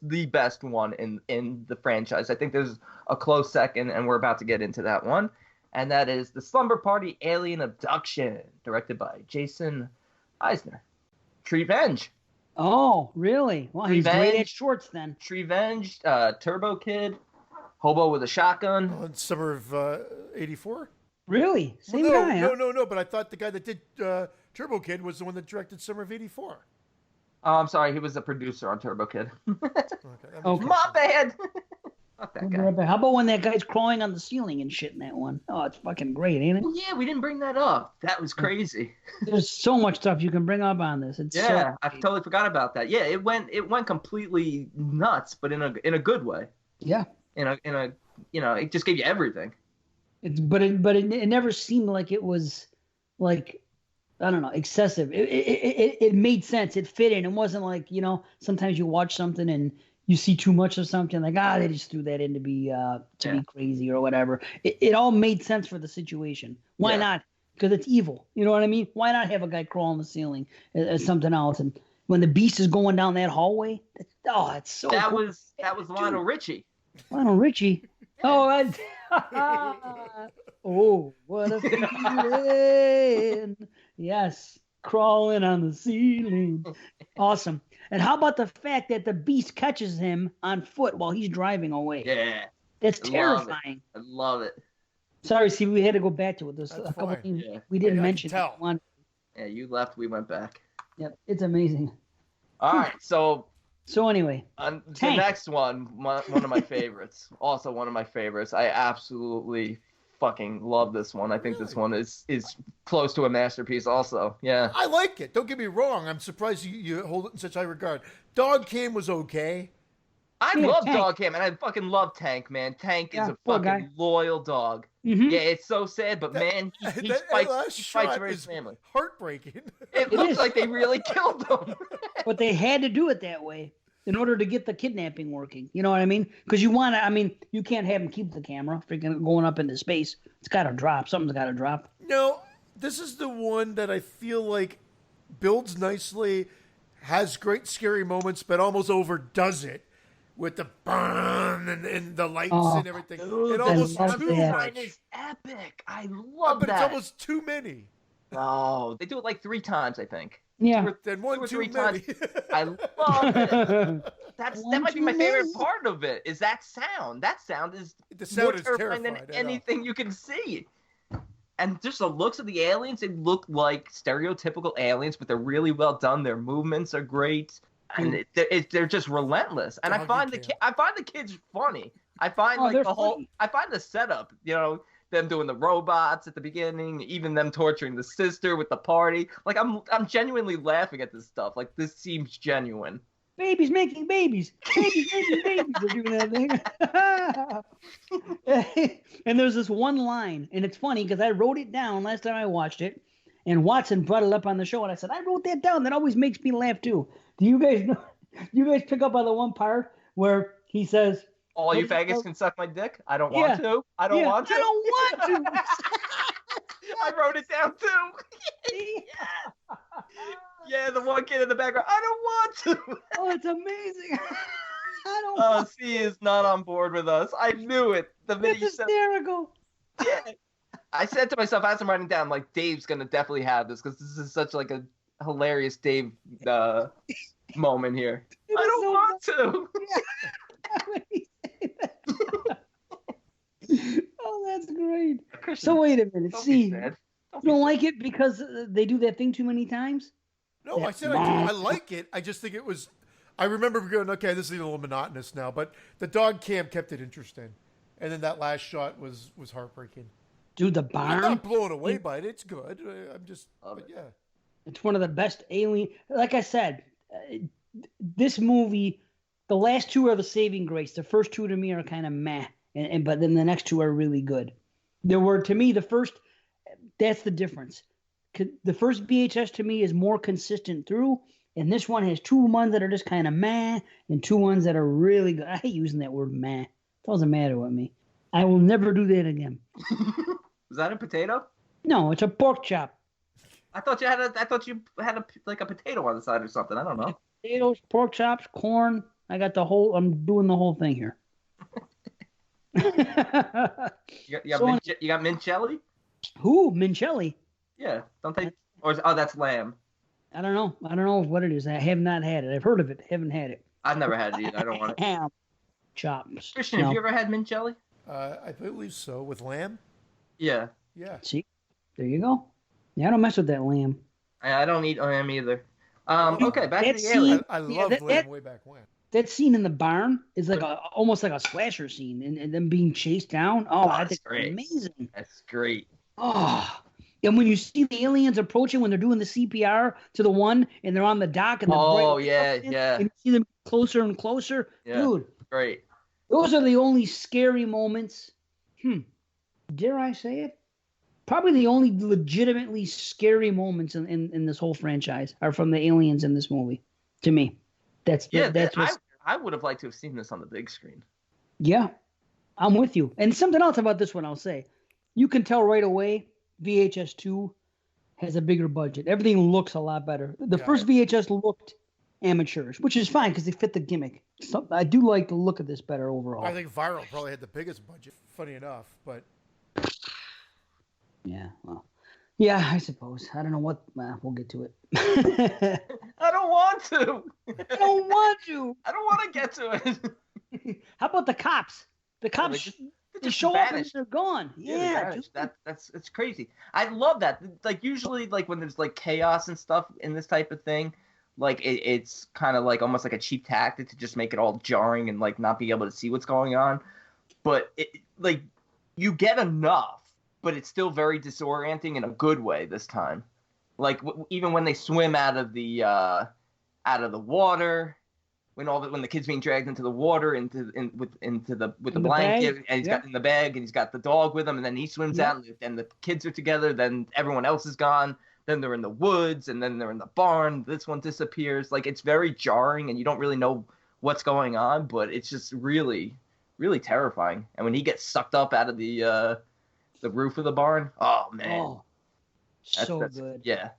C: the best one in the franchise. I think there's a close second, and we're about to get into that one. And that is The Slumber Party Alien Abduction, directed by Jason Eisner. Treevenge.
B: Oh, really? Well, he's great at shorts then.
C: Treevenge, Turbo Kid, Hobo with a Shotgun.
A: In summer of '84?
B: Really? Same guy, huh?
A: No, but I thought the guy that did Turbo Kid was the one that directed Summer of '84.
C: Oh, I'm sorry. He was a producer on Turbo Kid.
B: Okay.
C: My bad. Fuck that guy.
B: How about when that guy's crawling on the ceiling and shit in that one? Oh, it's fucking great, ain't it?
C: Oh, yeah, we didn't bring that up. That was crazy.
B: There's so much stuff you can bring up on this. It's
C: I totally forgot about that. Yeah, it went completely nuts, but in a good way.
B: Yeah.
C: In a it just gave you everything.
B: But it never seemed like it was like, I don't know, excessive. It made sense. It fit in. It wasn't like, sometimes you watch something and you see too much of something, like, they just threw that in to be crazy or whatever. It all made sense for the situation. Why not? Because it's evil. You know what I mean? Why not have a guy crawl on the ceiling as something else? And when the beast is going down that hallway, it's so
C: that
B: cool.
C: that was Lionel Richie.
B: Lionel Richie. Oh, oh, what a feeling. Yes, crawling on the ceiling. Awesome. And how about the fact that the beast catches him on foot while he's driving away?
C: Yeah.
B: That's terrifying.
C: I love it.
B: Sorry, see, we had to go back to it. There's a couple things we didn't mention.
C: Yeah, you left, we went back.
B: Yep, it's amazing.
C: All right, so
B: anyway,
C: the next one of my favorites. Also one of my favorites. I absolutely fucking love this one. I think this one is close to a masterpiece also. Yeah.
A: I like it. Don't get me wrong. I'm surprised you hold it in such high regard. Dog Cam was okay.
C: I love Dog Cam, and I fucking love Tank, man. Tank is a fucking loyal dog.
B: Mm-hmm.
C: Yeah, it's so sad, but man, he fights for his family.
A: Heartbreaking.
C: It looks like they really killed him.
B: But they had to do it that way in order to get the kidnapping working. You know what I mean? Because you can't have him keep the camera freaking going up into space. It's got to drop. Something's got to drop.
A: No, this is the one that I feel like builds nicely, has great scary moments, but almost overdoes it with the burn and the lights and everything.
C: Dude,
A: it almost too much.
C: Is epic. I love
A: but
C: that.
A: It's almost too many.
C: Oh, they do it like 3 times, I think.
B: Yeah.
A: Then one
C: Two or
A: too
C: three
A: many.
C: times. I love it. That might be my favorite part of it. Is that sound? That sound is more terrifying than anything you can see. And just the looks of the aliens, they look like stereotypical aliens, but they're really well done. Their movements are great, and they're just relentless. And I find the kids funny. I find I find the setup, them doing the robots at the beginning, even them torturing the sister with the party. Like I'm genuinely laughing at this stuff. Like this seems genuine.
B: Babies making babies. Babies making babies. They're doing that thing. And there's this one line, and it's funny because I wrote it down last time I watched it, and Watson brought it up on the show, and I said, I wrote that down. That always makes me laugh too. Do you guys know? Do you guys pick up on the one part where he says,
C: "All you faggots can suck my dick. I don't want to. I don't want to.
B: I don't want to."
C: I wrote it down too. Yeah, the one kid in the background. I don't want to.
B: Oh, it's amazing. I don't. Want
C: C is not on board with us. I knew it. The minute you
B: It's
C: said,
B: hysterical.
C: yeah. I said to myself as I'm writing down, like, Dave's gonna definitely have this because this is such like a hilarious Dave moment here. I don't want to.
B: Oh, that's great. So wait a minute. See, you don't like it because they do that thing too many times?
A: No, I said I do. I like it. I just think it was. I remember going, okay, this is a little monotonous now, but the dog cam kept it interesting, and then that last shot was heartbreaking.
B: Dude, the
A: I'm
B: barn.
A: not blown away by it. It's good. I'm just, yeah.
B: It's one of the best alien. Like I said, this movie, the last two are the saving grace. The first two to me are kind of meh, but then the next two are really good. There were, to me, the first. That's the difference. The first VHS to me is more consistent through, and this one has two ones that are just kind of meh, and two ones that are really good. I hate using that word meh. It doesn't matter with me. I will never do that again.
C: Was that a potato?
B: No, it's a pork chop.
C: I thought you had a like a potato on the side or something. I don't know.
B: Potatoes, pork chops, corn. I got the whole. I'm doing the whole thing here.
C: You got Mincelli?
B: Who? Mincelli?
C: Yeah, don't they? Or that's lamb.
B: I don't know. I don't know what it is. I have not had it. I've heard of it. Haven't had it.
C: I've never had it either. I don't want it.
B: Ham chops.
C: Christian, have you ever had Mincelli?
A: I believe so. With lamb?
C: Yeah.
A: Yeah.
B: See? There you go. Yeah, I don't mess with that lamb.
C: I don't eat lamb either. Okay, back to the
B: scene,
C: alien.
A: I loved lamb way back when.
B: That scene in the barn is like almost like a slasher scene, and them being chased down. Oh, I think
C: great.
B: Amazing.
C: That's great.
B: Oh, and when you see the aliens approaching, when they're doing the CPR to the one, and they're on the dock, and
C: yeah.
B: and you see them closer and closer, dude.
C: Great.
B: Those are the only scary moments. Dare I say it? Probably the only legitimately scary moments in this whole franchise are from the aliens in this movie. To me,
C: I would have liked to have seen this on the big screen.
B: Yeah, I'm with you. And something else about this one, I'll say, you can tell right away. VHS 2 has a bigger budget. Everything looks a lot better. The first VHS looked amateurish, which is fine because they fit the gimmick. So I do like the look of this better overall.
A: I think Viral probably had the biggest budget. Funny enough, but
B: yeah, well, yeah, I suppose. I don't know what. We'll get to it.
C: I don't want to.
B: I don't want to.
C: I don't want to get to it.
B: How about the cops? The cops. They show up and they're gone. Yeah,
C: it's crazy. I love that. Like usually, like when there's like chaos and stuff in this type of thing, like it's kind of like almost like a cheap tactic to just make it all jarring and like not be able to see what's going on. But like you get enough, but it's still very disorienting in a good way this time. Like even when they swim out of the water. When the kid's being dragged into the water with the blanket and he's got in the bag and he's got the dog with him and then he swims out and the kids are together, then everyone else is gone, then they're in the woods and then they're in the barn, this one disappears. Like it's very jarring and you don't really know what's going on, but it's just really, really terrifying. And when he gets sucked up out of the roof of the barn, oh man. That's good. Yeah.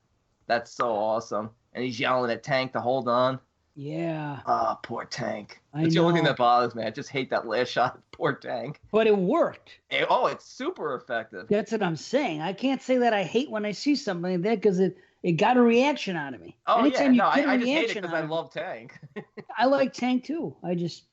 C: That's so awesome. And he's yelling at Tank to hold on.
B: Yeah.
C: Oh, poor Tank. That's the only thing that bothers me. I just hate that last shot. Poor Tank.
B: But it worked.
C: It's super effective.
B: That's what I'm saying. I can't say that I hate when I see something like that because it got a reaction out of me.
C: Oh, anytime I just hate it because I love Tank.
B: I like Tank too. I just,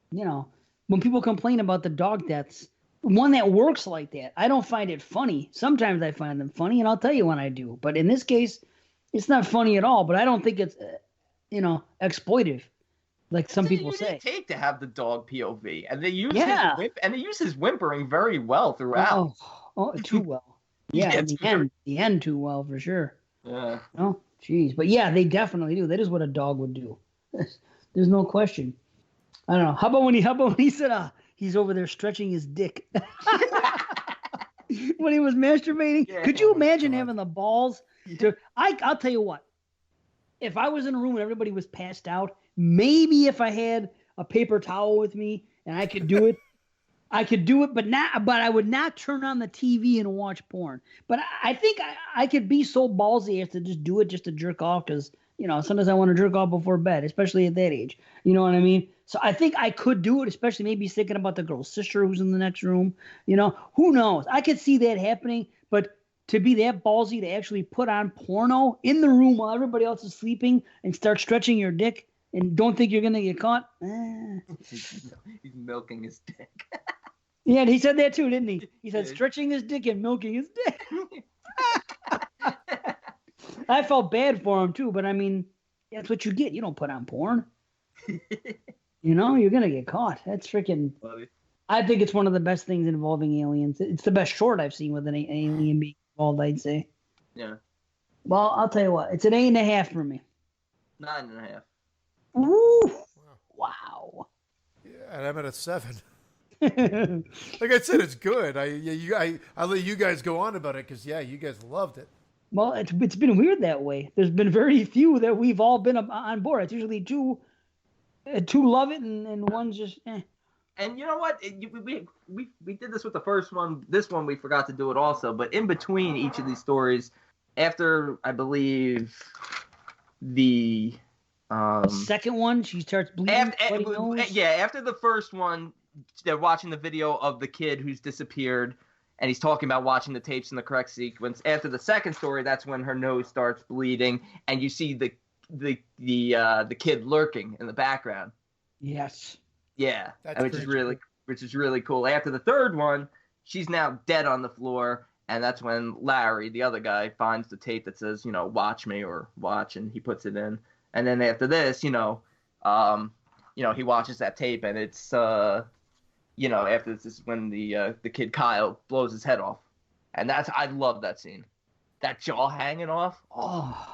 B: when people complain about the dog deaths, one that works like that, I don't find it funny. Sometimes I find them funny, and I'll tell you when I do. But in this case, it's not funny at all. But I don't think it's... exploitive, like some people say.
C: Take to have the dog POV, and they use his whimpering very well throughout.
B: Oh, too well. Yeah, the end too well for sure.
C: Yeah.
B: Oh, jeez, but yeah, they definitely do. That is what a dog would do. There's no question. I don't know. How about when he said he's over there stretching his dick when he was masturbating?
C: Yeah.
B: Could you
A: Oh my
B: imagine
A: God.
B: having the balls to? I'll tell you what. If I was in a room and everybody was passed out, maybe if I had a paper towel with me and I could do it, but I would not turn on the TV and watch porn. But I think I could be so ballsy as to just do it just to jerk off because, sometimes I want to jerk off before bed, especially at that age. You know what I mean? So I think I could do it, especially maybe thinking about the girl's sister who's in the next room. Who knows? I could see that happening, but to be that ballsy to actually put on porno in the room while everybody else is sleeping and start stretching your dick and don't think you're going to get caught.
C: He's milking his dick.
B: Yeah, and he said that too, didn't he? He said stretching his dick and milking his dick. I felt bad for him too, but I mean, that's what you get. You don't put on porn. You're going to get caught. That's freaking... I think it's one of the best things involving aliens. It's the best short I've seen with an alien being involved, I'd say.
C: Yeah.
B: Well, I'll tell you what. It's an 8.5 for me.
C: 9.5.
B: Ooh. Wow.
A: Yeah, and I'm at a 7. Like I said, it's good. I'll let you guys go on about it because you guys loved it.
B: Well, it's been weird that way. There's been very few that we've all been on board. It's usually two love it and one's just eh.
C: And you know what? We did this with the first one. This one we forgot to do it also. But in between each of these stories, after I believe the
B: second one, she starts bleeding.
C: After the first one, they're watching the video of the kid who's disappeared, and he's talking about watching the tapes in the correct sequence. After the second story, that's when her nose starts bleeding, and you see the kid lurking in the background.
B: Yes.
C: Yeah, which is really cool. After the third one, she's now dead on the floor, and that's when Larry, the other guy, finds the tape that says, watch me or watch, and he puts it in. And then after this, he watches that tape, and it's after this is when the kid Kyle blows his head off, and I love that scene, that jaw hanging off. Oh,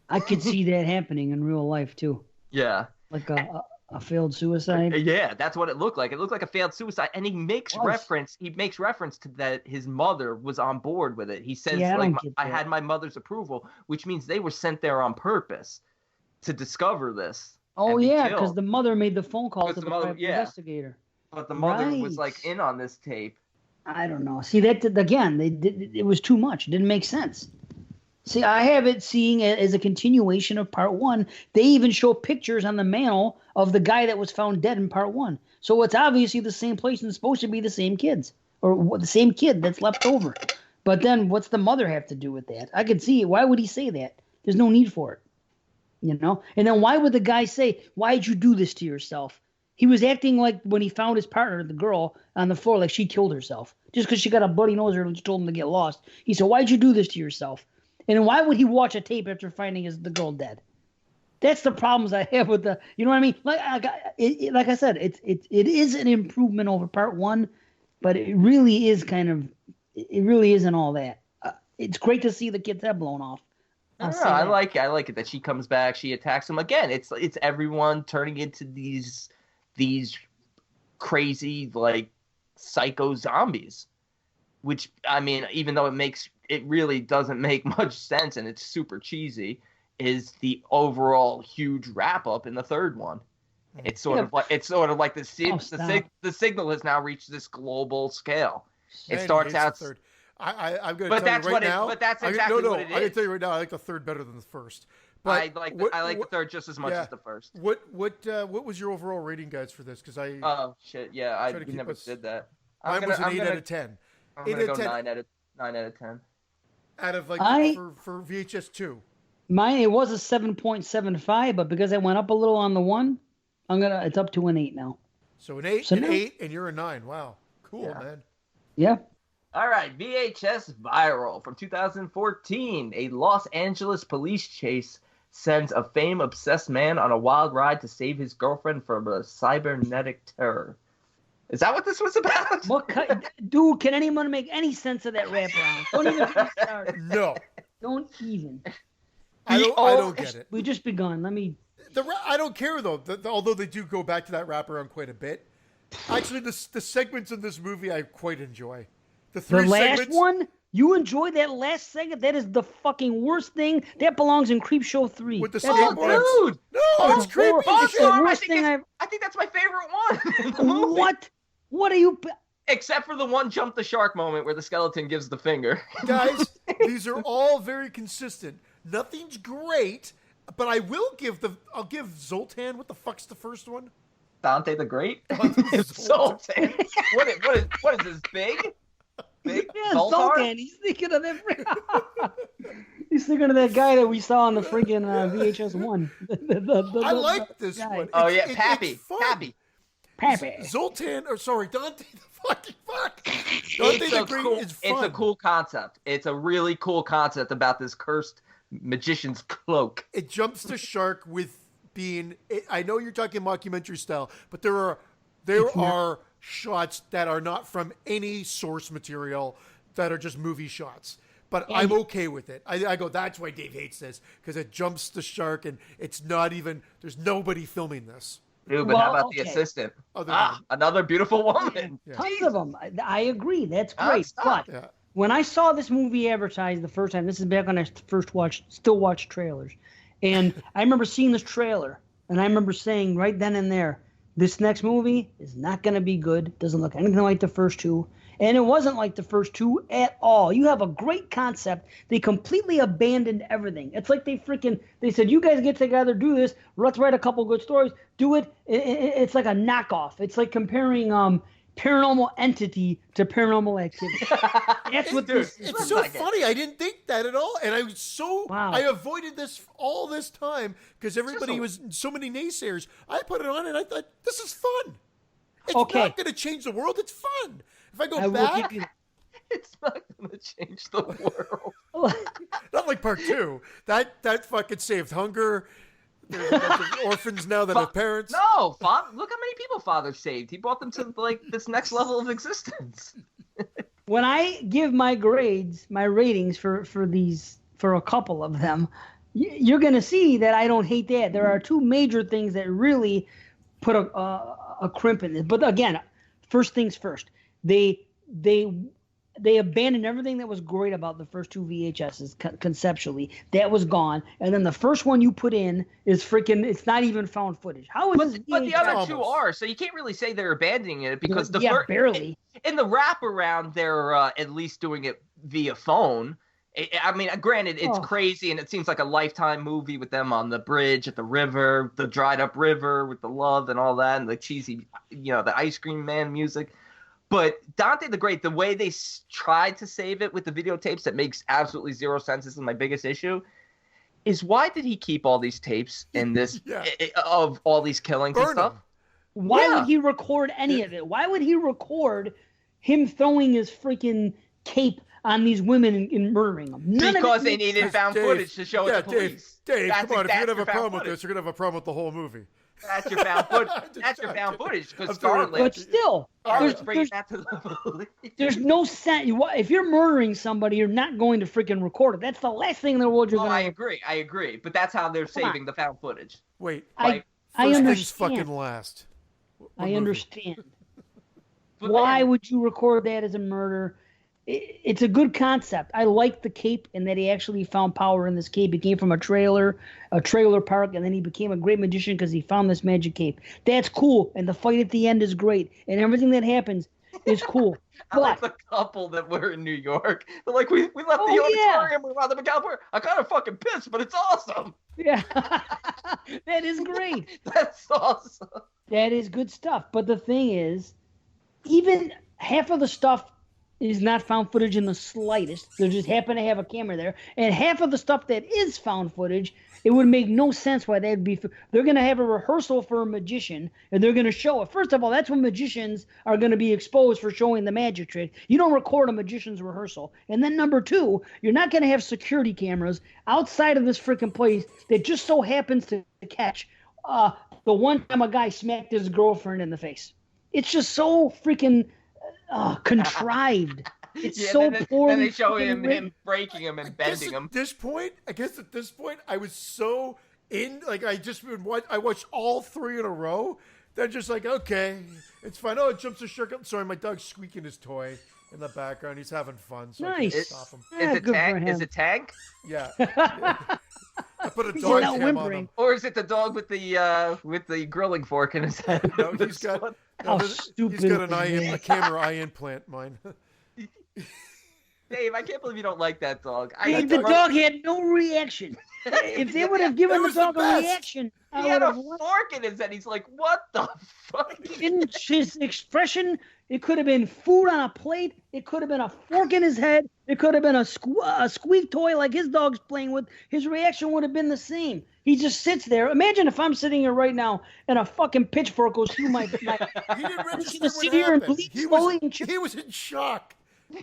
B: I could see that happening in real life too.
C: Yeah,
B: like a failed suicide.
C: Yeah, that's what it looked like. It looked like a failed suicide, and he makes reference to that his mother was on board with it. He says, I had my mother's approval, which means they were sent there on purpose to discover this.
B: Oh yeah, because the mother made the phone call to the private investigator.
C: But the mother was in on this tape.
B: I don't know. See, that again, it was too much. It didn't make sense. See, I have it seeing it as a continuation of part 1. They even show pictures on the mantle of the guy that was found dead in part 1. So it's obviously the same place and it's supposed to be the same kids or the same kid that's left over. But then what's the mother have to do with that? I could see it. Why would he say that? There's no need for it. And then why would the guy say, why'd you do this to yourself? He was acting like when he found his partner, the girl, on the floor, like she killed herself. Just because she got a bloody nose or just told him to get lost. He said, why'd you do this to yourself? And why would he watch a tape after finding the girl dead? That's the problems I have with the, you know what I mean? Like I said, it is an improvement over part 1, but it really isn't all that. It's great to see the kid's head blown off.
C: I like it that she comes back, she attacks him again. It's everyone turning into these crazy like psycho zombies, which I mean, even though it really doesn't make much sense and it's super cheesy, is the overall huge wrap up in the third one. It's sort of like the signal has now reached this global scale. It starts out third.
A: I'm going to tell you right now.
C: But that's exactly what it is.
A: I can tell you right now. I like the third better than the first. But
C: I like the third just as much as the first.
A: What was your overall rating, guys, for this? Because
C: we never did that.
A: Mine was an 8 out of 10.
C: I'm gonna go 9 out of 10.
A: Out of for VHS 2.
B: Mine it was a 7.75, but because I went up a little on the 1, it's up to an 8 now.
A: So an 8, an 8, and you're a 9. Wow, cool, man.
B: Yeah.
C: All right, VHS Viral from 2014. A Los Angeles police chase sends a fame-obsessed man on a wild ride to save his girlfriend from a cybernetic terror. Is that what this was about?
B: Dude, can anyone make any sense of that wraparound? Don't even get me started.
A: No.
B: Don't even.
A: I don't get it.
B: We just begun. Let me
A: I don't care though. Although they do go back to that wraparound quite a bit. Actually, the segments in this movie I quite enjoy.
B: The last one. You enjoy that last segment? That is the fucking worst thing. That belongs in Creepshow 3.
A: With the
C: skateboards?
A: Dude! No, it's creepy.
C: I think that's my favorite one in the movie.
B: What? What are you...
C: Except for the one jump the shark moment where the skeleton gives the finger.
A: Guys, these are all very consistent. Nothing's great, but I'll give Zoltan. What the fuck's the first one?
C: Dante the Great? Zoltan. What is this, big?
B: Yeah, Zoltan. He's thinking of that. He's thinking of that guy that we saw on the friggin' VHS 1.
A: I like this
B: guy.
A: one.
C: Oh, yeah, Pappy.
A: Zoltan, or sorry, Dante the fucking fuck. Dante the Great is fun.
C: It's a cool concept. It's a really cool concept about this cursed magician's cloak.
A: It jumps the shark with being, I know you're talking mockumentary style, but there are shots that are not from any source material that are just movie shots. But I'm okay with it. I go, that's why Dave hates this, because it jumps the shark and it's not even, there's nobody filming this.
C: Dude, but how about the assistant? Another beautiful woman.
B: Yeah. Tons of them. I agree. That's great. But when I saw this movie advertised the first time, this is back when I still watched trailers. And I remember seeing this trailer, and I remember saying right then and there, this next movie is not going to be good. Doesn't look anything like the first two. And it wasn't like the first two at all. You have a great concept. They completely abandoned everything. It's like they said, you guys get together, do this. Let's write a couple good stories. Do it. It's like a knockoff. It's like comparing Paranormal Entity to Paranormal Activity. That's what this is.
A: It's so funny. I didn't think that at all. And I avoided this all this time because everybody was so many naysayers. I put it on and I thought, this is fun. It's not going to change the world. It's fun. If I go back,
C: it's not going to change the world.
A: Not like part 2. That fucking saved hunger. There's a bunch of orphans now that have parents.
C: No, look how many people Father saved. He brought them to like this next level of existence.
B: When I give my grades, my ratings for a couple of them, you're going to see that I don't hate that. There are two major things that really put a crimp in this. But again, first things first. They abandoned everything that was great about the first two VHSs conceptually. That was gone. And then the first one you put in is it's not even found footage. How is this?
C: But the other two are, so you can't really say they're abandoning it because
B: barely.
C: In the wraparound, they're at least doing it via phone. I mean, granted, it's crazy, and it seems like a Lifetime movie with them on the bridge at the river, the dried up river with the love and all that, and the cheesy, the ice cream man music. But Dante the Great, the way they tried to save it with the videotapes that makes absolutely zero sense, this is my biggest issue, is why did he keep all these tapes in this of all these killings and stuff?
B: Why would he record any of it? Why would he record him throwing his freaking cape on these women and murdering them?
C: Because they needed found footage to show it to police.
A: Dave, come on, if you're going to have a problem with this, you're going to have a problem with the whole movie.
C: That's your found footage. That's your found footage. Because Scarlett.
B: But still, there's no sense. If you're murdering somebody, you're not going to freaking record it. That's the last thing in the world you're going to.
C: I agree. But that's how they're saving the found footage.
A: Wait,
B: I understand.
A: Things fucking last.
B: I understand. Why would you record that as a murder? It's a good concept. I like the cape and that he actually found power in this cape. It came from a trailer park, and then he became a great magician because he found this magic cape. That's cool, and the fight at the end is great, and everything that happens is cool.
C: I like the couple that were in New York. They're like, we left the auditorium, we wound up in California. I kind of fucking pissed, but it's awesome.
B: Yeah, that is great.
C: That's awesome.
B: That is good stuff. But the thing is, even half of the stuff is not found footage in the slightest. They just happen to have a camera there. And half of the stuff that is found footage, it would make no sense why they'd be. They're going to have a rehearsal for a magician, and they're going to show it. First of all, that's when magicians are going to be exposed for showing the magic trick. You don't record a magician's rehearsal. And then number two, you're not going to have security cameras outside of this freaking place that just so happens to catch the one time a guy smacked his girlfriend in the face. It's just so freaking contrived. It's so poorly.
C: Then they show him breaking him and bending him.
A: I guess at this point, I was so I watched all 3 in a row. They're just like, okay, it's fine. Oh, it jumps the shark up. Sorry, my dog's squeaking his toy in the background. He's having fun. So
B: Nice.
A: I can't stop him.
B: Yeah, good for him.
C: Is it Tank?
A: Yeah. I put a
B: He's
A: dog
B: not
A: cam on
B: whimpering.
A: him.
C: Or is it the dog with the grilling fork in his head?
A: No, he's got
B: stupid
A: he's got
B: is
A: a camera eye implant. Mine.
C: Dave, I can't believe you don't like that dog.
B: The dog had no reaction. If they would have given the dog a reaction,
C: he had a fork in his head. He's like, what the fuck?
B: His expression, it could have been food on a plate. It could have been a fork in his head. It could have been a squeak toy like his dog's playing with. His reaction would have been the same. He just sits there. Imagine if I'm sitting here right now and a fucking pitchfork goes through my
A: He didn't register
B: sit
A: what
B: here and
A: happened.
B: bleed
A: He
B: slowly
A: was in shock.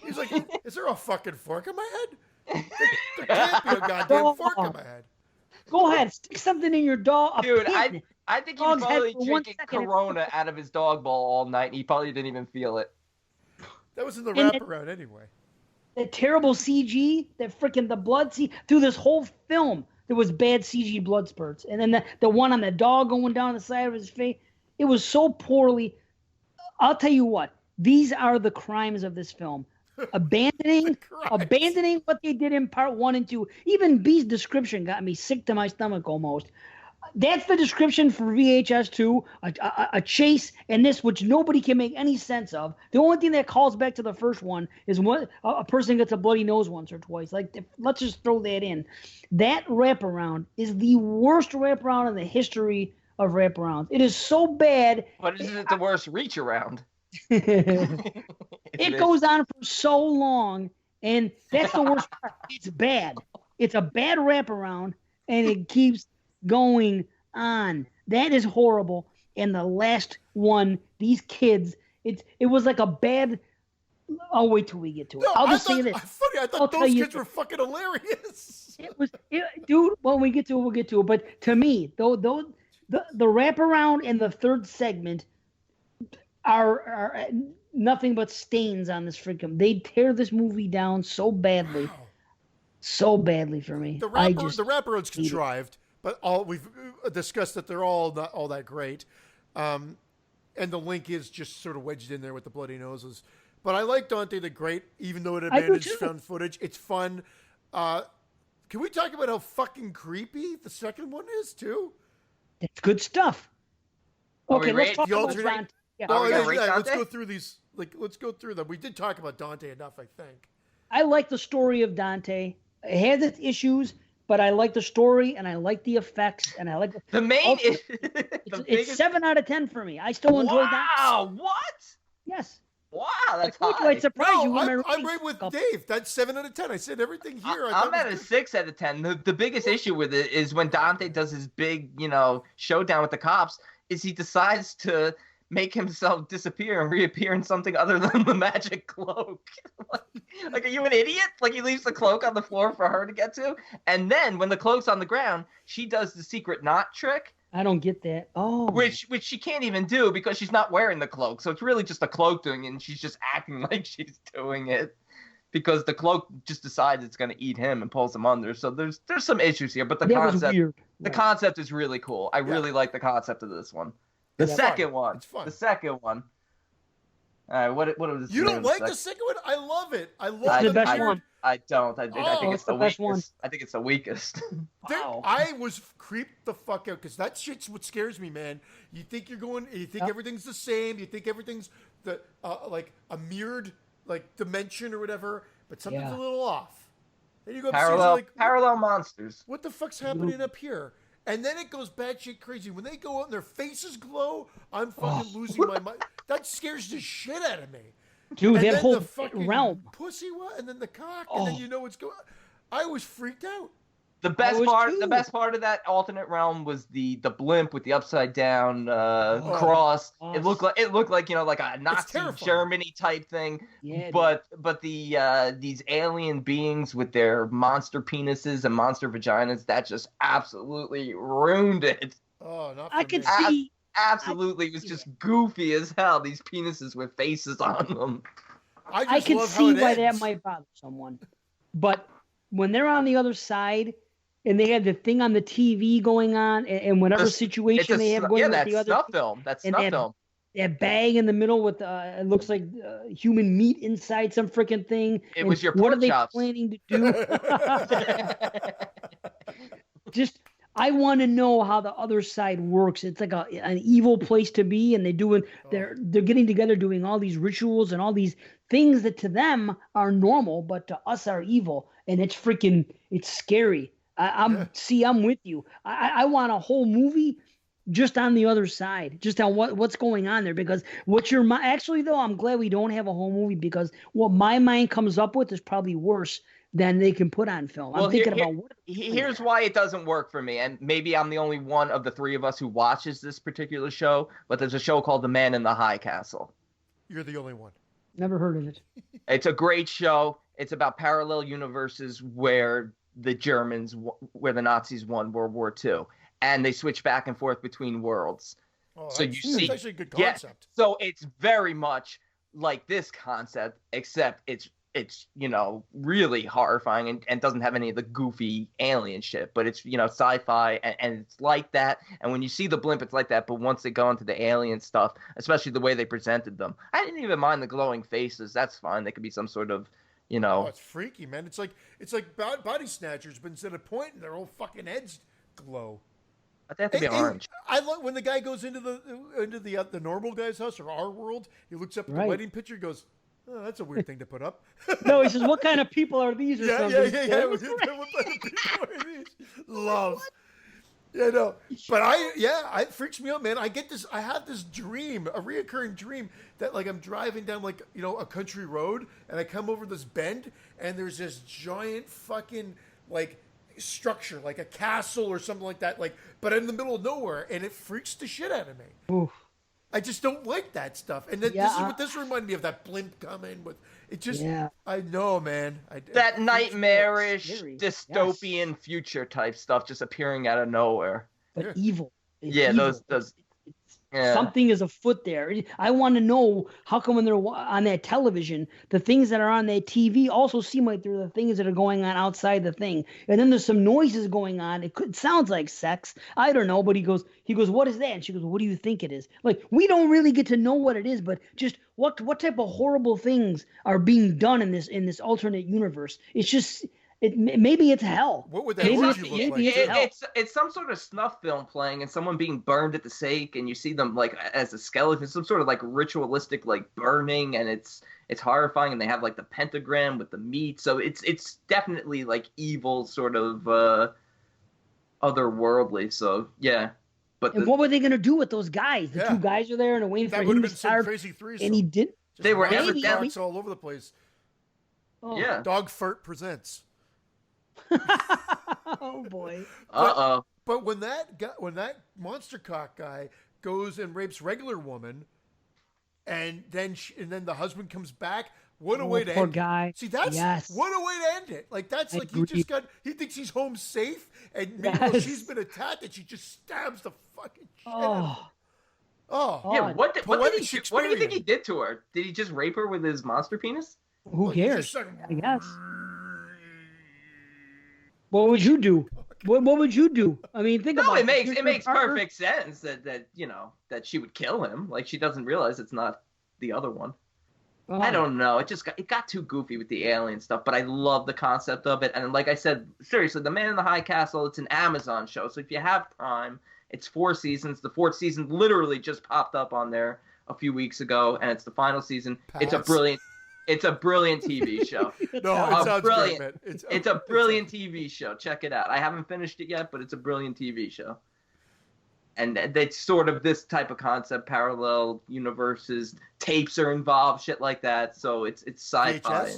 A: He's like, is there a fucking fork in my head? There can't be a goddamn fork in my head.
B: Go ahead, stick something in your dog.
C: Dude, I think he was
B: Dog's head
C: probably
B: for 1
C: drinking
B: second.
C: Corona out of his dog bowl all night, and he probably didn't even feel it.
A: That was in the
B: And
A: wraparound anyway.
B: That terrible CG, that freaking the blood through this whole film, there was bad CG blood spurts, and then the one on the dog going down the side of his face, it was so poorly. I'll tell you what, these are the crimes of this film. Abandoning what they did in part 1 and 2. Even B's description got me sick to my stomach almost. That's the description for VHS 2, a chase, and this, which nobody can make any sense of. The only thing that calls back to the first one is when a person gets a bloody nose once or twice. Like, let's just throw that in. That wraparound is the worst wraparound in the history of wraparounds. It is so bad.
C: But is it the worst reach around?
B: It goes on for so long, and that's the worst part. It's bad. It's a bad wraparound, and it keeps going on. That is horrible. And the last one, these kids, it was like a bad. I'll wait till we get to it. I'll just say this.
A: Funny, I thought those kids were fucking hilarious.
B: Dude. When we get to it, we'll get to it. But to me, the wraparound and the third segment are nothing but stains on this freaking. They tear this movie down so badly, so badly for me.
A: The wraparound's contrived, but we've discussed that they're all not all that great, and the link is just sort of wedged in there with the bloody noses. But I like Dante the Great, even though it abandons found footage. It's fun. Can we talk about how fucking creepy the second one is too?
B: That's good stuff. Okay, let's talk about Dante.
A: Yeah. Let's go through these. Let's go through them. We did talk about Dante enough, I think.
B: I like the story of Dante. It has its issues, but I like the story and I like the effects and I like
C: the main.
B: It's 7 out of 10 for me. I still enjoy Dante.
C: Wow! What?
B: Yes.
C: Wow, that's high.
B: I'd surprise you.
A: I'm right with Dave. That's 7 out of 10. I said everything here.
C: I'm at a 6 out of 10. The biggest issue with it is when Dante does his big, showdown with the cops. Is he decides to make himself disappear and reappear in something other than the magic cloak. like, are you an idiot? Like, he leaves the cloak on the floor for her to get to, and then when the cloak's on the ground, she does the secret knot trick.
B: I don't get that. Oh.
C: Which she can't even do because she's not wearing the cloak. So it's really just the cloak doing it, and she's just acting like she's doing it because the cloak just decides it's going to eat him and pulls him under. So there's some issues here, but the concept is really cool. I really like the concept of this one. The second one. It's fun. The second one. All right, what was
A: You don't like the second one? I love it. I love
B: the best one.
C: I don't. I think it's the
B: best
C: weakest.
B: One.
C: I think it's the weakest.
A: Wow. I was creeped the fuck out because that shit's what scares me, man. You think everything's the same. You think everything's the like a mirrored dimension or whatever, but something's a little off. Then you go upstairs
C: parallel monsters.
A: What the fuck's happening up here? And then it goes batshit crazy. When they go out and their faces glow, I'm fucking losing my mind. That scares the shit out of me.
B: Dude,
A: and
B: that whole
A: fucking
B: realm.
A: Pussy what? And then the cock, and then you know what's going on. I was freaked out.
C: The best part of that alternate realm was the blimp with the upside down cross. It looked like like a Nazi Germany type thing. Yeah, but these alien beings with their monster penises and monster vaginas, that just absolutely ruined it.
A: Oh, not for
B: I could see.
C: Absolutely, it was just goofy as hell. These penises with faces on them.
B: I could see why that might bother someone, but when they're on the other side, and they had the thing on the TV going on, and whatever situation they have going with the other.
C: Snuff film. That's snuff film.
B: That bag in the middle with it looks like human meat inside some freaking thing.
C: It was your
B: pork
C: chops.
B: What are they planning to do? Just, I want to know how the other side works. It's like an evil place to be, and they're getting together doing all these rituals and all these things that to them are normal, but to us are evil, and it's scary. I'm with you. I want a whole movie just on the other side, just on what's going on there, because actually though, I'm glad we don't have a whole movie, because what my mind comes up with is probably worse than they can put on film. I'm thinking about
C: here's why it doesn't work for me, and maybe I'm the only one of the three of us who watches this particular show, but there's a show called The Man in the High Castle.
A: You're the only one.
B: Never heard of it.
C: It's a great show. It's about parallel universes where the Nazis won World War II. And they switch back and forth between worlds.
A: Oh,
C: so you see,
A: that's actually a good concept.
C: Yeah, so it's very much like this concept, except it's really horrifying and doesn't have any of the goofy alien shit. But it's sci-fi and it's like that. And when you see the blimp, it's like that. But once they go into the alien stuff, especially the way they presented them, I didn't even mind the glowing faces. That's fine. They could be some sort of
A: Oh, it's freaky, man. It's like body snatchers, but instead of pointing, their whole fucking heads glow.
C: But they have to be orange.
A: I love when the guy goes into the normal guy's house or our world. He looks up at the wedding picture, and goes, "Oh, that's a weird thing to put up."
B: No, he says, "What kind of people are these?" Or something.
A: Yeah. What kind of people are these? Love. Yeah, no. But it freaks me out, man. I have this dream, a reoccurring dream, that like I'm driving down like a country road, and I come over this bend, and there's this giant fucking like structure, like a castle or something like that, but in the middle of nowhere, and it freaks the shit out of me.
B: Oof.
A: I just don't like that stuff, and this reminded me of that blimp coming with it. Just I know, man.
C: That nightmarish dystopian future type stuff just appearing out of nowhere.
B: But evil.
C: Evil. Those. Yeah.
B: Something is afoot there. I want to know how come when they're on that television, the things that are on that TV also seem like they're the things that are going on outside the thing. And then there's some noises going on. It sounds like sex. I don't know. But he goes, "What is that?" And she goes, "What do you think it is?" Like, we don't really get to know what it is, but just what type of horrible things are being done in this alternate universe. It's just. Maybe it's hell.
A: What would that look like?
C: It's some sort of snuff film playing and someone being burned at the stake, and you see them like as a skeleton, some sort of like ritualistic like burning, and it's horrifying, and they have like the pentagram with the meat, so it's definitely like evil, sort of otherworldly. So yeah.
B: And what were they gonna do with those guys? The two guys are there and they're waiting for him to start.
A: Crazy threesome.
B: And he did.
C: They were
A: evidently all over the place.
B: Oh.
C: Yeah.
A: Dog Furt presents.
B: Oh boy.
A: But when that monster cock guy goes and rapes regular woman, and then the husband comes back, what a way to end
B: guy.
A: it. See, what a way to end it. Like that's like he thinks he's home safe, and meanwhile she's been attacked, and she just stabs the fucking shit out of him. Oh.
C: Yeah, what do you think he did to her? Did he just rape her with his monster penis?
B: Who cares? I guess. What would you do? What would you do? I mean, think about it.
C: It makes perfect sense that she would kill him. Like, she doesn't realize it's not the other one.
B: Oh.
C: I don't know. It got too goofy with the alien stuff, but I love the concept of it. And like I said, seriously, The Man in the High Castle, it's an Amazon show. So if you have Prime, it's 4 seasons. The 4th season literally just popped up on there a few weeks ago, and it's the final season. It's a brilliant TV show.
A: No, it sounds
C: brilliant.
A: Great, man.
C: It's a brilliant TV show. Check it out. I haven't finished it yet, but it's a brilliant TV show. And it's sort of this type of concept, parallel universes, tapes are involved, shit like that. So it's sci-fi.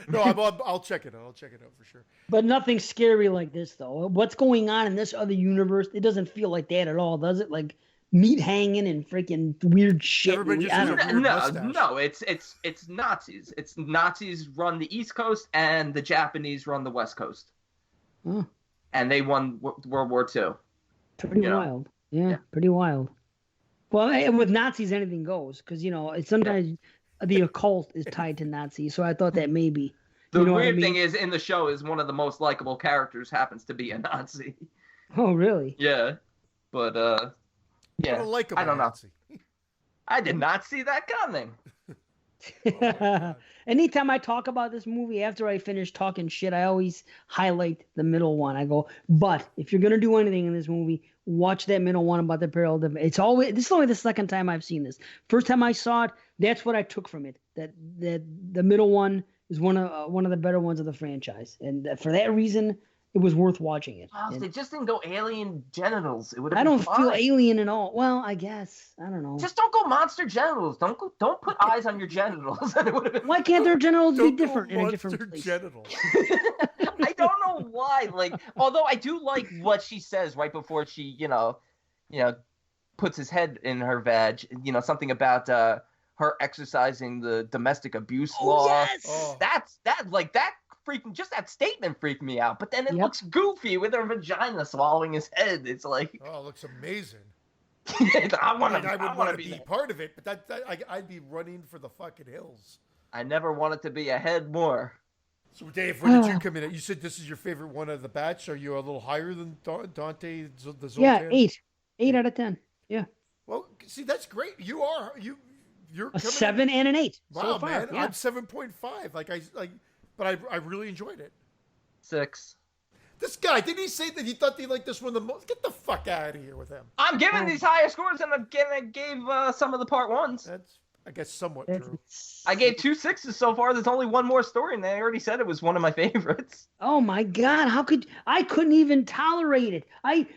A: No, I'll check it out. I'll check it out for sure.
B: But nothing scary like this, though. What's going on in this other universe? It doesn't feel like that at all, does it? Like meat hanging and freaking weird shit.
A: Everybody just has a weird mustache.
C: No, it's Nazis. It's Nazis run the East Coast and the Japanese run the West Coast.
B: Oh.
C: And they won World War II.
B: Pretty wild. Yeah, pretty wild. Well, and with Nazis, anything goes, because sometimes the occult is tied to Nazis. So I thought that maybe
C: The weird thing is, in the show, is one of the most likable characters happens to be a Nazi.
B: Oh, really?
C: Yeah, but yeah, I don't know.
A: Nazi.
C: I did not see that coming.
B: Anytime I talk about this movie, after I finish talking shit, I always highlight the middle one. I go, but if you're gonna do anything in this movie, watch that middle one about the parallel dimension. This is only the second time I've seen this. First time I saw it, that's what I took from it. That the middle one is one of the better ones of the franchise, and for that reason, it was worth watching it.
C: Oh, if they just didn't go alien genitals, it would have
B: I
C: been
B: don't
C: fine.
B: feel alien at all. Well, I guess I don't know.
C: Just don't go monster genitals. Don't put eyes on your genitals. And it would have been.
B: Why can't their genitals be
A: Don't
B: different
A: go
B: in a different
A: monster
B: place?
A: genitals.
C: I don't know why. Like, although I do like what she says right before she, puts his head in her vag. Something about her exercising the domestic abuse law.
B: Yes.
A: Oh.
C: That freaking, just that statement freaked me out. But then it looks goofy with her vagina swallowing his head. It's like,
A: oh, it looks amazing.
C: I
A: I would want to be part of it, but I'd be running for the fucking hills.
C: I never wanted to be a head more.
A: So, Dave, where did you come in? You said this is your favorite one of the batch. Are you a little higher than Dante the Zoltan?
B: Yeah, 8 out of 10. Yeah.
A: Well, see, that's great. You're
B: A 7 and an 8.
A: Wow,
B: so far.
A: man,
B: Yeah.
A: I'm 7.5. But I really enjoyed it.
C: 6.
A: This guy, didn't he say that he thought he liked this one the most? Get the fuck out of here with him.
C: I'm giving these higher scores than I gave some of the part 1s.
A: That's, I guess, somewhat true.
C: I gave 2 6s so far. There's only one more story, and I already said it was one of my favorites.
B: Oh my God! I couldn't even tolerate it.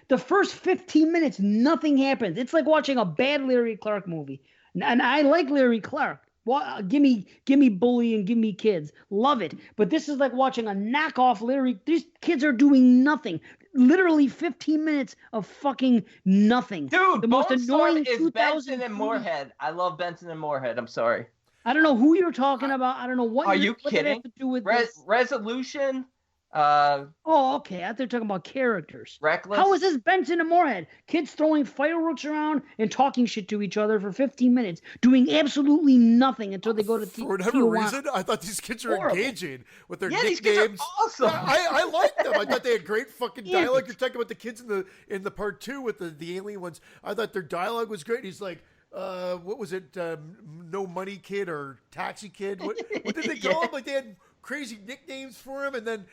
B: The first 15 minutes, nothing happens. It's like watching a bad Larry Clark movie, and I like Larry Clark. Well, give me Bully and give me Kids. Love it. But this is like watching a knockoff Larry. These kids are doing nothing. Literally 15 minutes of fucking nothing.
C: Dude,
B: the most annoying
C: is Benson and Moorhead. I love Benson and Moorhead. I'm sorry.
B: I don't know who you're talking about. I don't know what.
C: Are you
B: what
C: kidding?
B: It have to do with this.
C: Resolution.
B: Oh, okay. I thought they were talking about characters.
C: Reckless.
B: How is this Benson and Moorhead? Kids throwing fireworks around and talking shit to each other for 15 minutes, doing absolutely nothing until they go to
A: For whatever reason, I thought these kids were engaging with their nicknames.
C: These kids are awesome.
A: I liked them. I thought they had great fucking dialogue. You're talking about the kids in the part 2 with the alien ones. I thought their dialogue was great. He's like, what was it? No Money Kid or Taxi Kid? What did they call him? Like they had crazy nicknames for him, and then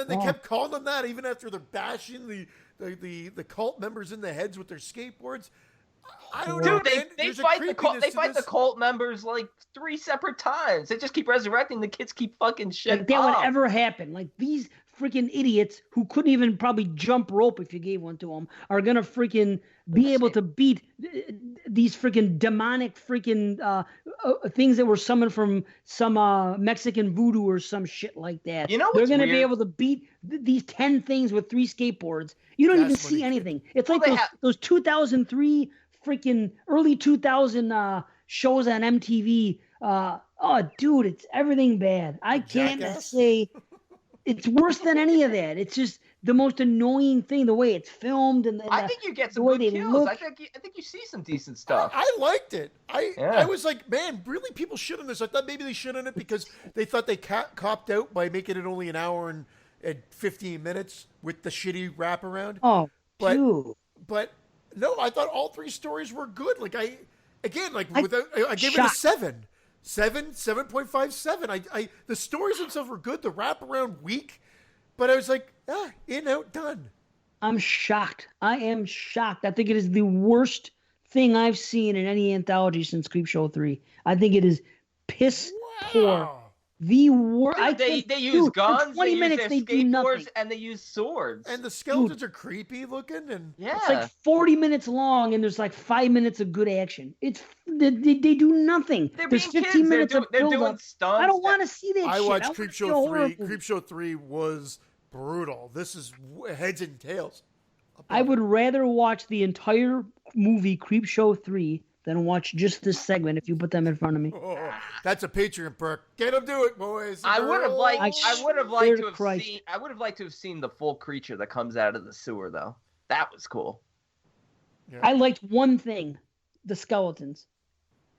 A: they kept calling them that even after they're bashing the cult members in the heads with their skateboards. I don't know.
C: Dude, they fight the cult members like 3 separate times. They just keep resurrecting. The kids keep fucking shit.
B: Like that would ever happen. Like these freaking idiots who couldn't even probably jump rope if you gave one to them are gonna freaking be able to beat these freaking demonic freaking things that were summoned from some Mexican voodoo or some shit like that. They're gonna be able to beat these 10 things with 3 skateboards. You don't even see anything. It's like those 2003 freaking early 2000 shows on MTV. Oh, dude, it's everything bad. I can't say. It's worse than any of that. It's just the most annoying thing, the way it's filmed and
C: I think you get some good kills. I think you see some decent stuff.
A: I liked it. I was like, man, really, people shit on this. I thought maybe they shit on it because they thought they copped out by making it only an hour and 15 minutes with the shitty wraparound.
B: Oh,
A: dude. But no, I thought all 3 stories were good. Like I gave it a 7. 7.57. The stories themselves were good. The wraparound weak, but I was like, in, out, done.
B: I'm shocked. I am shocked. I think it is the worst thing I've seen in any anthology since Creepshow 3. I think it is piss poor. The worst.
C: They use guns.
B: 20 minutes they do nothing,
C: and they use swords.
A: And the skeletons are creepy looking, and
B: it's like 40 minutes long, and there's like 5 minutes of good action. It's they do nothing. There's 15 minutes of build up.
C: Stunts.
B: I don't want to see that.
A: I
B: shit.
A: watched Creepshow 3. Creepshow 3 was brutal. This is heads and tails.
B: I would rather watch the entire movie Creepshow 3 than watch just this segment if you put them in front of me.
A: Oh, that's a Patreon perk. Get them, do it, boys.
C: I would have liked to have seen the full creature that comes out of the sewer, though. That was cool.
B: Yeah. I liked one thing: the skeletons.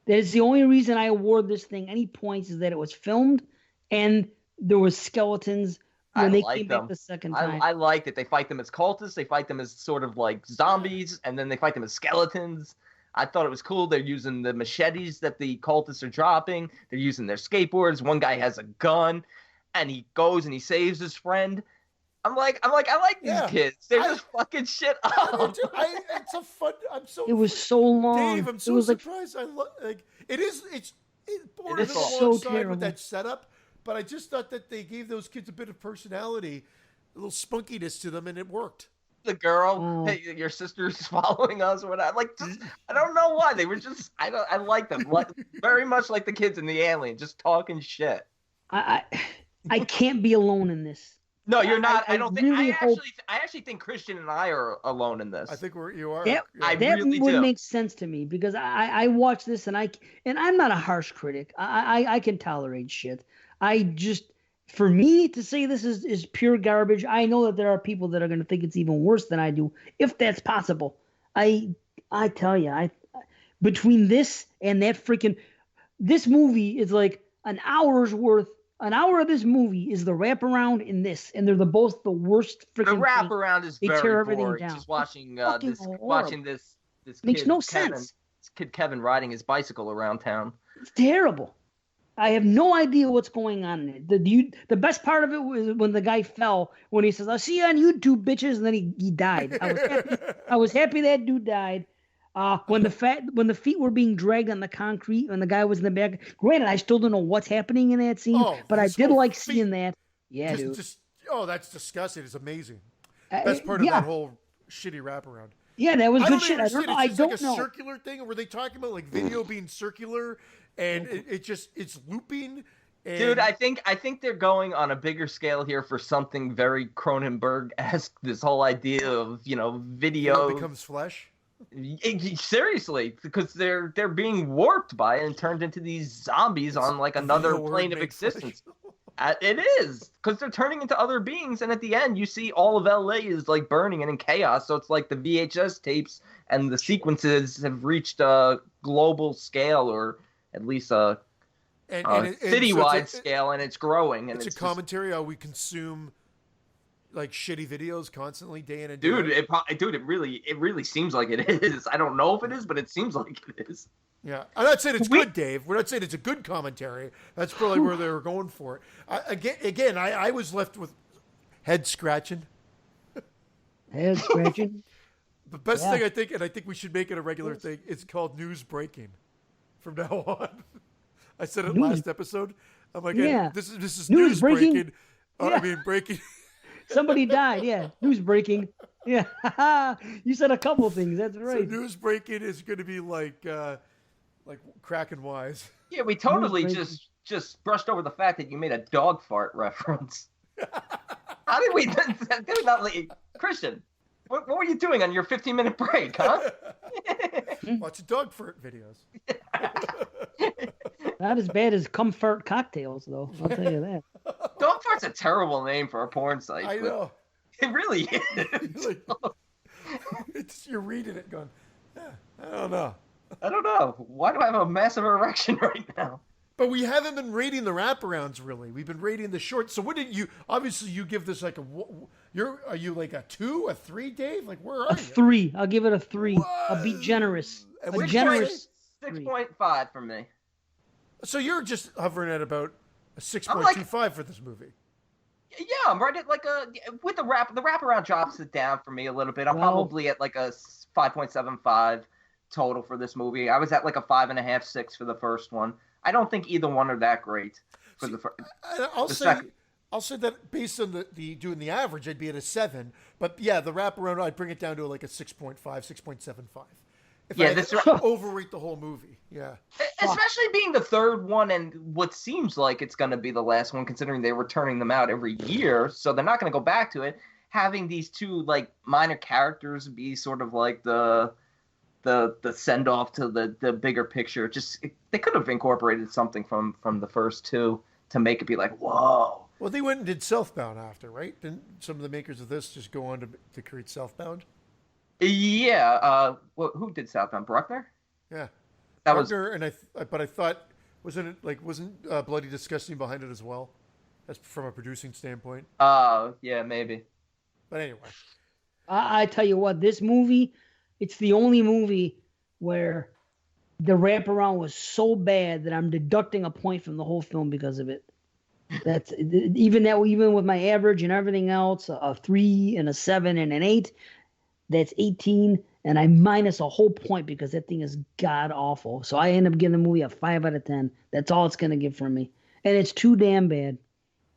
B: That is the only reason I award this thing any points is that it was filmed and there was skeletons
C: I
B: when they
C: like
B: came
C: them.
B: back the second time.
C: I liked it. They fight them as cultists. They fight them as sort of like zombies, and then they fight them as skeletons. I thought it was cool. They're using the machetes that the cultists are dropping. They're using their skateboards. One guy has a gun, and he goes and he saves his friend. I like these kids. They're just fucking shit up.
A: It's a fun. I'm so.
B: It was so long.
A: Dave, I'm so surprised. It is. It's born on the
B: so
A: wrong side
B: terrible
A: with that setup. But I just thought that they gave those kids a bit of personality, a little spunkiness to them, and it worked.
C: The girl, hey, your sister's following us, or whatever. Like, just, I don't know why they were just. I like them, like very much like the kids in the Alien, just talking shit.
B: I can't be alone in this.
C: No, you're not. I don't think.
B: Really
C: I actually think Christian and I are alone in this.
A: I think you are.
B: That,
C: I
B: that
C: really
B: would
C: do.
B: make sense to me because I watch this and I'm not a harsh critic. I can tolerate shit. I just, for me to say this is pure garbage, I know that there are people that are going to think it's even worse than I do, if that's possible. I tell you, between this and that this movie is like an hour's worth. An hour of this movie is the wraparound in this, and they're both the worst freaking.
C: The wraparound is very
B: tear everything
C: boring.
B: down.
C: Just watching this
B: Makes
C: kid,
B: no
C: Kevin,
B: sense.
C: This kid Kevin riding his bicycle around town.
B: It's terrible. I have no idea what's going on in it. The best part of it was when the guy fell, when he says, "I'll see you on YouTube, bitches," and then he died. I was happy that dude died. When the feet were being dragged on the concrete, when the guy was in the back. Granted, I still don't know what's happening in that scene, but I did like seeing that. Yeah, dude.
A: That's disgusting. It's amazing. Best part of that whole shitty wraparound.
B: Yeah, that was good shit. I don't
A: like
B: know.
A: A circular thing, or were they talking about like video being circular, and it's looping? And...
C: Dude, I think they're going on a bigger scale here for something very Cronenberg-esque. This whole idea of video
A: becomes flesh.
C: Seriously, because they're being warped by it and turned into these zombies on like another plane of existence. It is, because they're turning into other beings, and at the end you see all of LA is like burning and in chaos. So it's like the VHS tapes and the sequences have reached a global scale, or at least a citywide scale, and it's growing. And
A: it's a commentary how we consume like shitty videos constantly, day in and
C: day
A: out.
C: It really seems like it is. I don't know if it is, but it seems like it is.
A: Yeah, I'm not saying it's good, Dave. We're not saying it's a good commentary. That's probably where they were going for it. I was left with head scratching.
B: Head scratching.
A: The best thing I think we should make it a regular thing. It's called news breaking from now on. I said it last episode. I'm like, this is news breaking. I mean, breaking.
B: Somebody died. Yeah, news breaking. Yeah, you said a couple things. That's right.
A: So news breaking is going to be like Kraken wise.
C: Yeah, we totally just brushed over the fact that you made a dog fart reference. How did we not leave? Christian, what were you doing on your 15-minute break, huh?
A: Watching dog fart videos.
B: Not as bad as comfort cocktails, though. I'll tell you that.
C: Dog fart's a terrible name for a porn site.
A: I know.
C: It really is.
A: You're reading it going, I don't know.
C: Why do I have a massive erection right now?
A: But we haven't been rating the wraparounds, really. We've been rating the shorts. So what did you... Obviously, you give this like are you like a 2, a 3, Dave? Like, where are you?
B: 3. I'll give it a 3. I'll be generous. A generous
C: 6.5 for me.
A: So you're just hovering at about a 6.25 for this movie.
C: Yeah, I'm right at like with the wraparound drops it down for me a little bit. I'm probably at like a 5.75 total for this movie. I was at like a 5.5, 6 for the first one. I don't think either one are that great for the first.
A: I'll say that based on the doing the average, I'd be at a 7. But yeah, the wraparound, I'd bring it down to like a 6.5, 6.75. If I overrate the whole movie, yeah.
C: Especially being the third one and what seems like it's going to be the last one, considering they were turning them out every year, so they're not going to go back to it. Having these two like minor characters be sort of like the send off to the bigger picture. They could have incorporated something from the first two to make it be like, whoa.
A: Well, they went and did Southbound after, right? Didn't some of the makers of this just go on to create Southbound?
C: Yeah, who did Southbound? Bruckner?
A: Yeah,
C: Bruckner,
A: and but I thought wasn't Bloody Disgusting behind it as well? That's from a producing standpoint.
C: Oh, yeah, maybe.
A: But anyway.
B: I tell you what, this movie, it's the only movie where the wraparound was so bad that I'm deducting a point from the whole film because of it. That's even with my average and everything else, a 3 and a 7 and an 8, that's 18, and I minus a whole point because that thing is god awful. So I end up giving the movie a 5 out of 10. That's all it's gonna give from me, and it's too damn bad.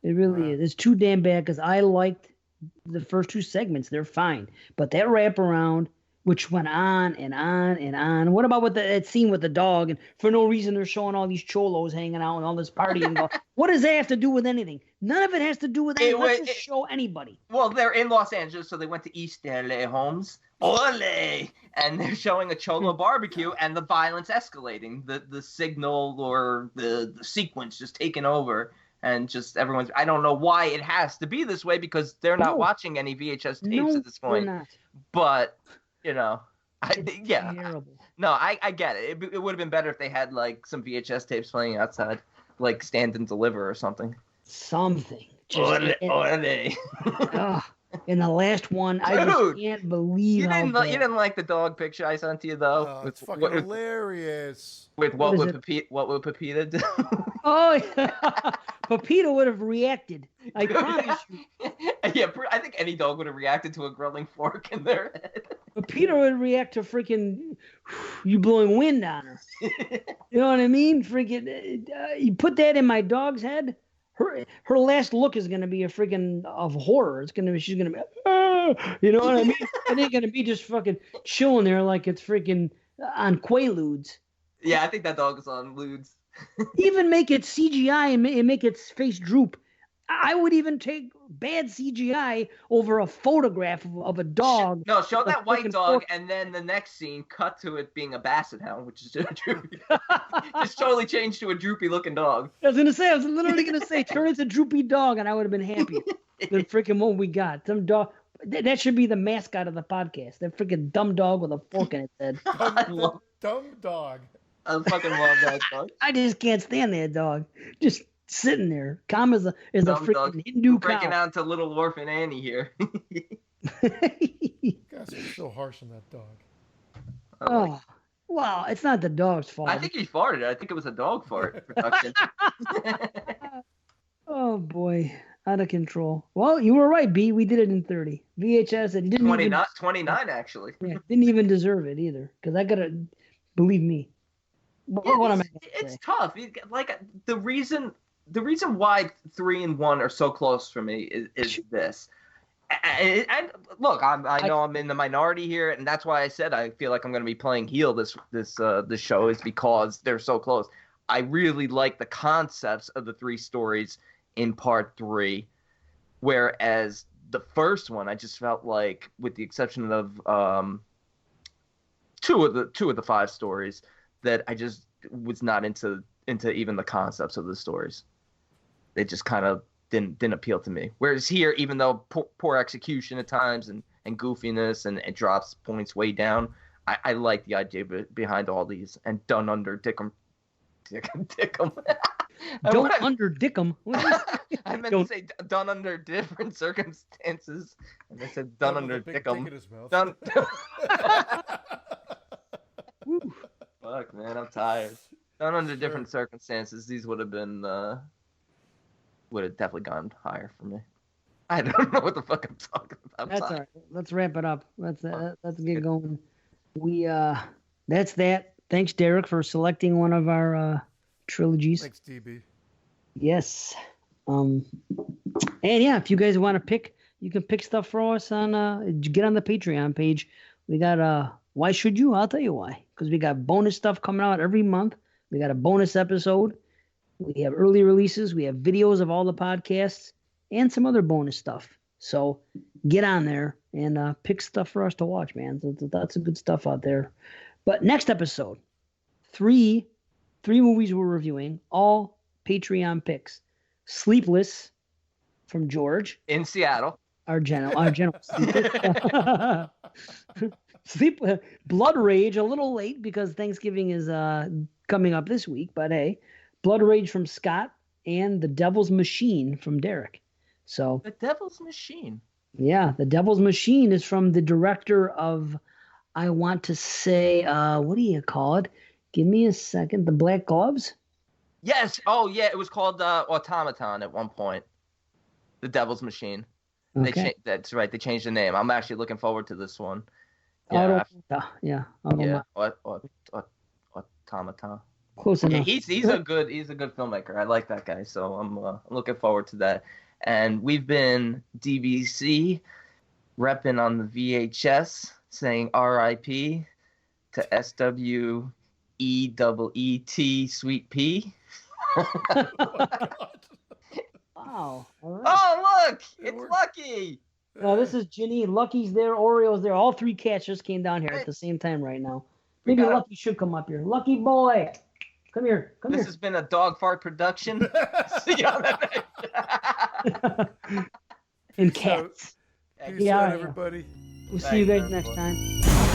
B: It really is. It's too damn bad because I liked the first 2 segments. They're fine, but that wraparound, which went on and on and on. What about with that scene with the dog? And for no reason, they're showing all these cholos hanging out and all this partying. What does that have to do with anything? None of it has to do with anything. Let's just show anybody.
C: Well, they're in Los Angeles, so they went to East LA homes. Ole! And they're showing a cholo barbecue and the violence escalating. The signal or the sequence just taking over. And just everyone's, I don't know why it has to be this way because they're not watching any VHS tapes at this point.
B: They're not.
C: But, you know, yeah.
B: Terrible.
C: No, I get it. It would have been better if they had, like, some VHS tapes playing outside, like Stand and Deliver or something.
B: Something.
C: Orale.
B: In the last one, I just can't believe
C: you didn't like the dog picture I sent to you, though?
A: Oh, it's fucking hilarious.
C: With what would Pepita do?
B: Oh, yeah. Pepita would have reacted. I promise you.
C: Yeah, I think any dog would have reacted to a grilling fork in their head.
B: Pepita would react to freaking you blowing wind on her. You know what I mean? Freaking, you put that in my dog's head, her last look is gonna be a freaking of horror. She's gonna be, you know what I mean? It ain't gonna be just fucking chilling there like it's freaking on Quaaludes.
C: Yeah, I think that dog is on Ludes.
B: Even make it CGI and make its face droop. I would even take bad CGI over a photograph of a dog.
C: No, show that white dog, and then the next scene, cut to it being a basset hound, which is droopy. Just totally changed to a droopy-looking dog.
B: I was literally gonna say, turn it to droopy dog, and I would have been happy. The freaking what we got, some dog. That should be the mascot of the podcast. That freaking dumb dog with a fork in its head.
A: Dumb dog.
C: I fucking love that dog.
B: I just can't stand that dog. Just sitting there, calm as a freaking
C: dog.
B: Hindu cow.
C: Breaking out to Little Orphan Annie here.
A: Guys are so harsh on that dog.
B: Oh, well, it's not the dog's fault.
C: I think he farted. I think it was a dog fart production.
B: Oh boy, out of control. Well, you were right, B. We did it in 30 VHS. It didn't
C: 29 actually.
B: Yeah, didn't even deserve it either. Because I gotta believe me.
C: It's tough. Like the reason why 3 and 1 are so close for me is this. And look, I know I'm in the minority here, and that's why I said I feel like I'm going to be playing heel this show is because they're so close. I really like the concepts of the 3 stories in part 3, whereas the first one I just felt like, with the exception of two of the 5 stories, that I just was not into even the concepts of the stories. They just kind of didn't appeal to me. Whereas here, even though poor execution at times and goofiness and it drops points way down, I like the idea behind all these and done under Dickum.
B: Don't under Dickum.
C: I meant to say done under different circumstances, and I said done under Dickum. Done. Fuck, man, I'm tired. Done under different circumstances, these would have definitely gone higher for me. I don't know what the fuck I'm talking about.
B: That's all right. Let's wrap it up. Let's get going. That's that. Thanks, Derek, for selecting one of our trilogies.
A: Thanks, DB.
B: Yes. And yeah, if you guys want to pick, you can pick stuff for us on. Get on the Patreon page. We got why should you? I'll tell you why. Because we got bonus stuff coming out every month. We got a bonus episode. We have early releases. We have videos of all the podcasts and some other bonus stuff. So get on there and pick stuff for us to watch, man. That's some good stuff out there. But next episode, three movies we're reviewing, all Patreon picks. Sleepless from George.
C: In Seattle.
B: Our general. Blood Rage, a little late because Thanksgiving is coming up this week, but hey, Blood Rage from Scott, and The Devil's Machine from Derek. So
C: The Devil's Machine.
B: Yeah, The Devil's Machine is from the director of, I want to say, what do you call it? Give me a second. The Black Gloves?
C: Yes. Oh, yeah. It was called Automaton at one point. The Devil's Machine.
B: Okay.
C: That's right. They changed the name. I'm actually looking forward to this one. Yeah. Automaton.
B: Close
C: Yeah,
B: enough.
C: he's a good filmmaker. I like that guy, so I'm looking forward to that. And we've been DVC repping on the VHS, saying R.I.P. to SWEET Sweet P.
B: Wow. All right.
C: Oh, look, it's Lucky.
B: This is Ginny. Lucky's there. Oreo's there. All three cats just came down here at the same time right now. Maybe Lucky should come up here. Lucky boy. Come here.
C: This has been a dog fart production. See you on the
B: And cats.
A: Peace out, everybody.
B: We'll see you guys next time.